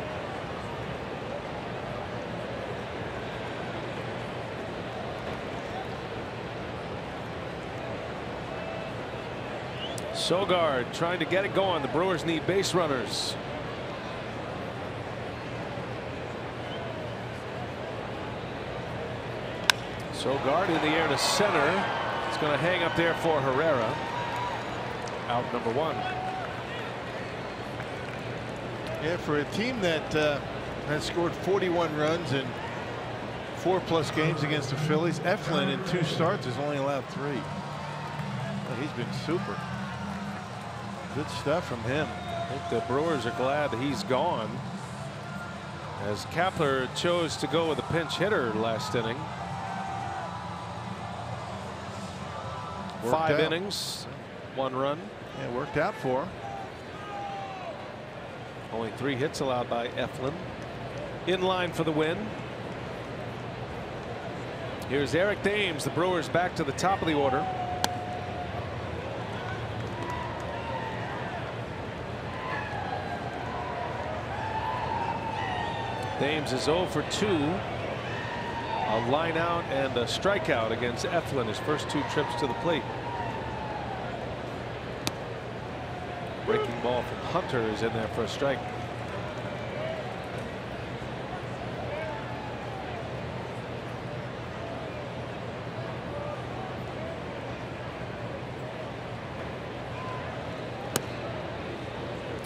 Sogard trying to get it going. The Brewers need base runners. Sogard in the air to center. It's going to hang up there for Herrera. Out number 1. Yeah, for a team that has scored 41 runs in 4+ games against the Phillies, Eflin in 2 starts has only allowed 3. Well, he's been super. Good stuff from him. I think the Brewers are glad that he's gone, as Kapler chose to go with a pinch hitter last inning. 5 innings, 1 run. Yeah, worked out for him. Only 3 hits allowed by Eflin. In line for the win. Here's Eric Thames. The Brewers back to the top of the order. Thames is 0 for 2. A line out and a strikeout against Eflin, his first 2 trips to the plate. Breaking ball from Hunter is in there for a strike.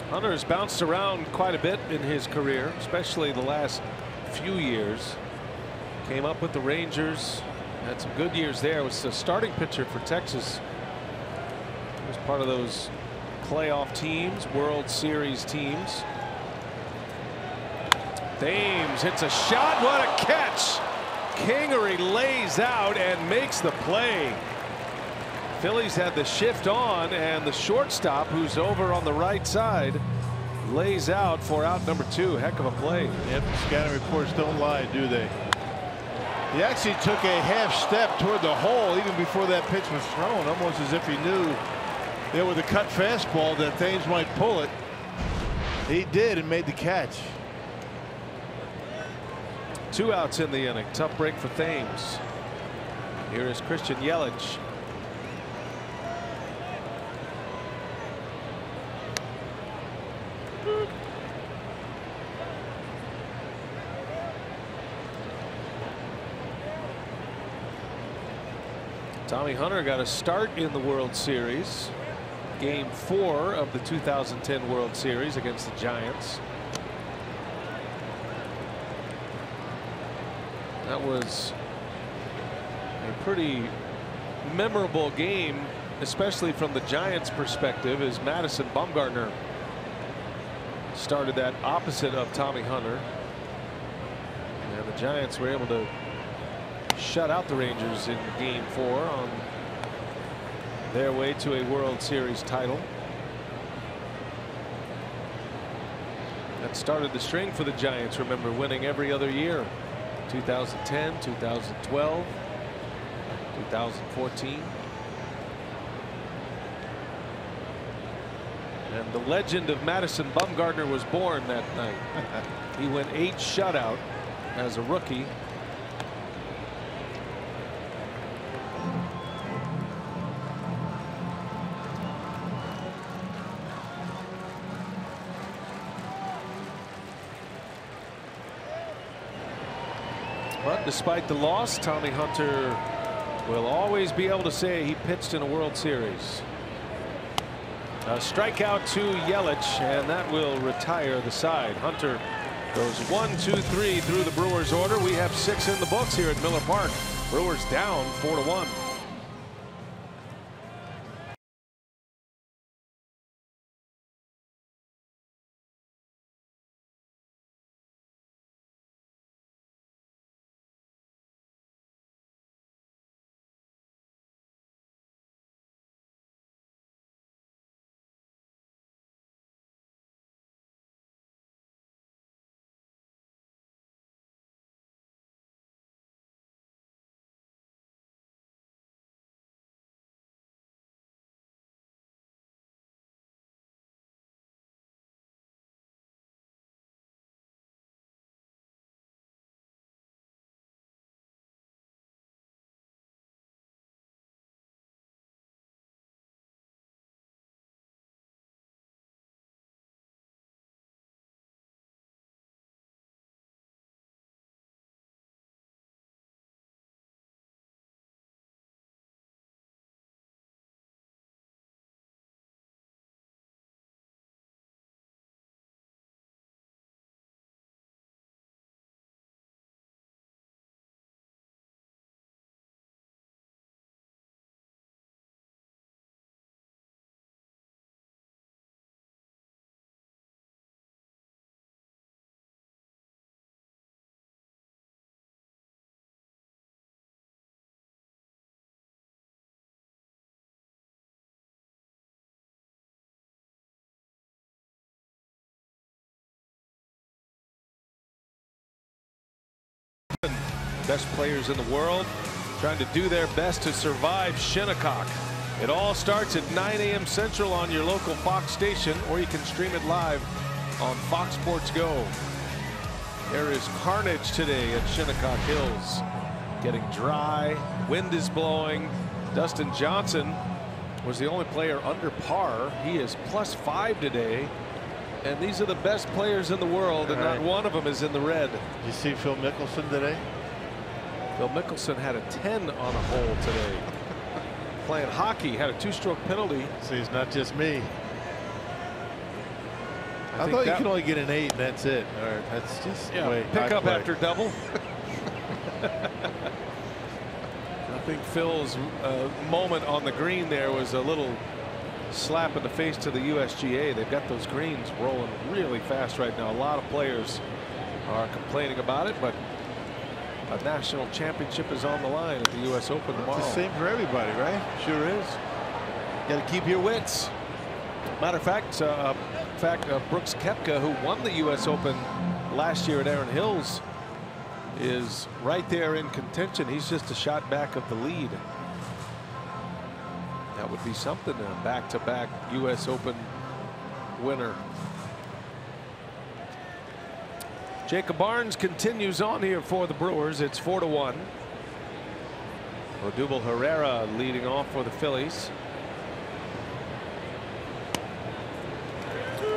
Hunter has bounced around quite a bit in his career, especially the last few years. Came up with the Rangers, had some good years there. Was the starting pitcher for Texas. Was part of those playoff teams, World Series teams. Thames hits a shot. What a catch! Kingery lays out and makes the play. Phillies had the shift on, and the shortstop, who's over on the right side, lays out for out number 2. Heck of a play. Yep, scouting reports don't lie, do they? He actually took a half step toward the hole even before that pitch was thrown, almost as if he knew that with a cut fastball that Thames might pull it. He did and made the catch. 2 outs in the inning. Tough break for Thames. Here is Christian Yelich. Tommy Hunter got a start in the World Series. Game 4 of the 2010 World Series against the Giants. That was a pretty memorable game, especially from the Giants' perspective, as Madison Bumgarner started that opposite of Tommy Hunter. And the Giants were able to shut out the Rangers in game 4 on their way to a World Series title. That started the string for the Giants, remember, winning every other year. 2010, 2012, 2014. And the legend of Madison Bumgarner was born that night. He went 8 shutout as a rookie. But despite the loss, Tommy Hunter will always be able to say he pitched in a World Series. A strikeout to Yelich, and that will retire the side. Hunter goes 1, 2, 3 through the Brewers order. We have 6 in the books here at Miller Park. Brewers down 4-1. Best players in the world trying to do their best to survive Shinnecock. It all starts at 9 a.m. Central on your local Fox station, or you can stream it live on Fox Sports Go. There is carnage today at Shinnecock Hills. Getting dry, wind is blowing. Dustin Johnson was the only player under par. He is +5 today. And these are the best players in the world, and not one of them is in the red. Did you see Phil Mickelson today? Phil Mickelson had a 10 on a hole today. Playing hockey, had a 2-stroke penalty. See, it's not just me. I thought you could only get an 8 and that's it. All right, that's just the way pick I up play. after double. I think Phil's moment on the green there was a little slap in the face to the USGA. They've got those greens rolling really fast right now. A lot of players are complaining about it, but a national championship is on the line at the US Open tomorrow. It's the same for everybody, right? Sure is. Got to keep your wits. Matter of fact, Brooks Koepka, who won the US Open last year at Erin Hills, is right there in contention. He's just a shot back of the lead. That would be something, a back-to-back US Open winner. Jacob Barnes continues on here for the Brewers. It's 4-1. Odubel Herrera leading off for the Phillies.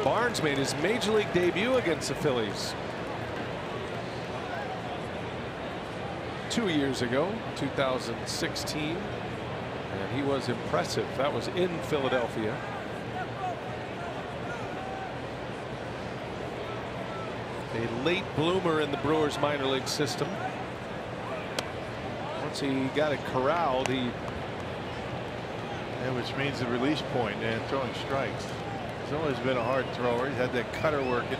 Barnes made his major league debut against the Phillies 2 years ago, 2016. And he was impressive. That was in Philadelphia. A late bloomer in the Brewers minor league system. Once he got it corralled, which means the release point and throwing strikes. He's always been a hard thrower. He's had that cutter working.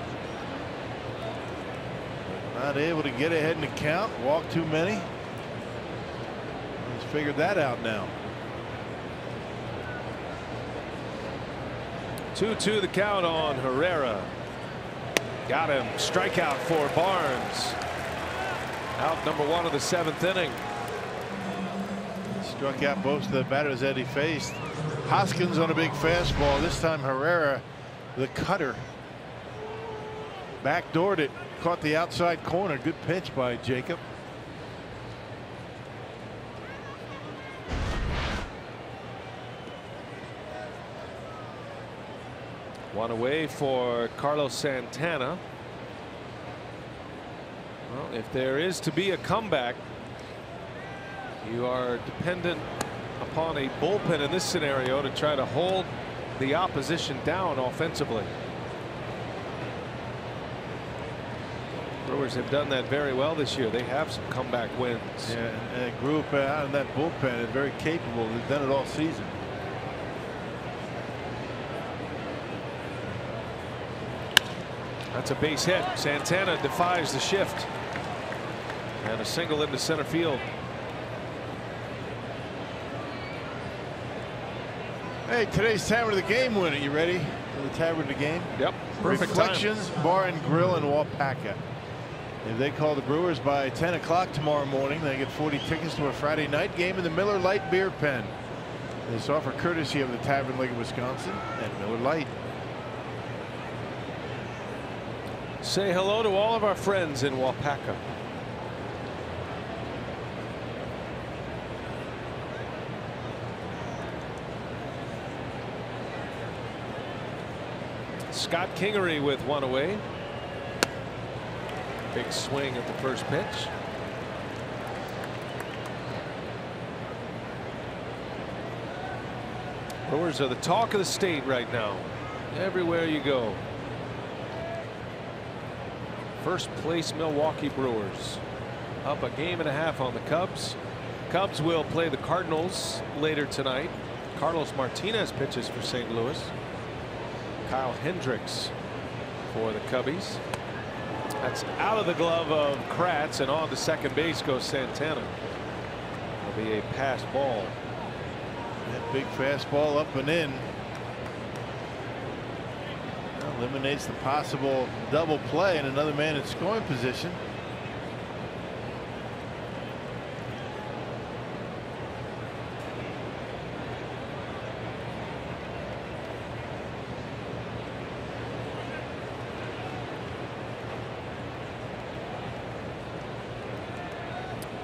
Not able to get ahead in the count. Walk too many. He's figured that out now. 2-2 the count on Herrera. Got him. Strikeout for Barnes. Out #1 of the 7th inning. Struck out both of the batters that he faced. Hoskins on a big fastball. This time Herrera the cutter. Backdoored it, caught the outside corner. Good pitch by Jacob. One away for Carlos Santana. Well, if there is to be a comeback, you are dependent upon a bullpen in this scenario to try to hold the opposition down offensively. Brewers have done that very well this year. They have some comeback wins. Yeah, and a group out in that bullpen is very capable. They've done it all season. That's a base hit. Santana defies the shift. And a single into center field. Hey, today's Tavern of the Game winner. You ready for the Tavern of the Game? Yep. Perfect Reflections time. Bar and Grill in Waupaca. If they call the Brewers by 10 o'clock tomorrow morning, they get 40 tickets to a Friday night game in the Miller Lite Beer Pen. This offer courtesy of the Tavern League of Wisconsin and Miller Lite. Say hello to all of our friends in Waupaca. Scott Kingery with one away. Big swing at the first pitch. Brewers are the talk of the state right now. Everywhere you go. First place Milwaukee Brewers. Up a game and a half on the Cubs. Cubs will play the Cardinals later tonight. Carlos Martinez pitches for St. Louis. Kyle Hendricks for the Cubbies. That's out of the glove of Kratz, and on to second base goes Santana. It'll be a pass ball. That big fastball up and in. Eliminates the possible double play and another man in scoring position.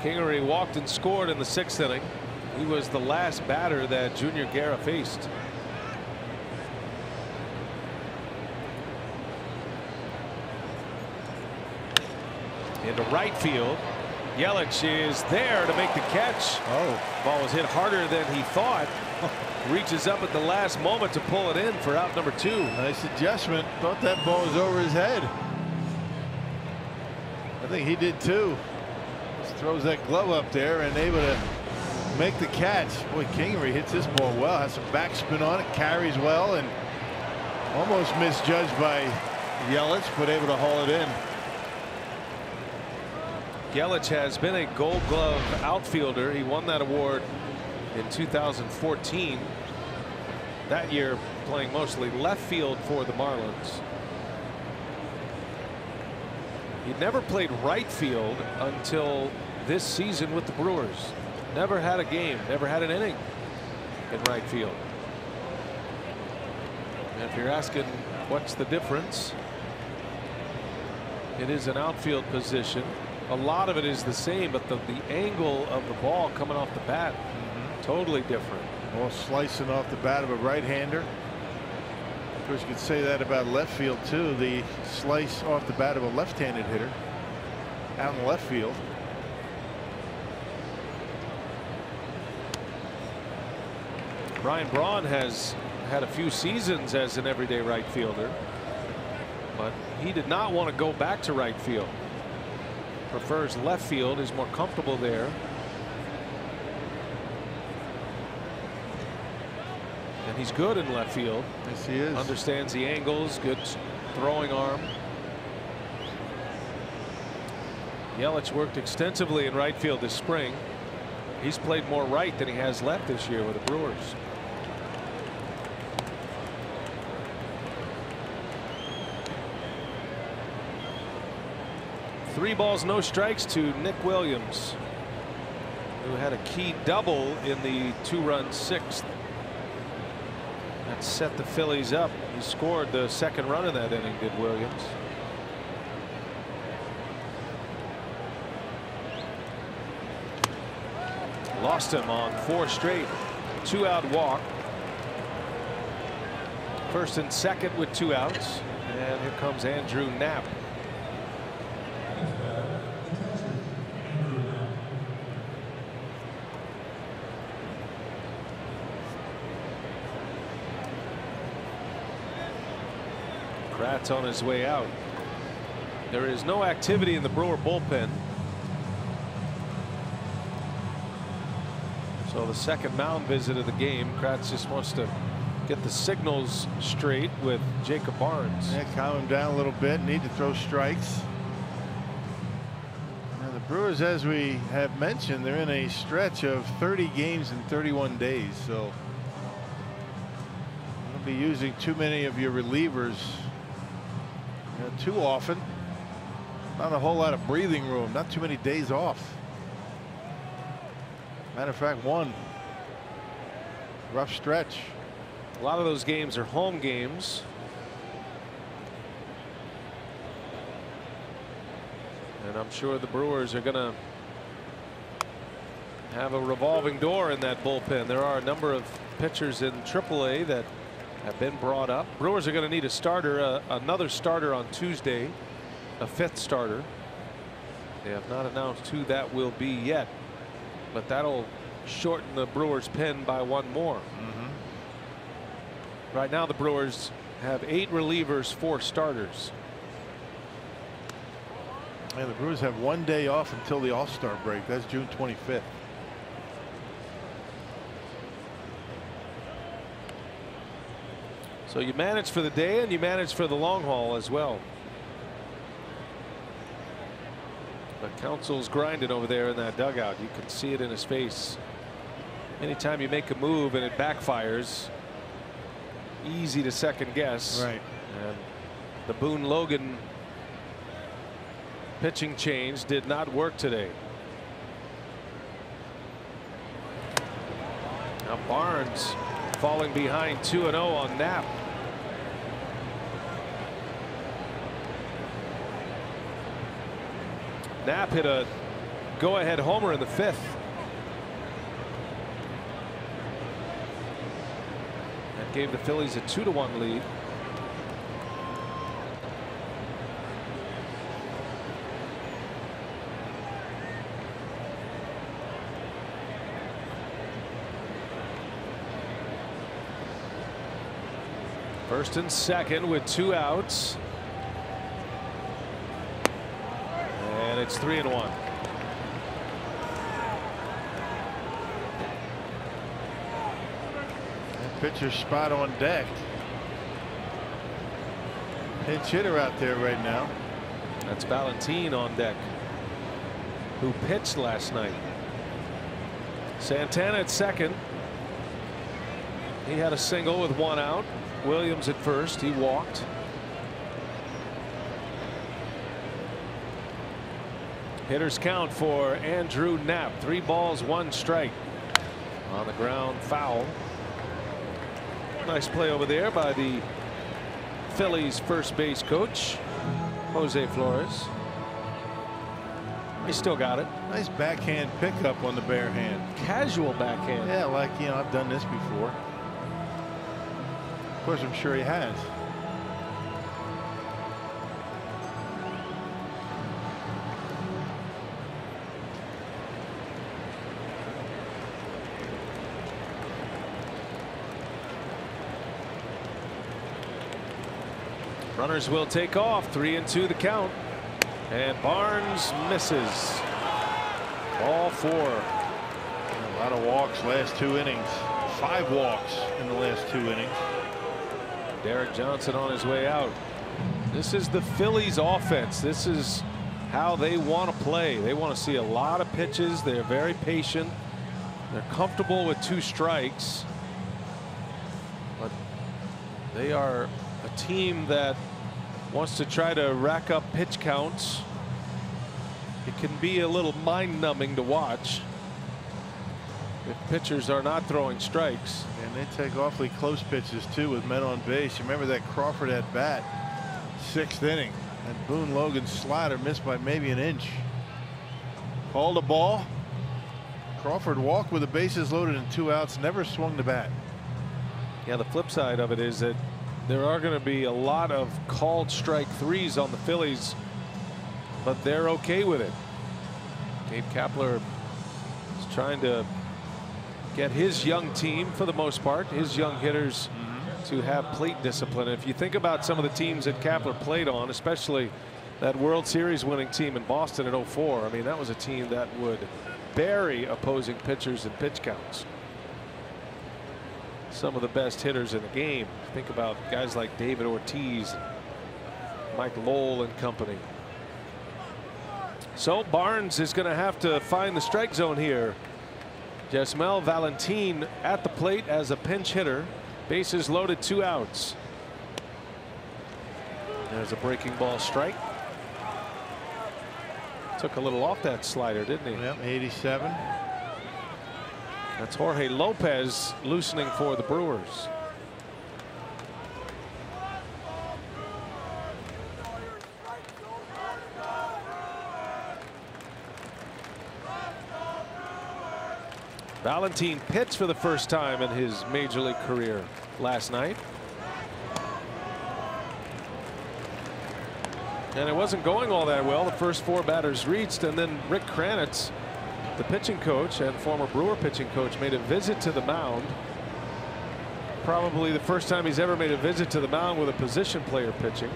Kingery walked and scored in the 6th inning. He was the last batter that Junior Guerra faced. Into right field. Yelich is there to make the catch. Oh, Ball was hit harder than he thought. Reaches up at the last moment to pull it in for out number 2. nice adjustment. Thought that ball was over his head. I think he did too. Just throws that glove up there and able to make the catch. Boy, Kingery hits this ball well. Has some backspin on it. Carries well and almost misjudged by Yelich, but able to haul it in. Yelich has been a Gold Glove outfielder. He won that award in 2014. That year playing mostly left field for the Marlins. He never played right field until this season with the Brewers. Never had a game, never had an inning in right field. And if you're asking what's the difference, it is an outfield position. A lot of it is the same, but the angle of the ball coming off the bat, totally different. Ball slicing off the bat of a right-hander. Of course, you could say that about left field too. The slice off the bat of a left-handed hitter out in left field. Brian Braun has had a few seasons as an everyday right fielder, but he did not want to go back to right field. Prefers left field, is more comfortable there. And he's good in left field. Yes, he is. Understands the angles, good throwing arm. Yelich worked extensively in right field this spring. He's played more right than he has left this year with the Brewers. Three balls, no strikes to Nick Williams, who had a key double in the 2-run 6th. That set the Phillies up. He scored the second run in that inning, did Williams. Lost him on 4 straight. 2-out walk. First and second with 2 outs. And here comes Andrew Knapp. Kratz on his way out. There is no activity in the Brewer bullpen. So the second mound visit of the game. Kratz just wants to get the signals straight with Jacob Barnes. Yeah, calm him down a little bit. Need to throw strikes. Now the Brewers, as we have mentioned, they're in a stretch of 30 games in 31 days. So don't be using too many of your relievers too often. Not a whole lot of breathing room. Not too many days off. Matter of fact, one rough stretch. A lot of those games are home games. And I'm sure the Brewers are going to have a revolving door in that bullpen. There are a number of pitchers in AAA that have been brought up. Brewers are going to need a starter, another starter on Tuesday, a 5th starter. They have not announced who that will be yet, but that'll shorten the Brewers' pen by 1 more. Right now the Brewers have 8 relievers, 4 starters. And the Brewers have 1 day off until the All-Star break. That's June 25th. So you manage for the day and you manage for the long haul as well. But Counsell's grinding over there in that dugout. You can see it in his face. Anytime you make a move and it backfires, easy to second guess. Right. And the Boone Logan pitching change did not work today. Now Barnes falling behind 2-0 on Knapp. Knapp hit a go-ahead homer in the 5th. That gave the Phillies a 2-1 lead. First and second with 2 outs. And it's 3-1. Pitcher spot on deck. Pinch hitter out there right now. That's Valentin on deck, who pitched last night. Santana at second. He had a single with 1 out. Williams at first. He walked. Hitters count for Andrew Knapp. 3 balls, 1 strike. On the ground, foul. Nice play over there by the Phillies first base coach, Jose Flores. He still got it. Nice backhand pickup on the bare hand. Casual backhand. Yeah, like, you know, I've done this before. Of course, I'm sure he has. Runners will take off. 3-2 the count. And Barnes misses. Ball 4. A lot of walks last 2 innings. 5 walks in the last 2 innings. Derek Johnson on his way out. This is the Phillies offense. This is how they want to play. They want to see a lot of pitches. They're very patient. They're comfortable with 2 strikes. But they are a team that wants to try to rack up pitch counts. It can be a little mind-numbing to watch. if pitchers are not throwing strikes. And they take awfully close pitches too with men on base. You remember that Crawford at bat, 6th inning, and Boone Logan's slider missed by maybe an inch. Called a ball. Crawford walked with the bases loaded and 2 outs, never swung the bat. Yeah, the flip side of it is that there are going to be a lot of called strike 3s on the Phillies, but they're okay with it. Gabe Kapler is trying to get his young team, for the most part, his young hitters to have plate discipline. If you think about some of the teams that Kapler played on, especially that World Series winning team in Boston in '04, I mean, that was a team that would bury opposing pitchers in pitch counts. Some of the best hitters in the game. Think about guys like David Ortiz, Mike Lowell and company. So Barnes is going to have to find the strike zone here. Yasmel Valentin at the plate as a pinch hitter. Bases loaded, 2 outs. There's a breaking ball strike. Took a little off that slider, didn't he? Yep, 87. That's Jorge Lopez loosening for the Brewers. Valentin pitched for the first time in his major league career last night. And it wasn't going all that well. The first 4 batters reached, and then Rick Kranitz, the pitching coach and former Brewer pitching coach, made a visit to the mound. Probably the first time he's ever made a visit to the mound with a position player pitching.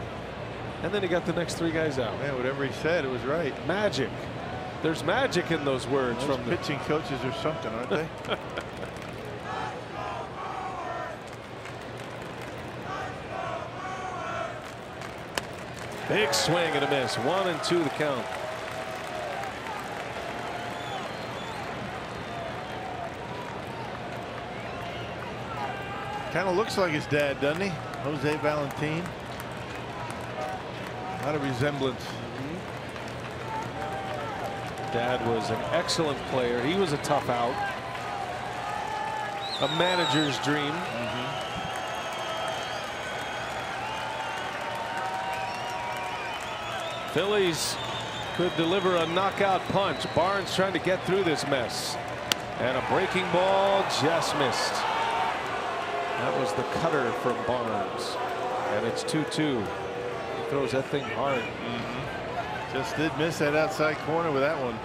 And then he got the next 3 guys out. Man, whatever he said, it was right. Magic. There's magic in those words. Those from the pitching coaches or something, aren't they? Big swing and a miss. 1 and 2 the count. Kind of looks like his dad, doesn't he? Jose Valentin. A lot of resemblance. Dad was an excellent player. He was a tough out. A manager's dream. Phillies could deliver a knockout punch. Barnes trying to get through this mess. And a breaking ball just missed. That was the cutter from Barnes. And it's 2-2. He throws that thing hard. Just did miss that outside corner with that one.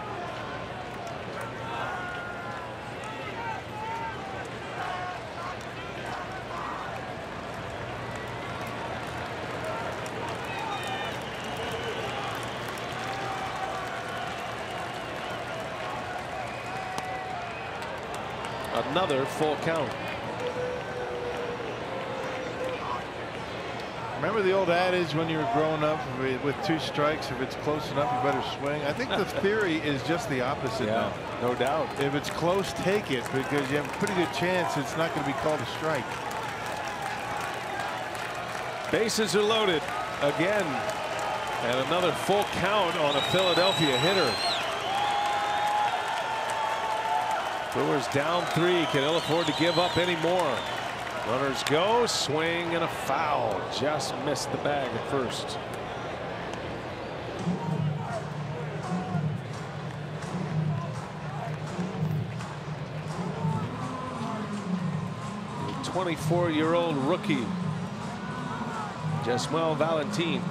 Another full count. Remember the old adage when you were growing up, with 2 strikes, if it's close enough, you better swing? I think the theory is just the opposite now. No doubt. If it's close, take it, because you have a pretty good chance it's not going to be called a strike. Bases are loaded again. And another full count on a Philadelphia hitter. Brewers down 3. Can ill afford to give up any more. Runners go, swing and a foul. Just missed the bag at first. The 24-year-old rookie, Yasmel Valentin.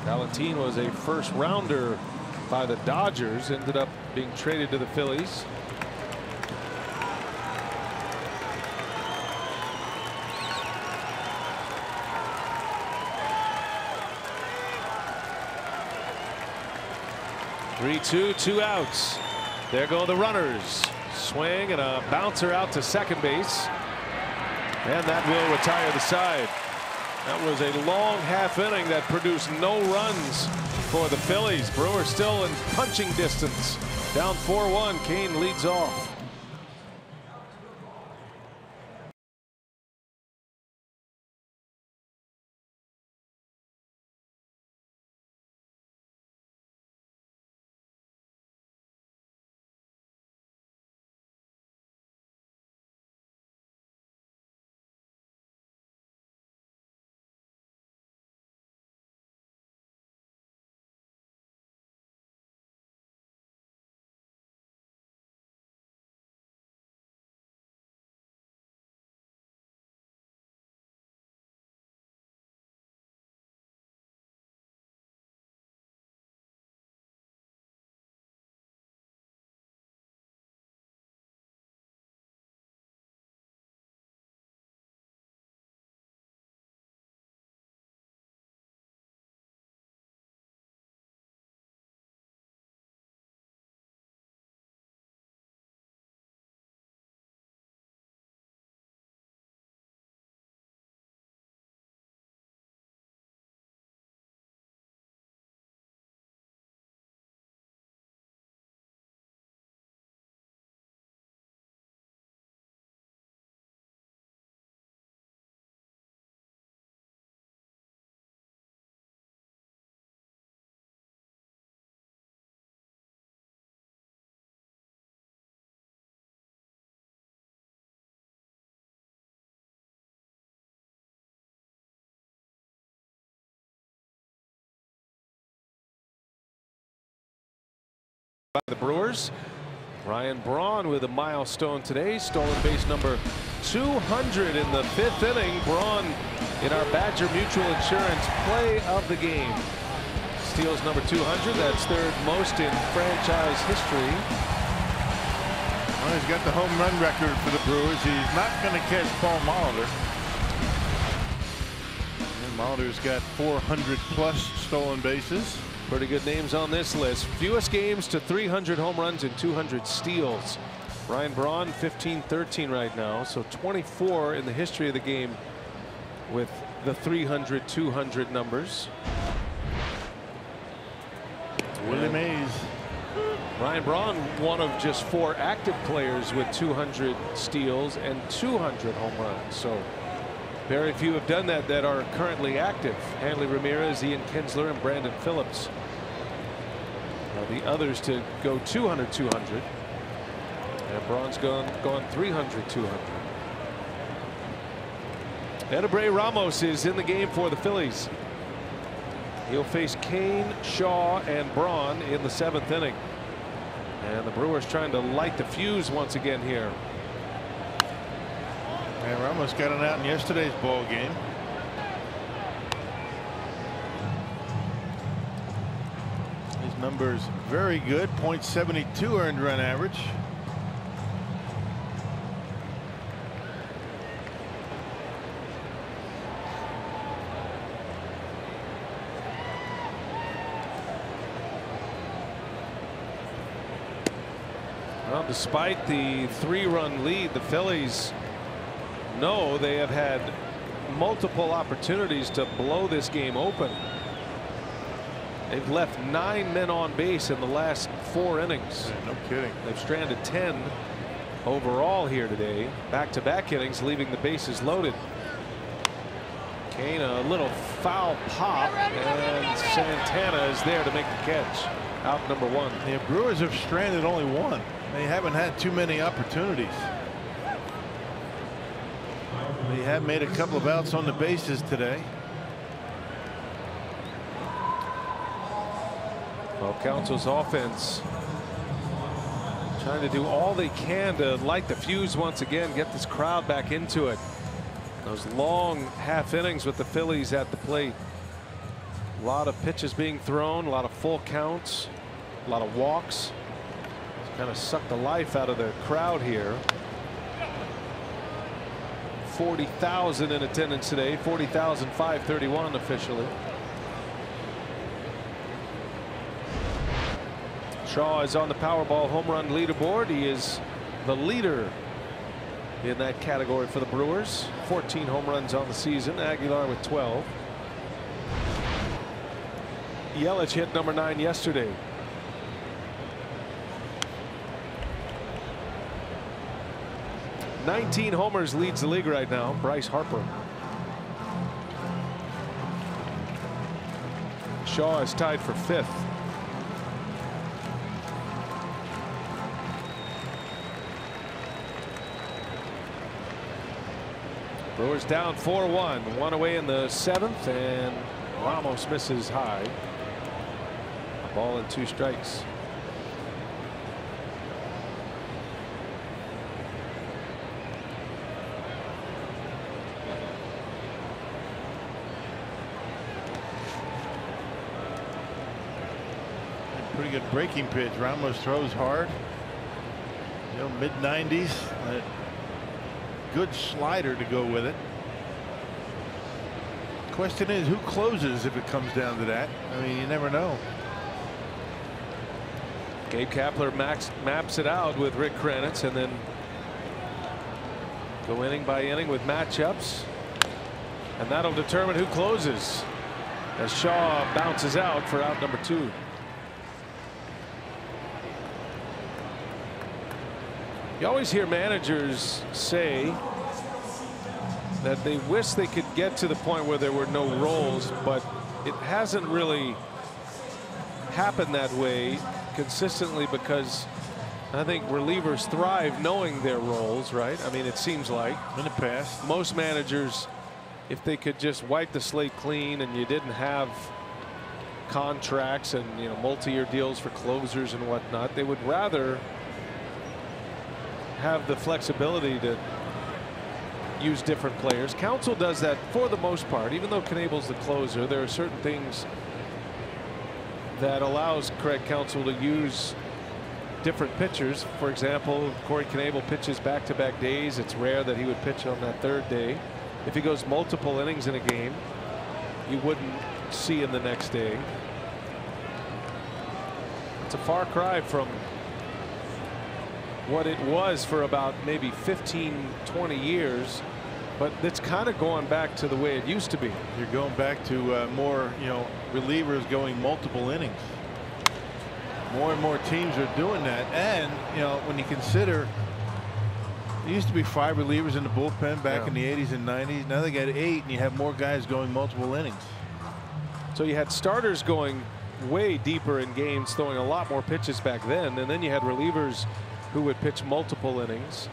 Valentin was a first rounder by the Dodgers, ended up being traded to the Phillies. Three-two, 2 outs. There go the runners. Swing and a bouncer out to second base. And that will retire the side. That was a long half inning that produced no runs for the Phillies. Brewers still in punching distance. Down 4-1. Kane leads off. by the Brewers. Ryan Braun with a milestone today. Stolen base number 200 in the 5th inning. Braun in our Badger Mutual Insurance play of the game. Steals number 200. That's 3rd most in franchise history. Well, he's got the home run record for the Brewers. He's not going to catch Paul Molitor. And Molitor's got 400+ stolen bases. Pretty good names on this list. Fewest games to 300 home runs and 200 steals. Ryan Braun 15-13 right now, so 24 in the history of the game with the 300, 200 numbers. Willie Mays. Ryan Braun, one of just 4 active players with 200 steals and 200 home runs. So very few have done that are currently active. Hanley Ramirez, Ian Kinsler, and Brandon Phillips are the others to go 200, 200. And Braun's gone 300, 200. Edebray Ramos is in the game for the Phillies. He'll face Kane, Shaw, and Braun in the 7th inning. And the Brewers trying to light the fuse once again here. And Ramos got it out in yesterday's ball game. His numbers very good. .72 earned run average. Well, despite the 3-run lead, the Phillies know they have had multiple opportunities to blow this game open. They've left 9 men on base in the last 4 innings. Yeah, no kidding. They've stranded 10 overall here today. Back-to-back innings, leaving the bases loaded. Kane, a little foul pop, and Santana is there to make the catch. Out number 1. The Brewers have stranded only 1. They haven't had too many opportunities. They have made a couple of outs on the bases today. Well, Council's offense trying to do all they can to light the fuse once again, get this crowd back into it. Those long half innings with the Phillies at the plate. A lot of pitches being thrown, a lot of full counts, a lot of walks. Kind of sucked the life out of the crowd here. 40,000 in attendance today. 40,531 officially. Shaw is on the Powerball home run leaderboard. He is the leader in that category for the Brewers. 14 home runs on the season. Aguilar with 12. Yelich hit number 9 yesterday. "19 homers leads the league right now. Bryce Harper. Shaw is tied for 5th. Brewers down 4-1. 1 away in the 7th, and Ramos misses high. A ball and 2 strikes. Pretty good breaking pitch. Ramos throws hard. You know, mid-90s. Good slider to go with it. Question is, who closes if it comes down to that? I mean, you never know. Gabe Kapler maps it out with Rick Kranitz, and then go inning by inning with matchups, and that'll determine who closes as Shaw bounces out for out number 2. You always hear managers say that they wish they could get to the point where there were no rolls, but it hasn't really happened that way consistently, because I think relievers thrive knowing their roles, right? I mean, it seems like in the past, most managers, if they could just wipe the slate clean and you didn't have contracts and multi-year deals for closers and whatnot. They would rather have the flexibility to use different players. Council does that for the most part. Even though Knable's the closer, there are certain things that allows Craig Counsell to use different pitchers. For example, Corey Knable pitches back-to-back days. It's rare that he would pitch on that third day. If he goes multiple innings in a game, you wouldn't see him the next day. It's a far cry from what it was for about maybe 15-20 years, but it's kind of going back to the way it used to be. You're going back to more relievers going multiple innings. More and more teams are doing that, and when you consider there used to be 5 relievers in the bullpen back in the 80s and 90s. Now they got 8, and you have more guys going multiple innings. So you had starters going way deeper in games, throwing a lot more pitches back then, and then you had relievers who would pitch multiple innings.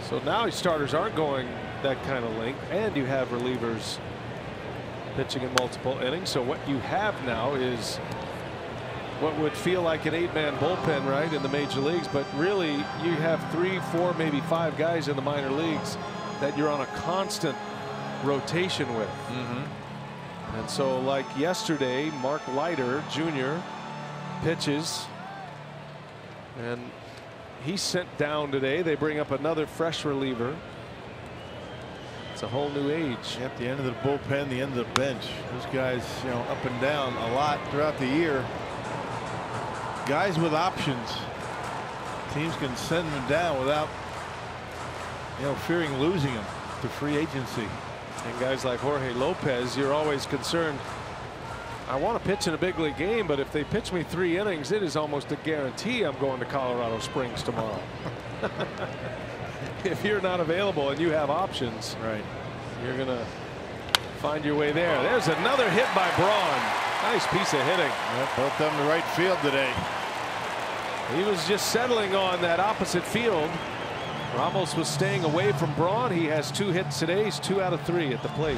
So now starters aren't going that kind of length, and you have relievers pitching in multiple innings. So what you have now is what would feel like an 8-man bullpen, right, in the major leagues, but really you have 3, 4, maybe 5 guys in the minor leagues that you're on a constant rotation with. And so, like yesterday, Mark Leiter Jr. pitches, and he's sent down today. They bring up another fresh reliever. It's a whole new age. At the end of the bullpen, the end of the bench. Those guys, up and down a lot throughout the year. Guys with options. Teams can send them down without, fearing losing them to free agency. And guys like Jorge Lopez, you're always concerned. I want to pitch in a big league game, but if they pitch me 3 innings, it is almost a guarantee I'm going to Colorado Springs tomorrow. If you're not available and you have options, right, you're going to find your way there. There's another hit by Braun. Nice piece of hitting. Yep, both of them to right field today. He was just settling on that opposite field. Ramos was staying away from Braun. He has 2 hits today. He's 2 out of 3 at the plate.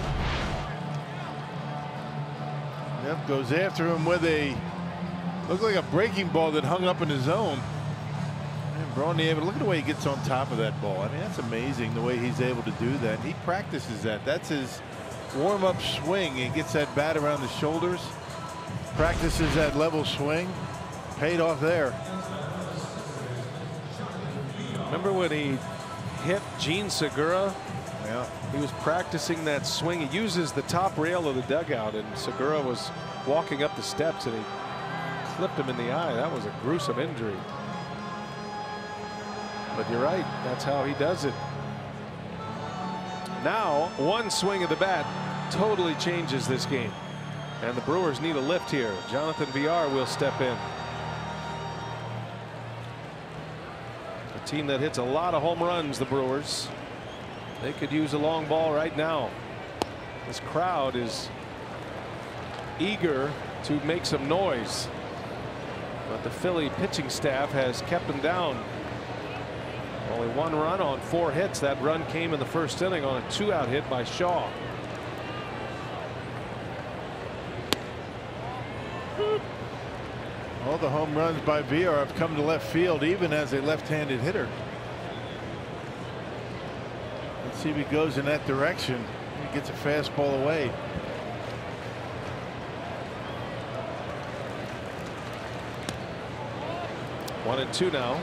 Yep, goes after him with a, looked like a breaking ball that hung up in his zone. And Braun able to look at the way he gets on top of that ball. I mean, that's amazing the way he's able to do that. He practices that. That's his warm-up swing. He gets that bat around the shoulders, practices that level swing. Paid off there. Remember when he hit Gene Segura? Yeah. He was practicing that swing. He uses the top rail of the dugout, and Segura was walking up the steps and he clipped him in the eye. That was a gruesome injury. But you're right, that's how he does it. Now, one swing of the bat totally changes this game. And the Brewers need a lift here. Jonathan Villar will step in. A team that hits a lot of home runs, the Brewers. They could use a long ball right now. This crowd is eager to make some noise. But the Philly pitching staff has kept them down. Only 1 run on 4 hits. That run came in the first inning on a 2-out hit by Shaw. All the home runs by Villar have come to left field, even as a left-handed hitter. Let's see if he goes in that direction. He gets a fastball away. One and 2 now.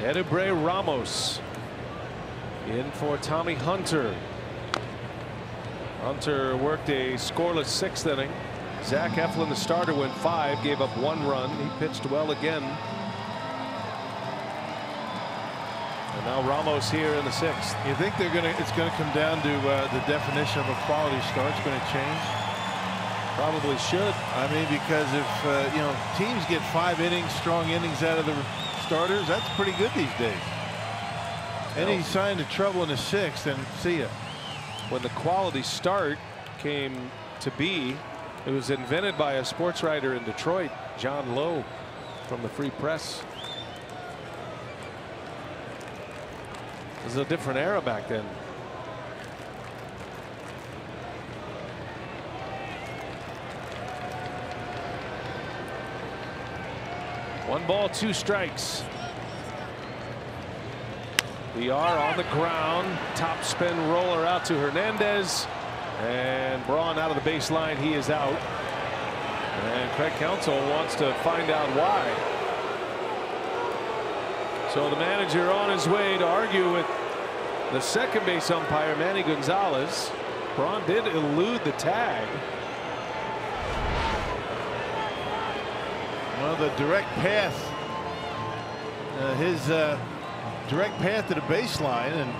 Edibre Ramos in for Tommy Hunter. Hunter worked a scoreless 6th inning. Zach Eflin, the starter, went 5, gave up 1 run. He pitched well again. And now Ramos here in the 6th. You think it's gonna come down to the definition of a quality start? It's going to change? Probably should. I mean, because if teams get 5 innings, strong innings out of the starters, that's pretty good these days. Any sign of trouble in the 6th, and see ya. When the quality start came to be. It was invented by a sports writer in Detroit, John Lowe, from the Free Press. It was a different era back then. One ball, 2 strikes. VR on the ground, top spin roller out to Hernandez, and Braun out of the baseline. He is out, and Craig Counsell wants to find out why. So the manager on his way to argue with the second base umpire, Manny Gonzalez. Braun did elude the tag. Well, the direct path, his direct path to the baseline, and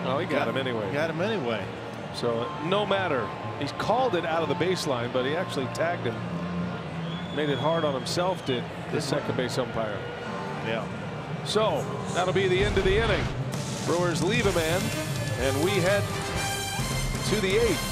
oh, he got him anyway. Got him anyway. So no matter, he's called it out of the baseline, but he actually tagged him. Made it hard on himself, did the second base umpire. Yeah. So that'll be the end of the inning. Brewers leave a man, and we head to the 8th.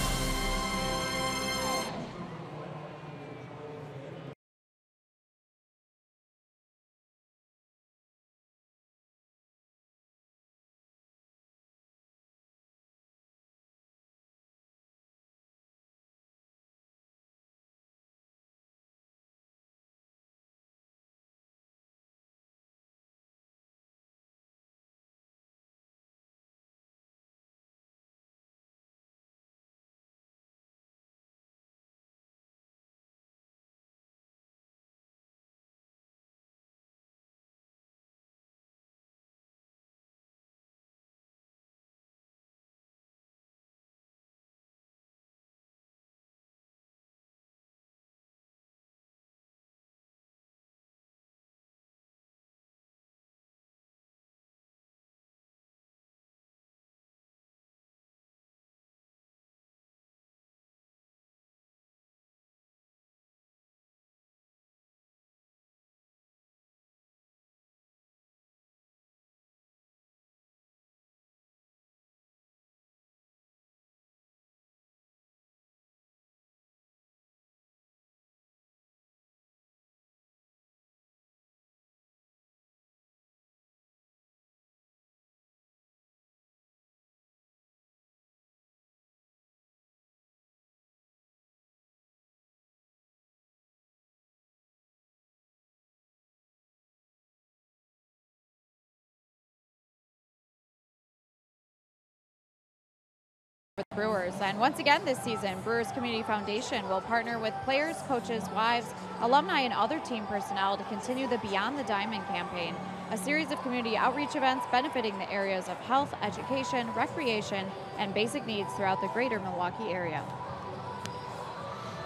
For the Brewers. And once again this season, Brewers Community Foundation will partner with players, coaches, wives, alumni, and other team personnel to continue the Beyond the Diamond campaign, a series of community outreach events benefiting the areas of health, education, recreation, and basic needs throughout the greater Milwaukee area.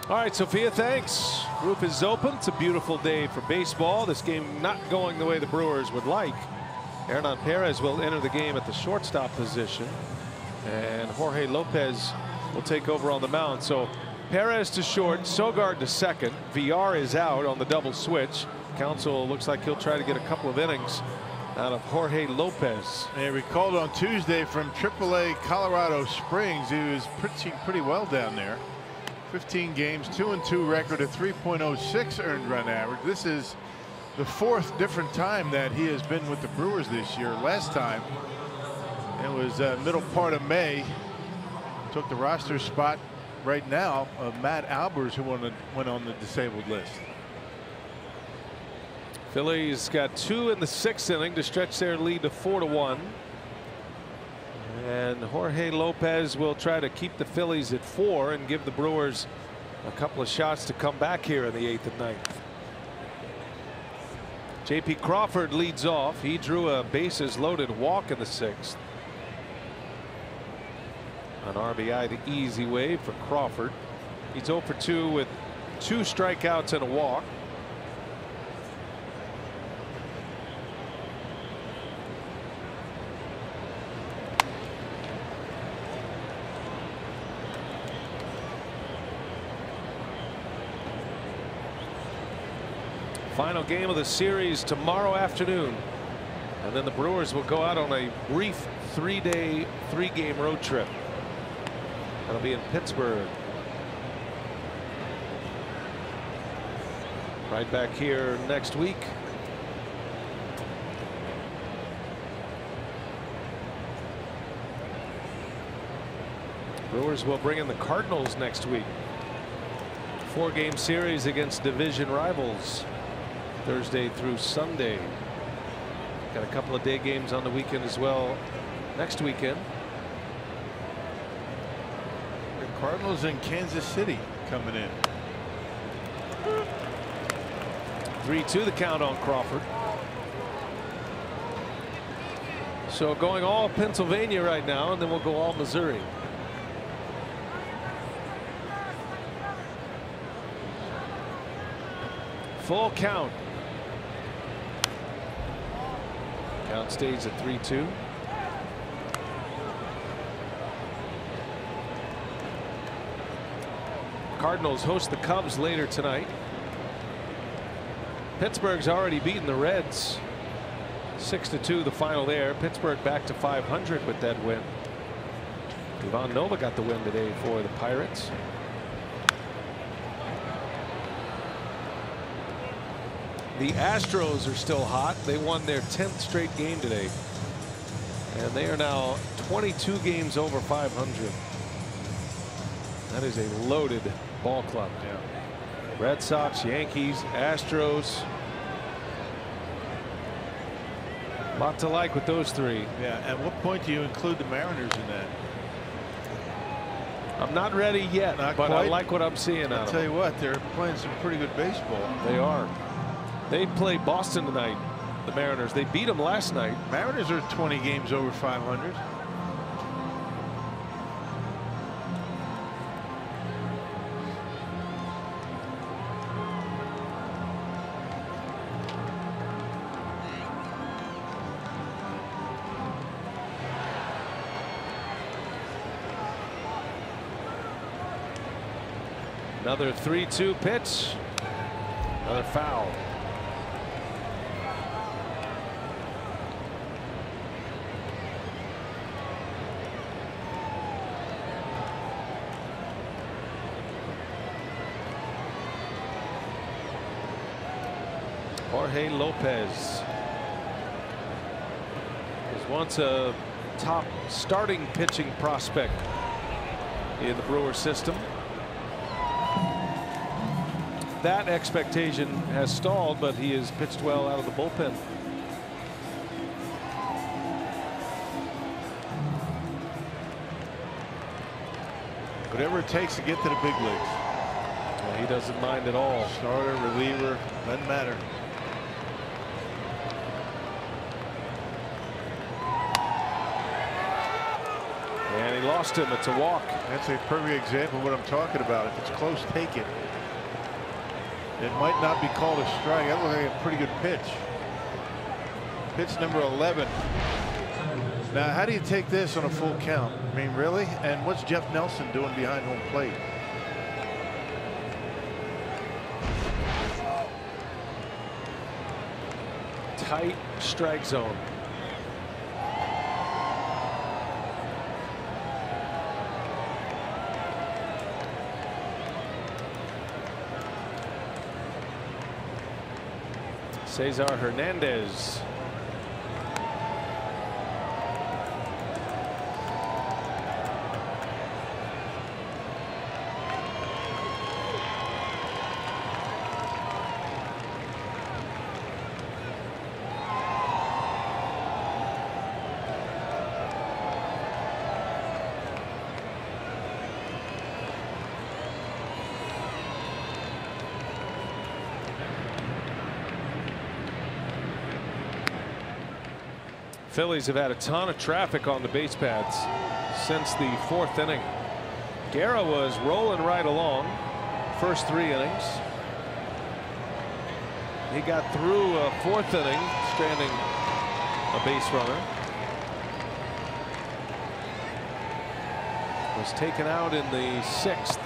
All right, Sophia, thanks. Roof is open. It's a beautiful day for baseball. This game not going the way the Brewers would like. Hernan Perez will enter the game at the shortstop position, and Jorge Lopez will take over on the mound. So Perez to short, Sogard to second. VR is out on the double switch. Counsell looks like he'll try to get a couple of innings out of Jorge Lopez. And recalled on Tuesday from AAA Colorado Springs. He was pretty well down there. 15 games, 2-2 record, a 3.06 earned run average. This is the 4th different time that he has been with the Brewers this year. Last time it was middle part of May. Took the roster spot right now of Matt Albers, who went on the disabled list. Phillies got 2 in the 6th inning to stretch their lead to 4-1. And Jorge Lopez will try to keep the Phillies at 4 and give the Brewers a couple of shots to come back here in the 8th and 9th. J.P. Crawford leads off. He drew a bases loaded walk in the 6th. An RBI the easy way for Crawford. He's 0 for 2 with 2 strikeouts and a walk. Final game of the series tomorrow afternoon, and then the Brewers will go out on a brief 3-game road trip. That'll be in Pittsburgh, Right back here next week. Brewers will bring in the Cardinals next week. 4-game series against division rivals, Thursday through Sunday. Got a couple of day games on the weekend as well next weekend. The Cardinals in Kansas City coming in. 3-2 the count on Crawford. So going all Pennsylvania right now, and then we'll go all Missouri. Full count. Count stays at 3-2. Cardinals host the Cubs later tonight. Pittsburgh's already beaten the Reds 6-2 the final there. Pittsburgh back to 500 with that win. Ivan Nova got the win today for the Pirates. The Astros are still hot. They won their 10th straight game today, and they are now 22 games over 500. That is a loaded ball club. Yeah. Red Sox, Yankees, Astros. A lot to like with those three. Yeah. At what point do you include the Mariners in that? I'm not ready yet, Not but quite. I like what I'm seeing out I'll of tell them. you what, they're playing some pretty good baseball. They are. They play Boston tonight, the Mariners. They beat them last night. Mariners are 20 games over 500. Another 3-2 pitch. Another foul. Jorge Lopez was once a top starting pitching prospect in the Brewers system. That expectation has stalled, but he has pitched well out of the bullpen. Whatever it takes to get to the big leagues. Well, he doesn't mind at all. Starter, reliever, doesn't matter. And he lost him. It's a walk. That's a perfect example of what I'm talking about. If it's close, take it. It might not be called a strike. That looks like a pretty good pitch. Pitch number 11. Now, how do you take this on a full count? I mean, really? And what's Jeff Nelson doing behind home plate? Tight strike zone. Cesar Hernandez. Phillies have had a ton of traffic on the base paths since the 4th inning. Guerra was rolling right along first 3 innings. He got through a 4th inning stranding a base runner. Was taken out in the 6th.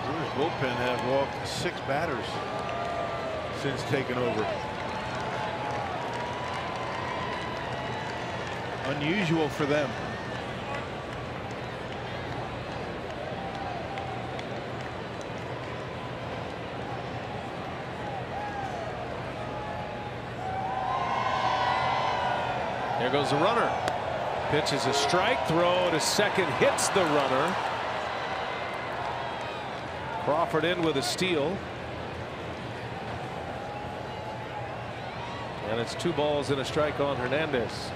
Brewers bullpen have walked 6 batters since taking over. Unusual for them. There goes the runner. Pitch is a strike. Throw to second hits the runner. Crawford in with a steal. And it's 2 balls and a strike on Hernandez.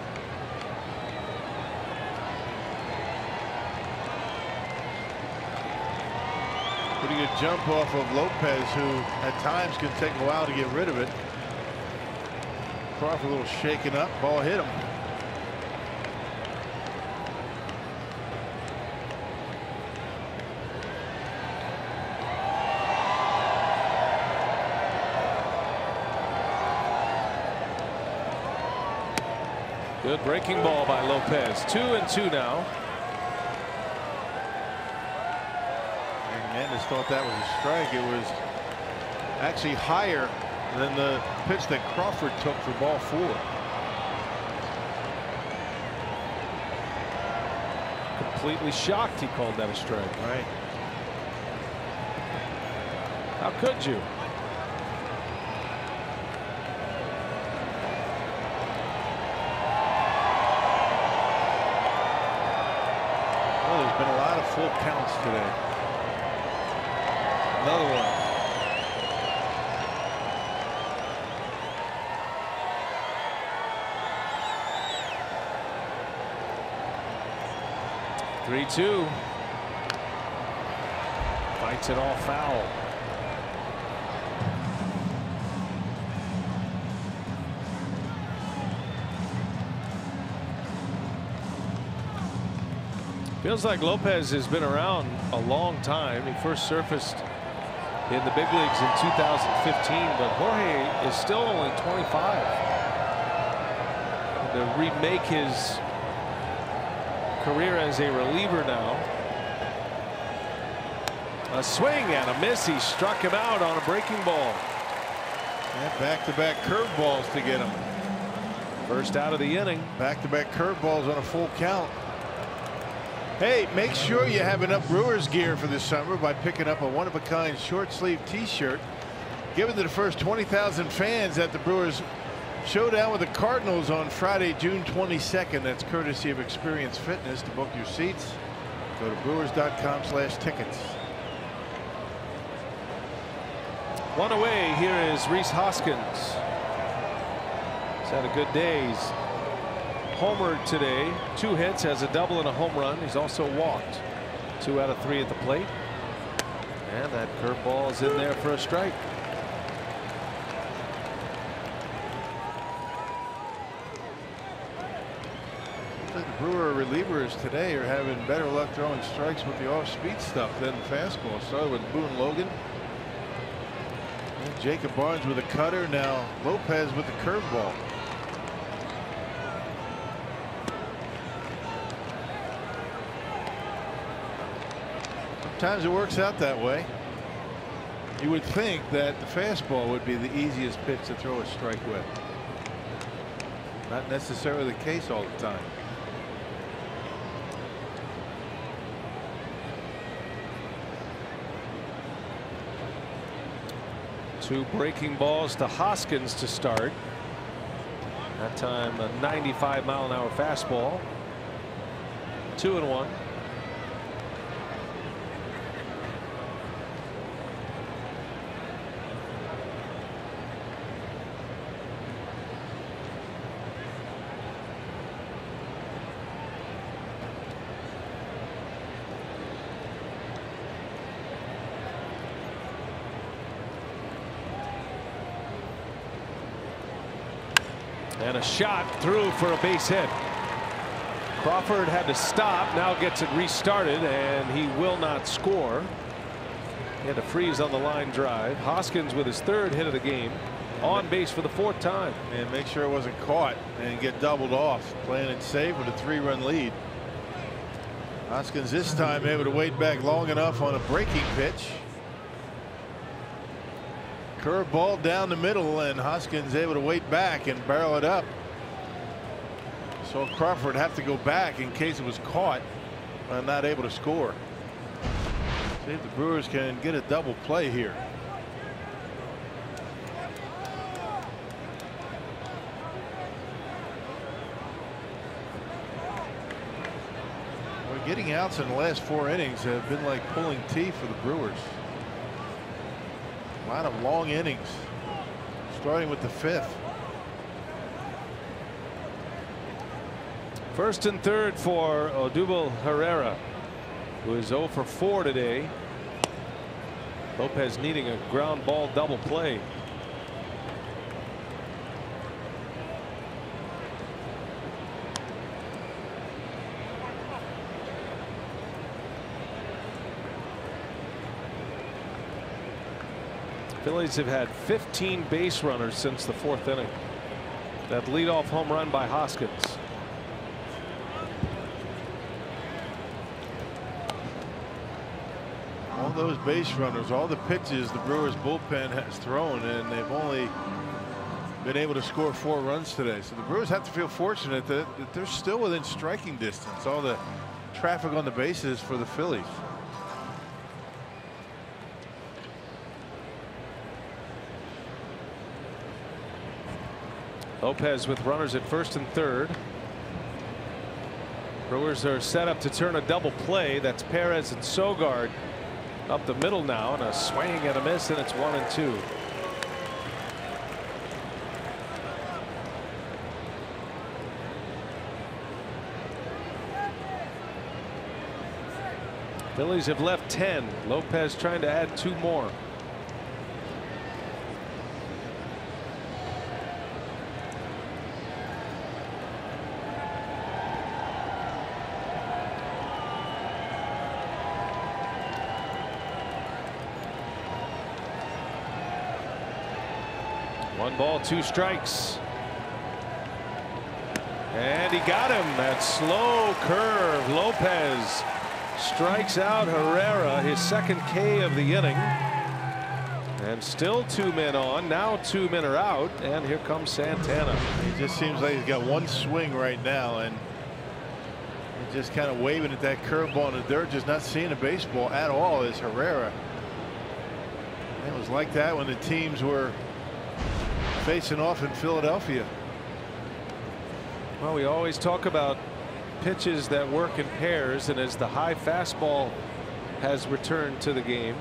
Pretty good jump off of Lopez, who at times can take a while to get rid of it. Crawford a little shaken up. Ball hit him. Good breaking ball by Lopez. 2-2 now. Hernandez thought that was a strike. It was actually higher than the pitch that Crawford took for ball 4. Completely shocked he called that a strike. Right. How could you? Well, there's been a lot of full counts today. Another one. Three-two. Fights it all foul. Feels like Lopez has been around a long time. He first surfaced in the big leagues in 2015, but Jorge is still only 25. And to remake his career as a reliever now. A swing and a miss. He struck him out on a breaking ball. And back-to-back curveballs to get him. First out of the inning. Back-to-back curveballs on a full count. Hey, make sure you have enough Brewers gear for this summer by picking up a one-of-a-kind short-sleeve T-shirt given to the first 20,000 fans at the Brewers showdown with the Cardinals on Friday, June 22nd. That's courtesy of Experience Fitness. To book your seats, go to brewers.com/tickets. One away. Here is Rhys Hoskins. He's had a good day. He's homered today. 2 hits, has a double and a home run. He's also walked 2 out of 3 at the plate. And that curveball is in there for a strike. The Brewer relievers today are having better luck throwing strikes with the off-speed stuff than the fastball. Started with Boone Logan. And Jacob Barnes with a cutter. Now Lopez with the curveball. Sometimes it works out that way. You would think that the fastball would be the easiest pitch to throw a strike with. Not necessarily the case all the time. Two breaking balls to Hoskins to start. That time a 95-mile-an-hour fastball. 2-1. And a shot through for a base hit. Crawford had to stop, now gets it restarted, and he will not score. He had to freeze on the line drive. Hoskins with his 3rd hit of the game, on base for the 4th time. And make sure it wasn't caught and get doubled off. Playing it safe with a 3-run lead. Hoskins this time able to wait back long enough on a breaking pitch. Curveball down the middle, and Hoskins able to wait back and barrel it up. So Crawford have to go back in case it was caught, and not able to score. See if the Brewers can get a double play here. leading outs in the last 4 innings have been like pulling teeth for the Brewers. A lot of long innings, starting with the 5th. First and third for Odubel Herrera, who is 0 for 4 today. Lopez needing a ground ball double play. Phillies have had 15 base runners since the 4th inning. That leadoff home run by Hoskins. All those base runners, all the pitches the Brewers bullpen has thrown, and they've only been able to score 4 runs today. So the Brewers have to feel fortunate that they're still within striking distance. All the traffic on the bases for the Phillies. Lopez with runners at first and third. Brewers are set up to turn a double play. That's Perez and Sogard up the middle now, and a swing and a miss, and it's 1-2. Phillies have left 10. Lopez trying to add 2 more. One ball, 2 strikes. And he got him. That slow curve. Lopez strikes out Herrera, his 2nd K of the inning. And still 2 men on. Now 2 men are out. And here comes Santana. He just seems like he's got one swing right now, and he's just kind of waving at that curveball in the dirt, just not seeing a baseball at all is Herrera. It was like that when the teams were facing off in Philadelphia. Well, we always talk about pitches that work in pairs, and as the high fastball has returned to the game,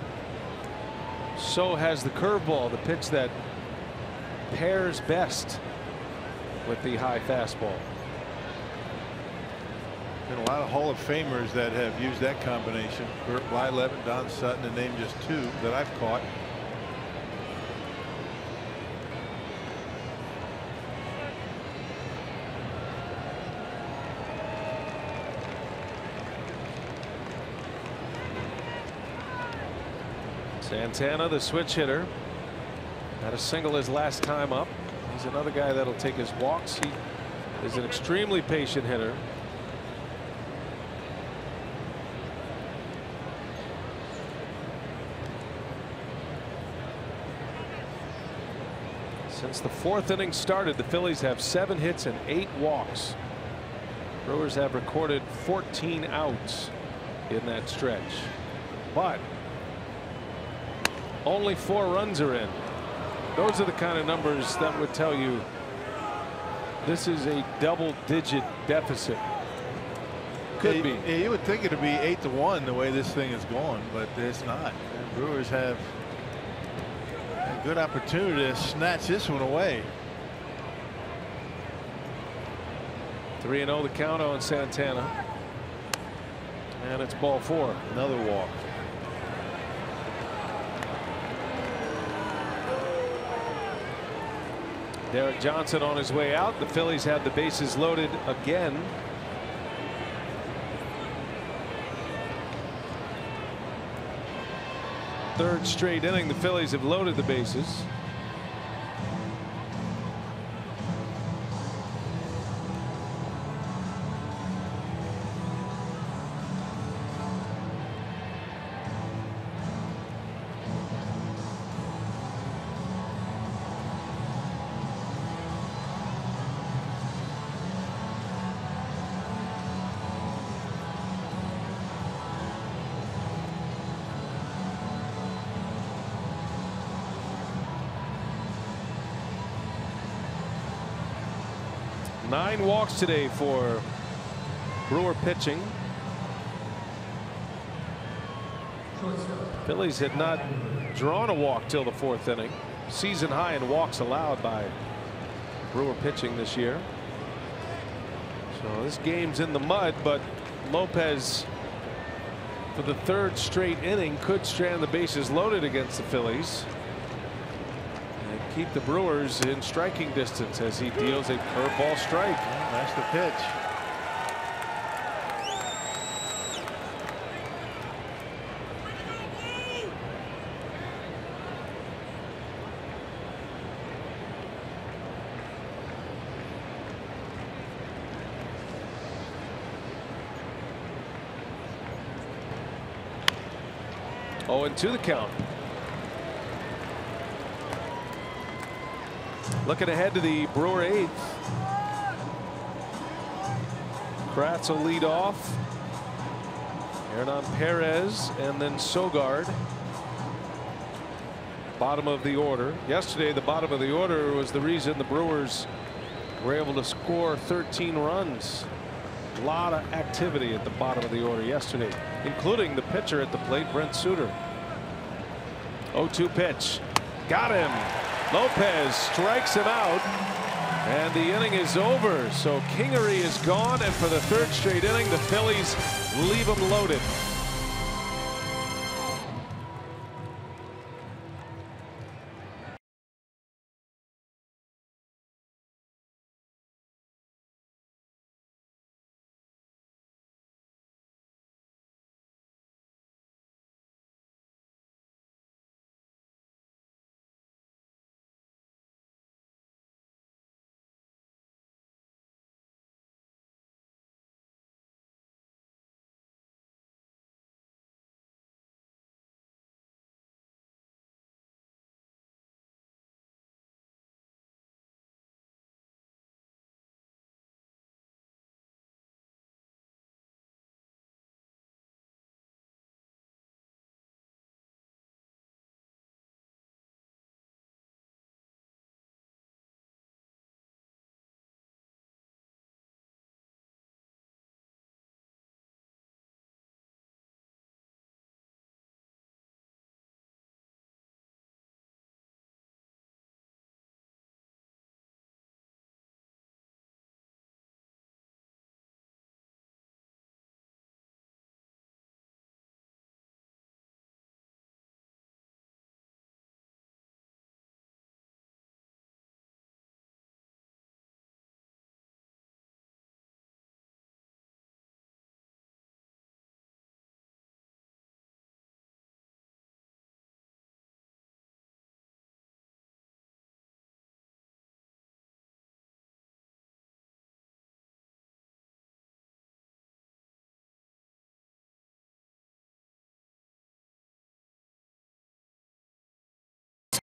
so has the curveball, the pitch that pairs best with the high fastball. Been a lot of Hall of Famers that have used that combination. Burt Blyleven, Don Sutton, to name just 2 that I've caught. Santana, the switch hitter, had a single his last time up. He's another guy that'll take his walks. He is an extremely patient hitter. Since the 4th inning started, the Phillies have 7 hits and 8 walks. Brewers have recorded 14 outs in that stretch, but only 4 runs are in. Those are the kind of numbers that would tell you this is a double-digit deficit. Could be. Yeah, you would think it would be 8-1 the way this thing is going, but it's not. The Brewers have a good opportunity to snatch this one away. 3-0 the count on Santana, and it's ball 4. Another walk. Derek Johnson on his way out. The Phillies have the bases loaded again. Third straight inning the Phillies have loaded the bases. Nine walks today for Brewer pitching. Phillies had not drawn a walk till the 4th inning. Season high in walks allowed by Brewer pitching this year. So this game's in the mud, but Lopez, for the 3rd straight inning, could strand the bases loaded against the Phillies and keep the Brewers in striking distance as he deals a curveball strike. Yeah, that's the pitch. Oh, and 2 the count. Looking ahead to the Brewer 8th. Kratz will lead off. Hernan Perez and then Sogard. Bottom of the order. Yesterday, the bottom of the order was the reason the Brewers were able to score 13 runs. A lot of activity at the bottom of the order yesterday, including the pitcher at the plate, Brent Suter. 0-2 pitch. Got him. Lopez strikes him out. And the inning is over. So Kingery is gone. And for the 3rd straight inning, the Phillies leave him loaded.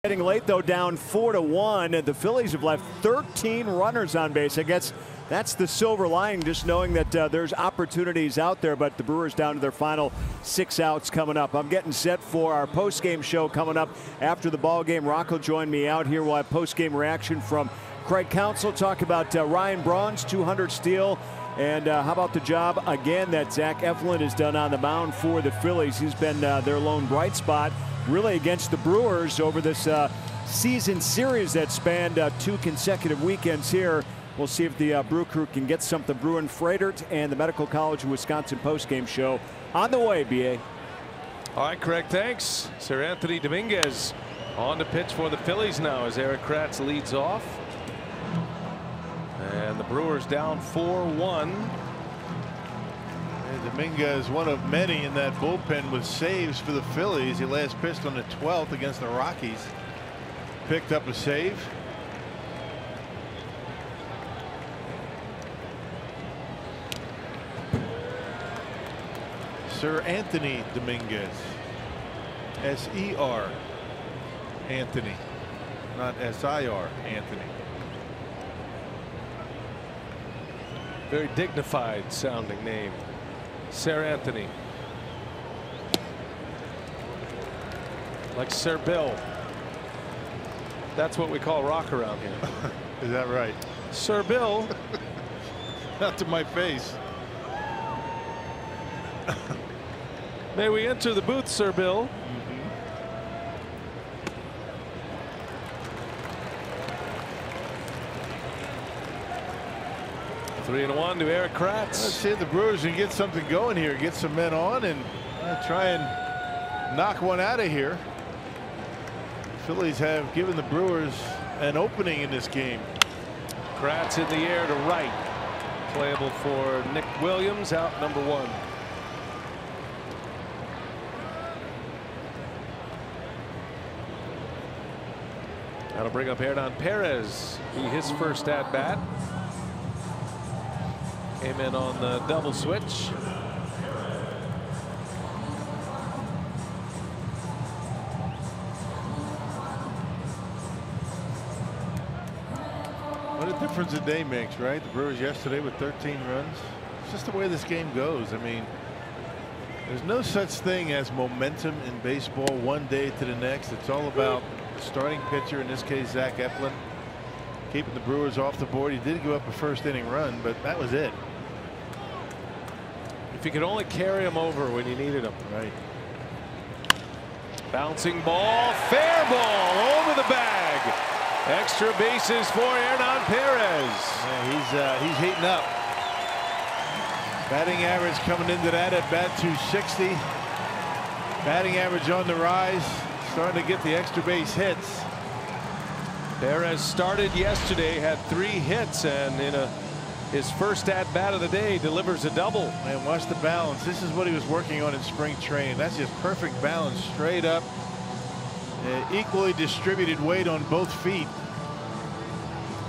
Getting late though, down 4-1. The Phillies have left 13 runners on base. I guess that's the silver lining, just knowing that there's opportunities out there, but the Brewers down to their final 6 outs coming up. I'm getting set for our post-game show coming up after the ball game. Rock will join me out here. We'll have post-game reaction from Craig Counsell, talk about Ryan Braun's 200 steal. And how about the job again that Zach Eflin has done on the mound for the Phillies. He's been their lone bright spot really against the Brewers over this season series that spanned 2 consecutive weekends here. We'll see if the Brew Crew can get something brewing. Freidert and the Medical College of Wisconsin postgame show on the way, BA. All right, Craig, thanks. Sir Anthony Dominguez on the pitch for the Phillies now as Eric Kratz leads off. And the Brewers down 4-1. Dominguez, one of many in that bullpen with saves for the Phillies. He last pitched on the 12th against the Rockies. Picked up a save. Sir Anthony Dominguez. S-E-R Anthony, not S-I-R Anthony. Very dignified sounding name. Sir Anthony. Like Sir Bill. That's what we call rock around here. Is that right? Sir Bill. Not to my face. May we enter the booth, Sir Bill? 3-1 to Eric Kratz. Let's see if the Brewers can get something going here, get some men on, and try and knock one out of here. The Phillies have given the Brewers an opening in this game. Kratz in the air to right. Playable for Nick Williams, out number 1. That'll bring up Hernan Perez. His first at bat. Came in on the double switch. What a difference a day makes, right? The Brewers yesterday with 13 runs. It's just the way this game goes. I mean, there's no such thing as momentum in baseball one day to the next. It's all about the starting pitcher, in this case Zach Eflin, keeping the Brewers off the board. He did give up a first inning run, but that was it. If you could only carry him over when you needed him. Right. Bouncing ball, fair ball over the bag. Extra bases for Hernan Perez. Yeah, he's heating up. Batting average coming into that at bat 260. Batting average on the rise. Starting to get the extra base hits. Perez started yesterday, had 3 hits, and in his first at bat of the day delivers a double. Man, watch the balance. This is what he was working on in spring training. That's just perfect balance, straight up. Equally distributed weight on both feet.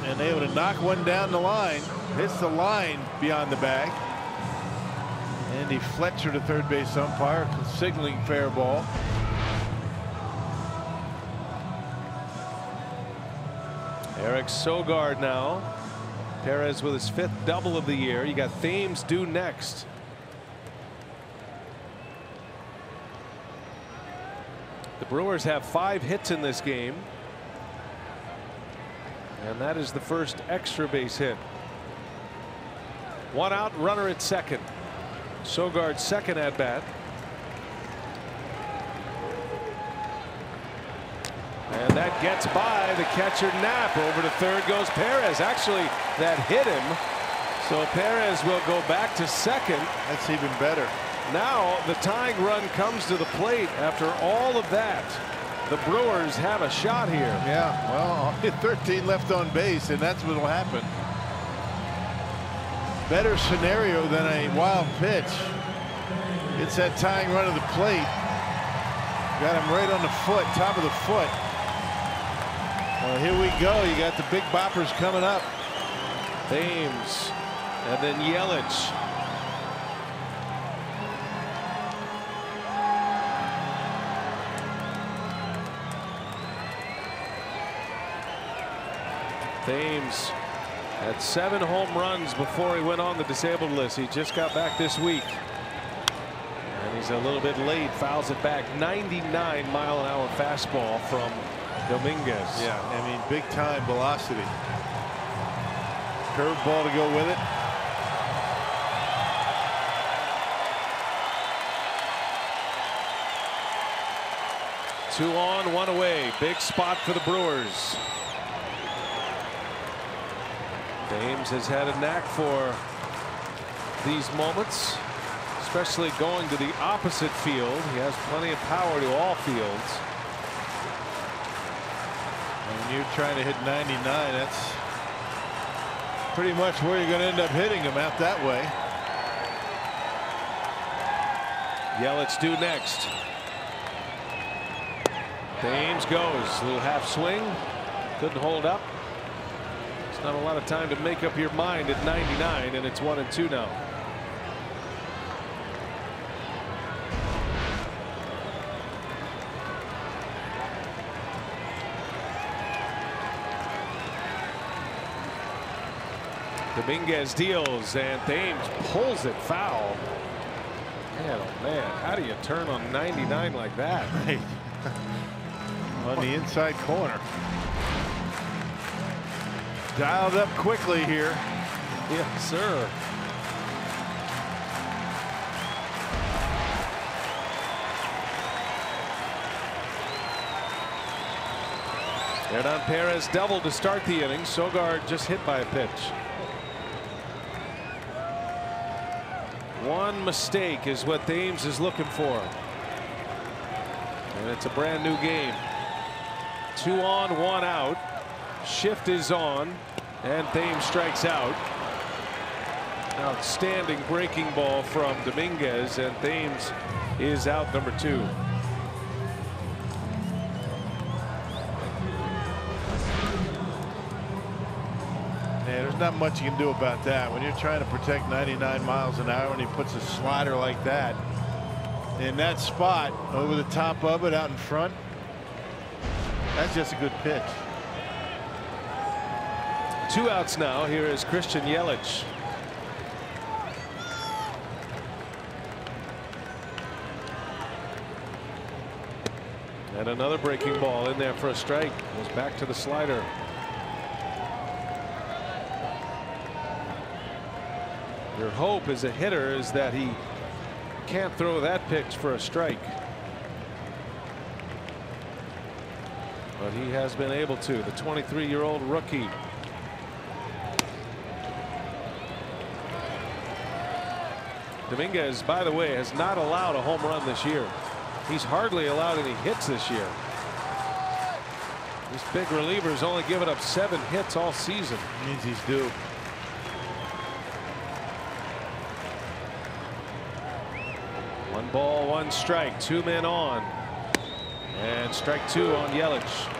And able to knock one down the line. Hits the line beyond the bag. Andy Fletcher, the third base umpire, signaling fair ball. Eric Sogard now. Perez with his 5th double of the year. You got Thames due next. The Brewers have 5 hits in this game. And that is the first extra base hit. 1 out, runner at second. Sogard's second at bat. And that gets by the catcher Knapp. Over to third goes Perez. Actually, that hit him. So Perez will go back to second. That's even better. Now the tying run comes to the plate. After all of that, the Brewers have a shot here. Yeah, well, 13 left on base, and that's what will happen. Better scenario than a wild pitch. It's that tying run of the plate. Got him right on the foot, top of the foot. Well, here we go. You got the big boppers coming up. Thames and then Yelich. Thames had 7 home runs before he went on the disabled list. He just got back this week. And he's a little bit late. Fouls it back. 99-mile-an-hour fastball from Dominguez. Yeah, I mean, big time velocity. Curveball to go with it. Two on, 1 away. Big spot for the Brewers. Thames has had a knack for these moments, especially going to the opposite field. He has plenty of power to all fields. When you're trying to hit 99, that's pretty much where you're going to end up hitting him, out that way. Yelich due next. Thames goes. A little half swing. Couldn't hold up. It's not a lot of time to make up your mind at 99, and it's 1-2 now. Dominguez deals, and Thames pulls it foul. Man, oh man, how do you turn on 99 like that? Right. On the inside corner. Dialed up quickly here. Yes, sir. Hernan Perez doubled to start the inning. Sogard just hit by a pitch. One mistake is what Thames is looking for. And it's a brand new game. 2 on, 1 out. Shift is on, and Thames strikes out. Outstanding breaking ball from Dominguez, and Thames is out number 2. Yeah, there's not much you can do about that. When you're trying to protect 99 miles an hour and he puts a slider like that in that spot over the top of it out in front, that's just a good pitch. 2 outs now. Here is Christian Yelich. And another breaking ball in there for a strike. Goes back to the slider. Your hope as a hitter is that he can't throw that pitch for a strike. But he has been able to. The 23-year-old rookie. Dominguez, by the way, has not allowed a home run this year. He's hardly allowed any hits this year. This big reliever's only given up 7 hits all season. Means he's due. One ball, 1 strike, 2 men on. And strike 2 on Yelich.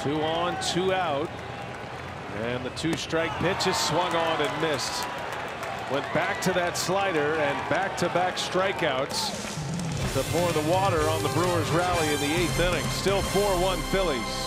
Two on, 2 out. And the 2-strike pitch is swung on and missed. Went back to that slider, and back-to-back strikeouts to pour the water on the Brewers rally in the 8th inning. Still 4-1 Phillies.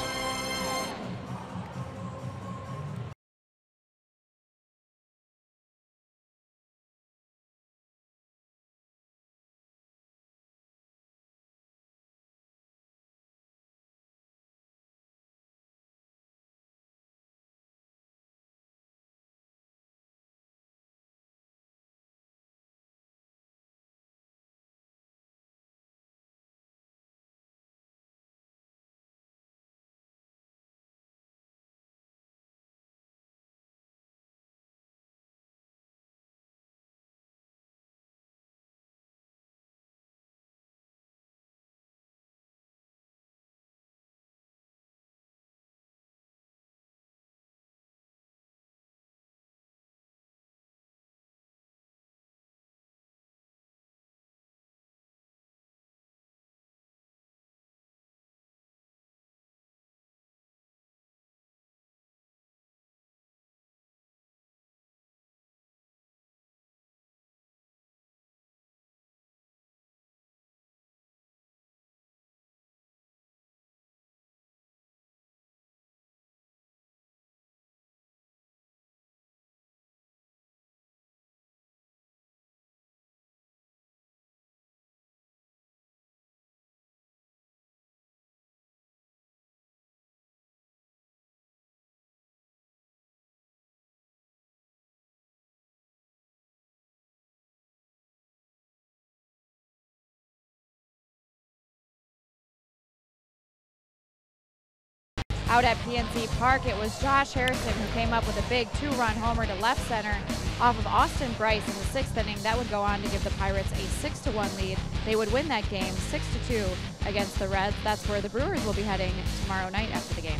Out at PNC Park, it was Josh Harrison who came up with a big 2-run homer to left center off of Austin Bryce in the 6th inning. That would go on to give the Pirates a 6-1 lead. They would win that game 6-2 against the Reds. That's where the Brewers will be heading tomorrow night after the game.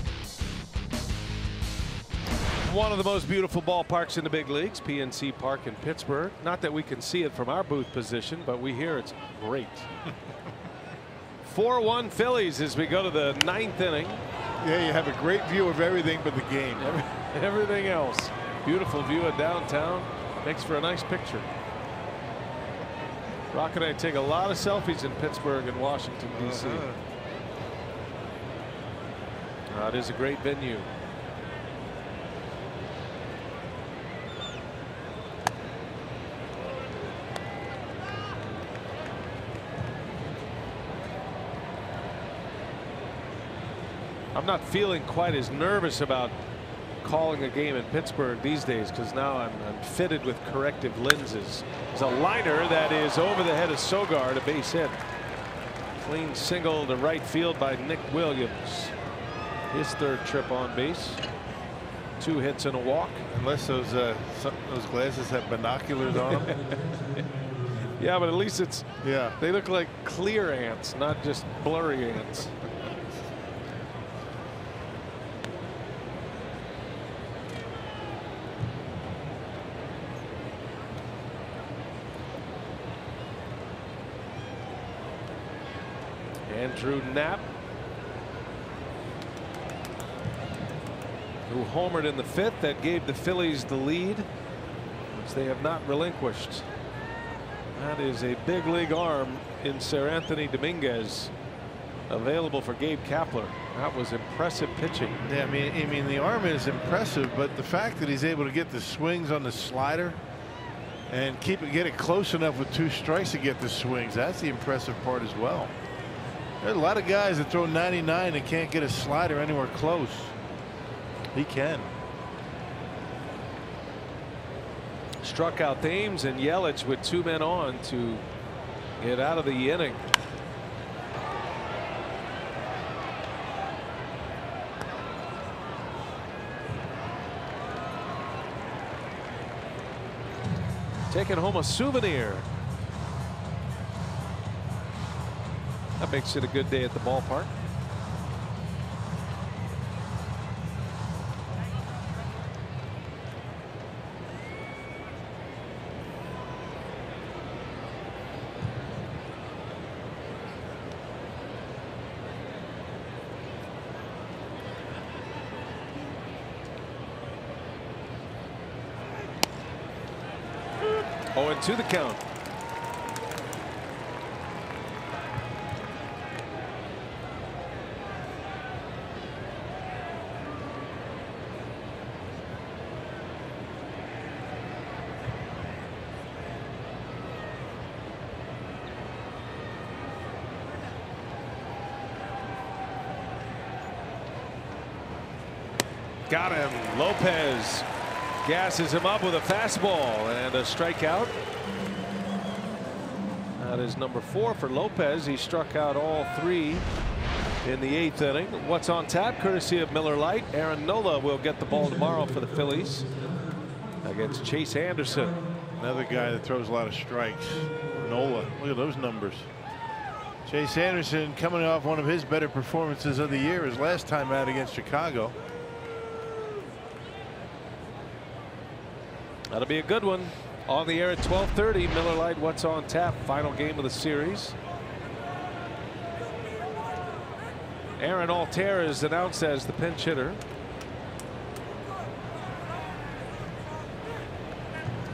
One of the most beautiful ballparks in the big leagues, PNC Park in Pittsburgh. Not that we can see it from our booth position, but we hear it's great. 4-1 Phillies as we go to the 9th inning. Yeah, you have a great view of everything but the game. Everything else. Beautiful view of downtown. Makes for a nice picture. Rock and I take a lot of selfies in Pittsburgh and Washington, D.C. It is a great venue. I'm not feeling quite as nervous about calling a game in Pittsburgh these days, because now I'm fitted with corrective lenses. There's a liner that is over the head of Sogard, a base hit. Clean single to right field by Nick Williams. His 3rd trip on base. 2 hits and a walk. Unless those glasses have binoculars on them. Yeah, but at least it's, they look like clear ants, not just blurry ants. Andrew Knapp, who homered in the 5th, that gave the Phillies the lead, which they have not relinquished. That is a big league arm in Sir Anthony Dominguez, available for Gabe Kapler. That was impressive pitching. Yeah, I mean the arm is impressive, but the fact that he's able to get the swings on the slider and get it close enough with 2 strikes to get the swings, that's the impressive part as well. There's a lot of guys that throw 99 and can't get a slider anywhere close. He can. Struck out Thames and Yelich with 2 men on to get out of the inning. Taking home a souvenir. That makes it a good day at the ballpark. Oh, and 2 the count. Got him. Lopez gasses him up with a fastball and a strikeout. That is number 4 for Lopez. He struck out all 3 in the 8th inning. What's on tap, courtesy of Miller Lite. Aaron Nola will get the ball tomorrow for the Phillies against Chase Anderson. Another guy that throws a lot of strikes. Nola, look at those numbers. Chase Anderson coming off one of his better performances of the year, his last time out against Chicago. That'll be a good one. On the air at 12:30. Miller Lite, what's on tap, final game of the series. Aaron Altair is announced as the pinch hitter.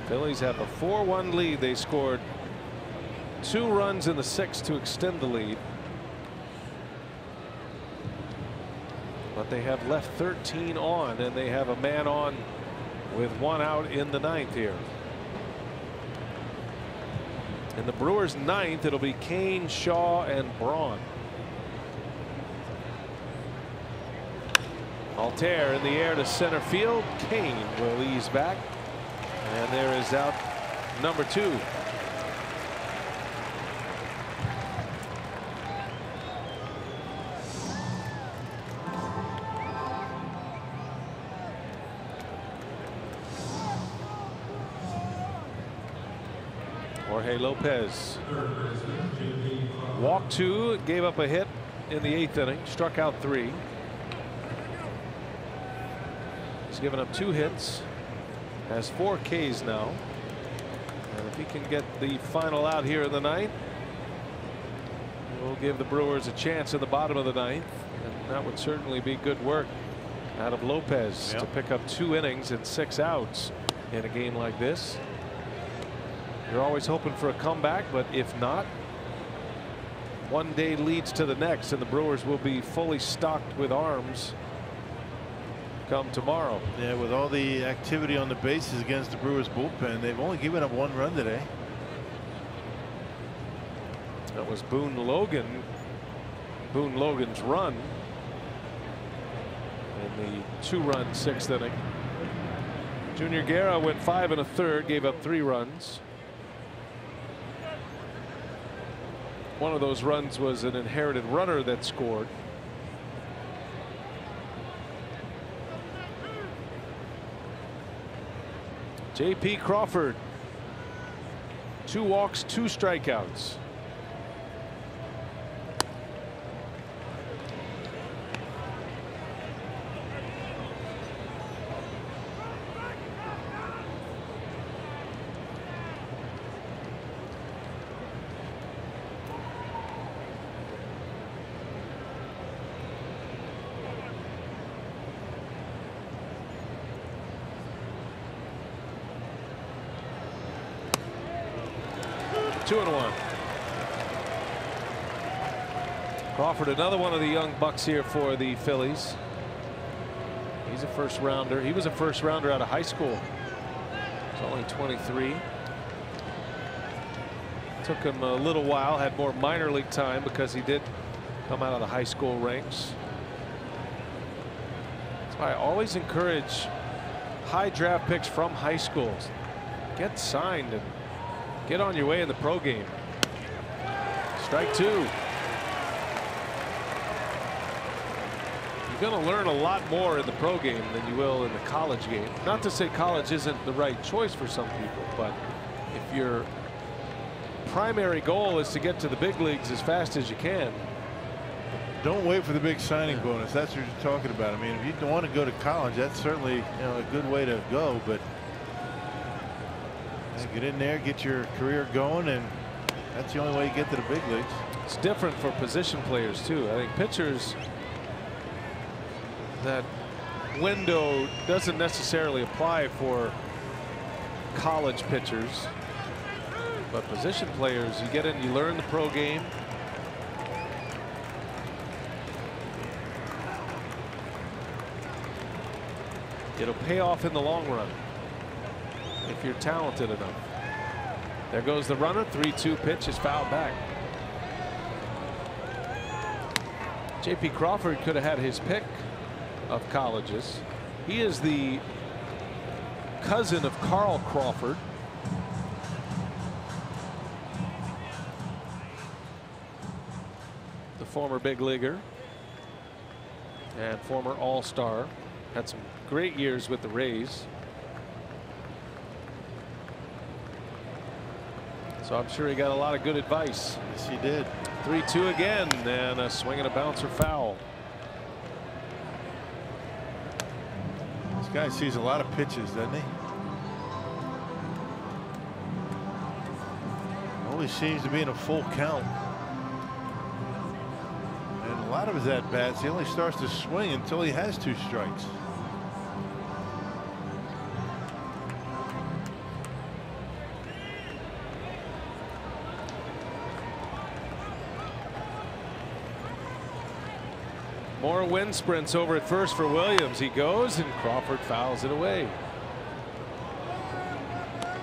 Phillies have a 4-1 lead. They scored 2 runs in the 6th to extend the lead. But they have left 13 on, and they have a man on with 1 out in the 9th here. In the Brewers' 9th, it'll be Kane, Shaw, and Braun. Altair in the air to center field. Kane will ease back, and there is out number 2. Jorge Lopez walked 2, gave up a hit in the 8th inning, struck out 3. He's given up 2 hits, has 4 Ks now, and if he can get the final out here in the 9th, we'll give the Brewers a chance in the bottom of the 9th, and that would certainly be good work out of Lopez to pick up 2 innings and 6 outs in a game like this. You're always hoping for a comeback, but if not, one day leads to the next, and the Brewers will be fully stocked with arms come tomorrow. Yeah, with all the activity on the bases against the Brewers bullpen, they've only given up 1 run today. That was Boone Logan's run. in the 2-run 6th inning. Junior Guerra went 5 1/3, gave up 3 runs. One of those runs was an inherited runner that scored. J.P. Crawford, 2 walks, 2 strikeouts. Two and 1. Crawford, another one of the young bucks here for the Phillies. He's a first rounder. He was a first rounder out of high school. He's only 23. Took him a little while, had more minor league time because he did come out of the high school ranks. That's why I always encourage high draft picks from high schools. Get signed and get on your way in the pro game. Strike 2. You're going to learn a lot more in the pro game than you will in the college game. Not to say college isn't the right choice for some people, but if your primary goal is to get to the big leagues as fast as you can, don't wait for the big signing bonus. That's what you're talking about. I mean, if you don't want to go to college, that's certainly a good way to go, but get in there, get your career going, and that's the only way you get to the big leagues. It's different for position players too. I think pitchers, that window doesn't necessarily apply for college pitchers, but position players, you get in, you learn the pro game. It'll pay off in the long run if you're talented enough. There goes the runner. 3-2 pitch is fouled back. J.P. Crawford could have had his pick of colleges. He is the cousin of Carl Crawford. The former big leaguer and former all-star. Had some great years with the Rays. So I'm sure he got a lot of good advice. Yes, he did. 3-2 again, and a swing and a bouncer foul. This guy sees a lot of pitches, doesn't he? Always seems to be in a full count. And a lot of his at-bats, he only starts to swing until he has 2 strikes. More wind sprints over at first for Williams. He goes, and Crawford fouls it away.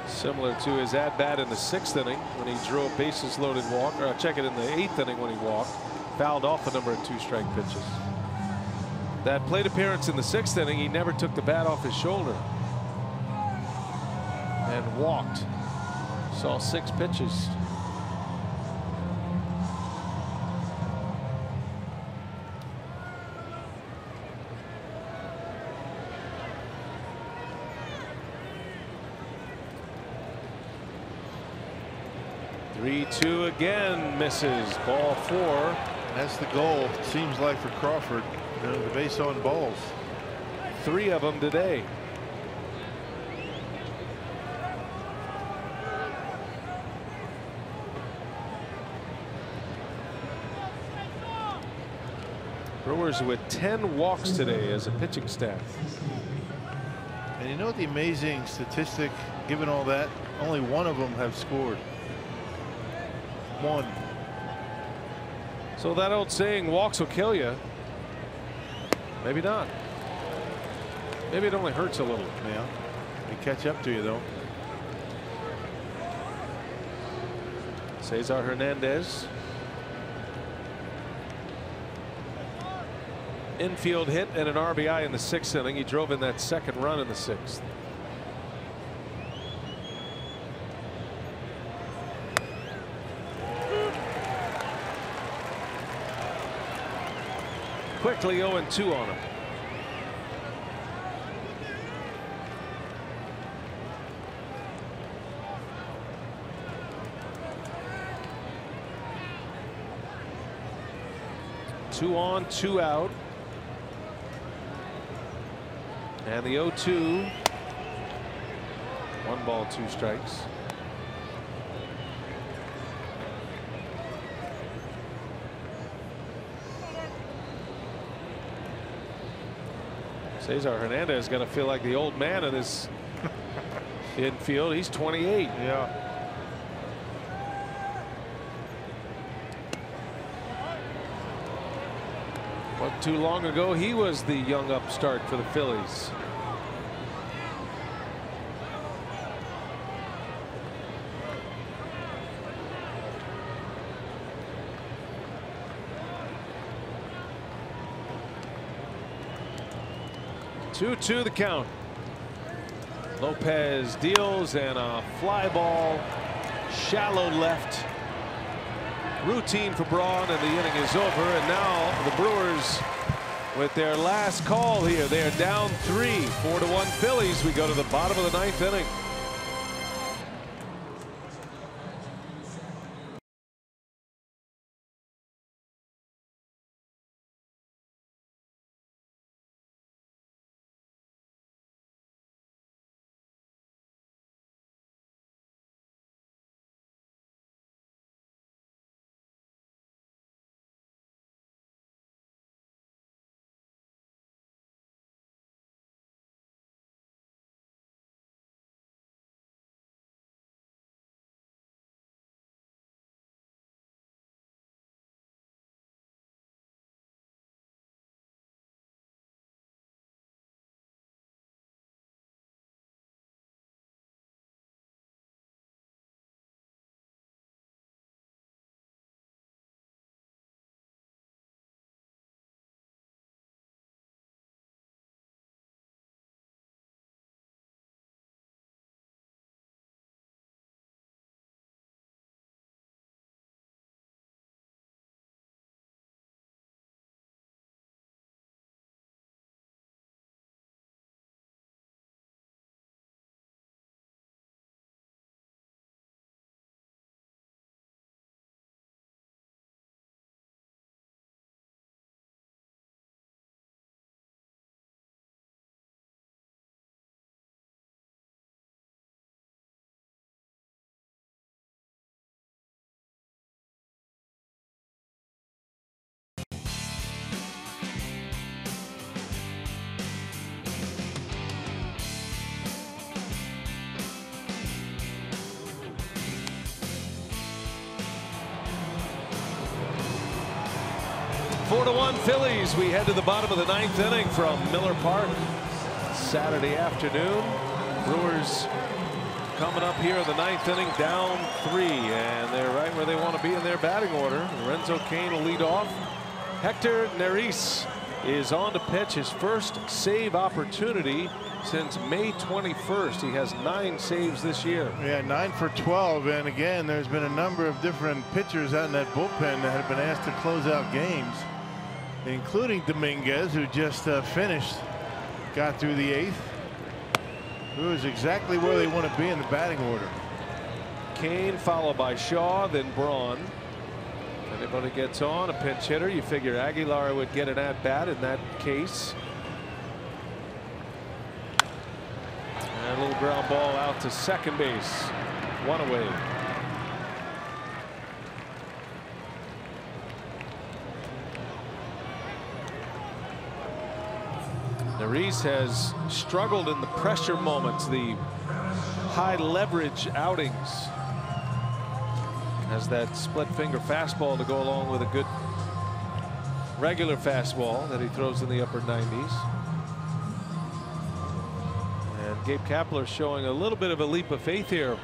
Similar to his at-bat in the 6th inning when he drew a bases loaded walk, or check it in the 8th inning when he walked, fouled off a number of 2-strike pitches. That plate appearance in the 6th inning, he never took the bat off his shoulder and walked. Saw 6 pitches. Again, misses. Ball 4. That's the goal, it seems like, for Crawford. The base on balls. 3 of them today. Brewers with 10 walks today as a pitching staff. And you know the amazing statistic, given all that, only 1 of them have scored. 1. So that old saying, walks will kill you. Maybe not. Maybe it only hurts a little. Yeah. They catch up to you, though. Cesar Hernandez. infield hit and an RBI in the 6th inning. He drove in that 2nd run in the 6th. Quickly 0-2 on him. Two on, 2 out. And the 0-2. 1 ball, 2 strikes. Cesar Hernandez is going to feel like the old man in this infield. He's 28. Yeah. Not too long ago, he was the young upstart for the Phillies. Two the count. Lopez deals and a fly ball, shallow left. Routine for Braun, and the inning is over. And now the Brewers with their last call here. They are down 3, 4-1 Phillies. We go to the bottom of the 9th inning. Four to 1 Phillies. We head to the bottom of the 9th inning from Miller Park. Saturday afternoon. Brewers coming up here in the 9th inning, down 3, and they're right where they want to be in their batting order. Lorenzo Cain will lead off. Hector Neris is on to pitch, his first save opportunity since May 21st. He has 9 saves this year. Yeah, 9 for 12. And again, there's been a number of different pitchers out in that bullpen that have been asked to close out games, including Dominguez, who just finished, got through the 8th. Who is exactly where they want to be in the batting order. Cain followed by Shaw, then Braun. If anybody gets on, a pinch hitter, you figure Aguilar would get an at-bat in that case. And a little ground ball out to second base. 1 away. Neris has struggled in the pressure moments, the high leverage outings. Has that split finger fastball to go along with a good regular fastball that he throws in the upper 90s. And Gabe Kapler showing a little bit of a leap of faith here,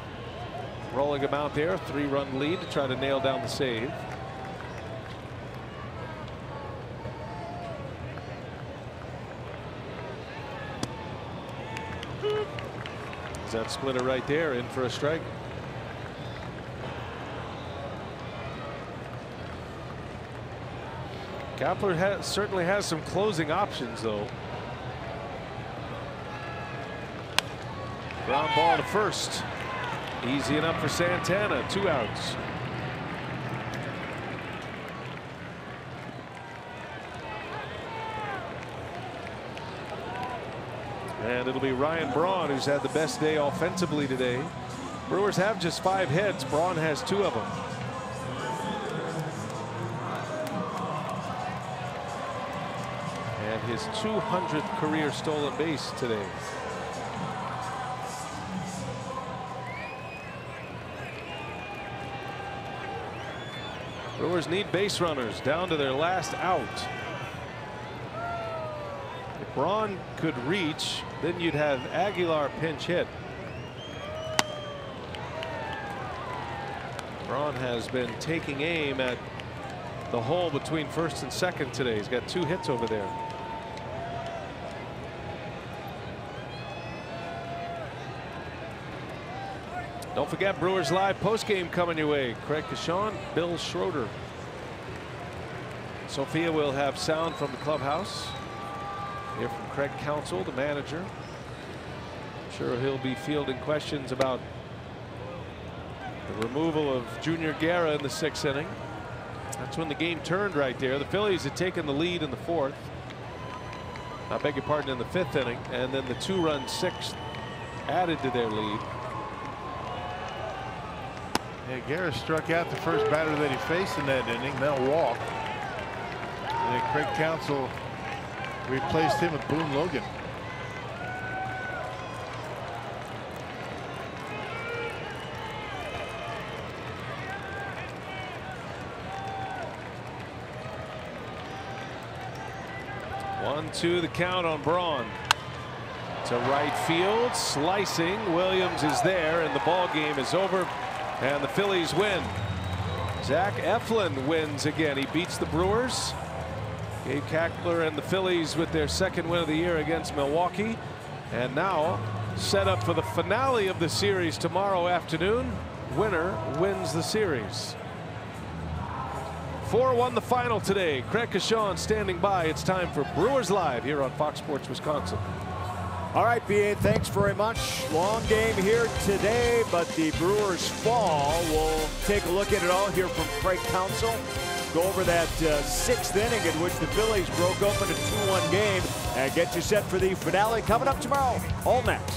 rolling him out there, 3-run lead to try to nail down the save. Is that splitter right there in for a strike? Kapler certainly has some closing options, though. Ground ball to first. Easy enough for Santana. 2 outs. And it'll be Ryan Braun who's had the best day offensively today. Brewers have just 5 hits. Braun has 2 of them. And his 200th career stolen base today. Brewers need base runners down to their last out. If Braun could reach, then you'd have Aguilar pinch hit. Braun has been taking aim at the hole between first and second today. He's got 2 hits over there. Don't forget Brewers Live postgame coming your way. Craig Kashawn, Bill Schroeder. Sophia will have sound from the clubhouse. Hear from Craig Counsell, the manager. I'm sure he'll be fielding questions about the removal of Junior Guerra in the 6th inning. That's when the game turned right there. The Phillies had taken the lead in the 4th. I beg your pardon, in the 5th inning. And then the 2-run 6th added to their lead. Yeah, Guerra struck out the first batter that he faced in that inning, then a walk. And then Craig Counsell replaced him with Boone Logan. One, 2, the count on Braun. To right field, slicing. Williams is there, and the ball game is over. And the Phillies win. Zach Eflin wins again. He beats the Brewers. Gabe Kapler and the Phillies with their 2nd win of the year against Milwaukee. And now set up for the finale of the series tomorrow afternoon. Winner wins the series. 4-1 the final today. Craig Kashawn standing by. It's time for Brewers Live here on Fox Sports Wisconsin. All right, BA, thanks very much. Long game here today, but the Brewers fall. We'll take a look at it all here from Craig Counsell. Go over that 6th inning in which the Phillies broke open a 2-1 game and get you set for the finale coming up tomorrow. All next.